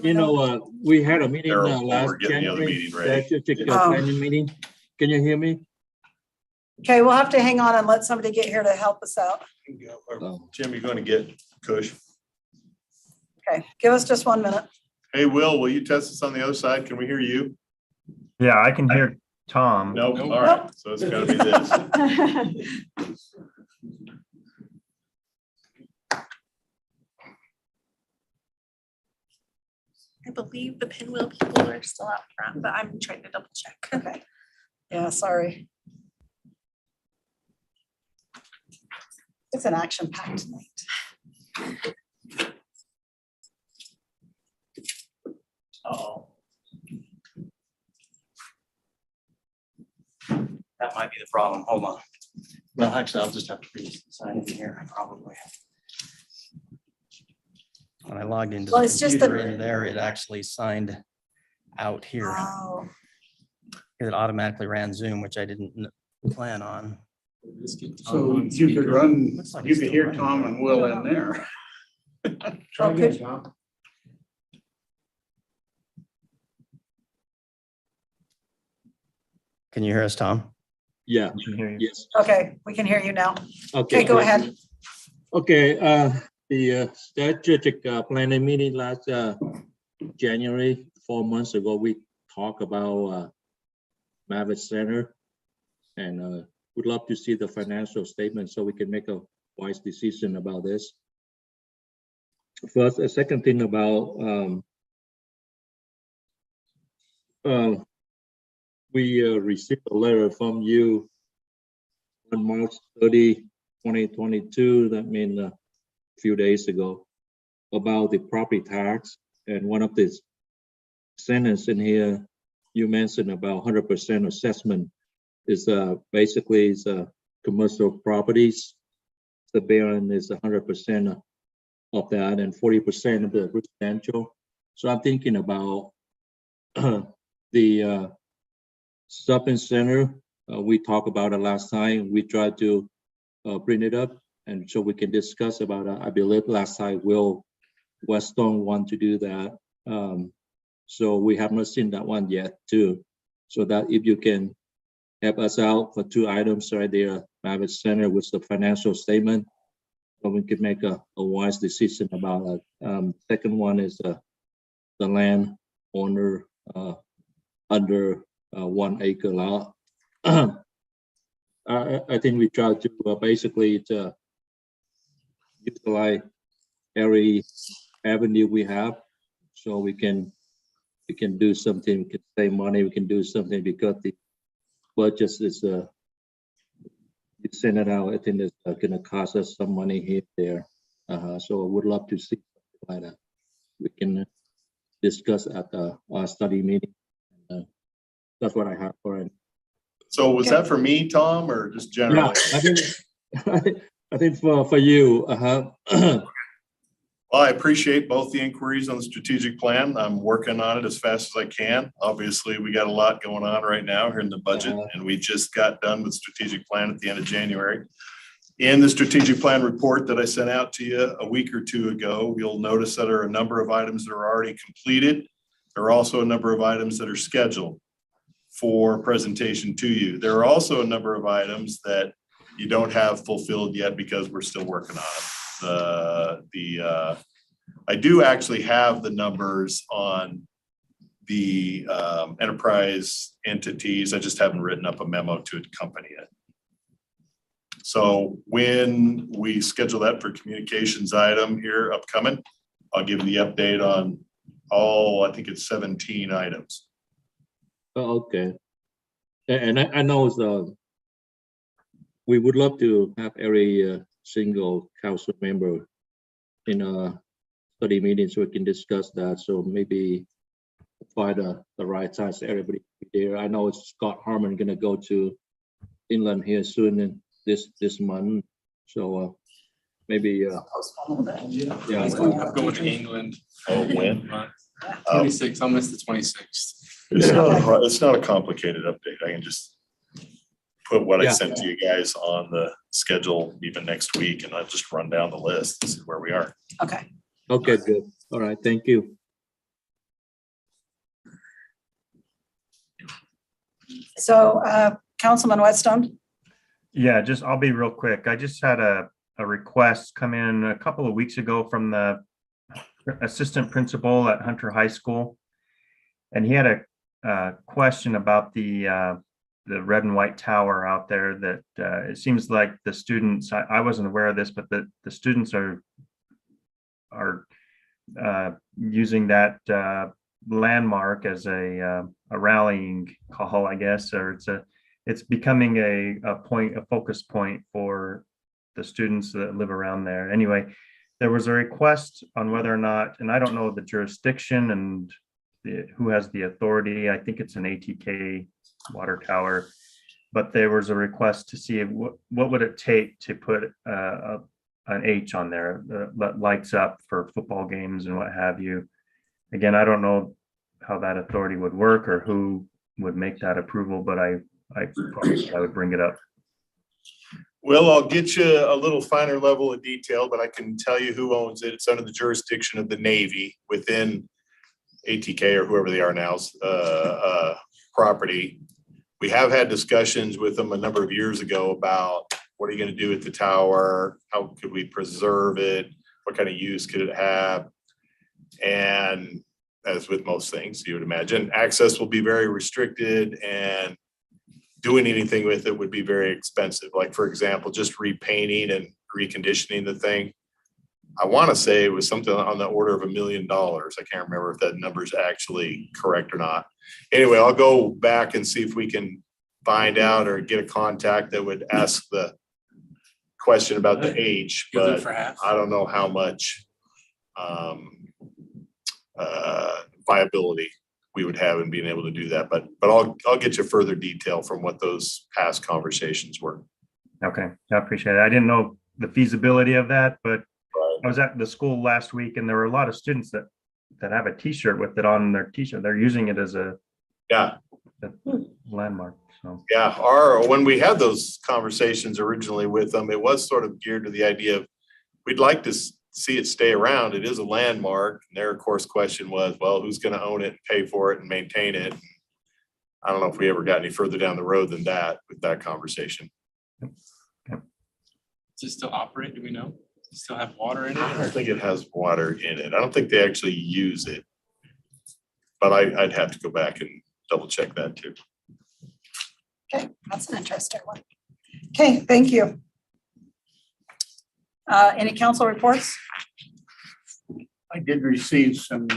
you know, we had a meeting Errol, last we're getting the other January, meeting ready. strategic Oh. planning meeting. Can you hear me? Okay, we'll have to hang on and let somebody get here to help us out. Jim, you're going to get Kush. Okay, give us just 1 minute. Hey, Will, will you test us on the other side? Can we hear you? Yeah, I can hear Tom. Nope. All right. So it's gotta be this. I believe the pinwheel people are still out front, but I'm trying to double check. Okay. Yeah, sorry. It's an action-packed night. Oh. That might be the problem. Hold on. Well, actually, I'll just have to sign in here, probably. When I logged into Well, the it's just computer that- in there, it actually signed out here. Oh, It automatically ran Zoom, which I didn't plan on. So you could run, Looks like you it's could still hear running. Tom and Will in there. Oh, could- Can you hear us, Tom? Yeah, I can hear you. yes. okay, we can hear you now. Okay. Okay, go ahead. Okay, the strategic planning meeting last January, 4 months ago, we talked about Maverick Center. And would love to see the financial statement so we can make a wise decision about this. First, a second thing about we received a letter from you on March 30, 2022, that means a few days ago, about the property tax. And one of the sentences in here, you mentioned about 100% assessment is basically is commercial properties. The Baron is 100% of that and 40% of the residential. So I'm thinking about the shopping center. We talked about it last time. We tried to bring it up, and so we can discuss about it. I believe last time Will Weston want to do that. So we have not seen that one yet too. So that if you can help us out for two items right there, Maverick Center with the financial statement, so we can make a wise decision about it. Second one is the land owner under 1 acre lot. I think we try to basically to utilize every avenue we have, so we can do something, we can save money, we can do something, because the budget is you send it out, I think it's gonna cost us some money here there. So I would love to see something like that. We can discuss at our study meeting. That's what I have for it. So was that for me, Tom, or just generally? Yeah, I think for you. Well, I appreciate both the inquiries on the strategic plan. I'm working on it as fast as I can. Obviously, we got a lot going on right now here in the budget, and we just got done with strategic plan at the end of January. In the strategic plan report that I sent out to you a week or two ago, you'll notice that there are a number of items that are already completed. There are also a number of items that are scheduled for presentation to you. There are also a number of items that you don't have fulfilled yet because we're still working on them. I do actually have the numbers on the enterprise entities. I just haven't written up a memo to accompany it. So when we schedule that for communications item here upcoming, I'll give you the update on all, I think it's 17 items. Oh, okay. And I know we would love to have every single council member in a study meeting so we can discuss that. So maybe find the right size for everybody there. I know it's Scott Harmon gonna go to England here soon in this month. So maybe Yeah, I'm going to England. Oh, when? 26th, I'll miss the 26th. It's not a complicated update. I can just put what I Yeah. sent to you guys on the schedule even next week, and I'll just run down the list. This is where we are. Okay. Okay, good. All right, thank you. So Councilman Whitstone? Yeah, I'll be real quick. I just had a request come in a couple of weeks ago from the assistant principal at Hunter High School. And he had a question about the red and white tower out there that it seems like the students, I wasn't aware of this, but the students are using that landmark as a rallying call, I guess, or it's becoming a focus point for the students that live around there. Anyway, there was a request on whether or not, and I don't know the jurisdiction and who has the authority. I think it's an ATK water tower, but there was a request to see what would it take to put an H on there that lights up for football games and what have you. Again, I don't know how that authority would work or who would make that approval, but I promised I would bring it up. Well, I'll get you a little finer level of detail, but I can tell you who owns it. It's under the jurisdiction of the Navy within ATK or whoever they are now's property. We have had discussions with them a number of years ago about what are you going to do with the tower? How could we preserve it? What kind of use could it have? And as with most things, you would imagine, access will be very restricted and doing anything with it would be very expensive. Like, for example, just repainting and reconditioning the thing. I want to say it was something on the order of $1 million. I can't remember if that number is actually correct or not. Anyway, I'll go back and see if we can find out or get a contact that would ask the question about the age, but I don't know how much viability we would have in being able to do that. But I'll get you further detail from what those past conversations were. Okay, I appreciate it. I didn't know the feasibility of that, but I was at the school last week and there were a lot of students that have a t-shirt with it on their t-shirt. They're using it as a landmark. So yeah, when we had those conversations originally with them, it was sort of geared to the idea of we'd like to see it stay around. It is a landmark. And their, of course, question was, well, who's going to own it and pay for it and maintain it? I don't know if we ever got any further down the road than that with that conversation. Does it still operate? Do we know? Still have water in I don't it? think it has water in it. I don't think they actually use it. But I'd have to go back and double check that too. Okay, that's an interesting one. Okay, thank you. Any council reports? I did receive some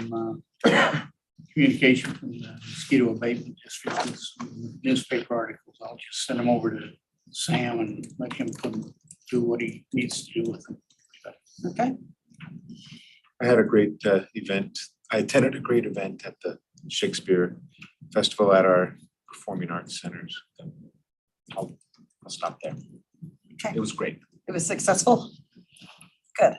communication from the mosquito abatement district with some newspaper articles. I'll just send them over to Sam and let him do what he needs to do with them. Okay, I had a great event. I attended a great event at the Shakespeare Festival at our Performing Arts Centers. I'll stop there. Okay. It was great. it was successful. Good.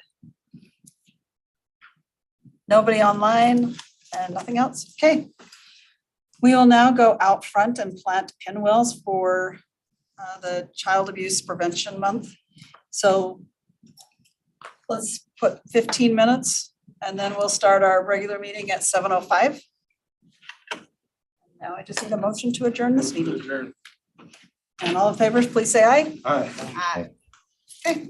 Nobody online and nothing else? Okay. We will now go out front and plant pinwheels for the Child Abuse Prevention Month. So let's put 15 minutes and then we'll start our regular meeting at 7:05. Now I just need a motion to adjourn this meeting. And all in favor, please say aye. All right. Aye. Okay.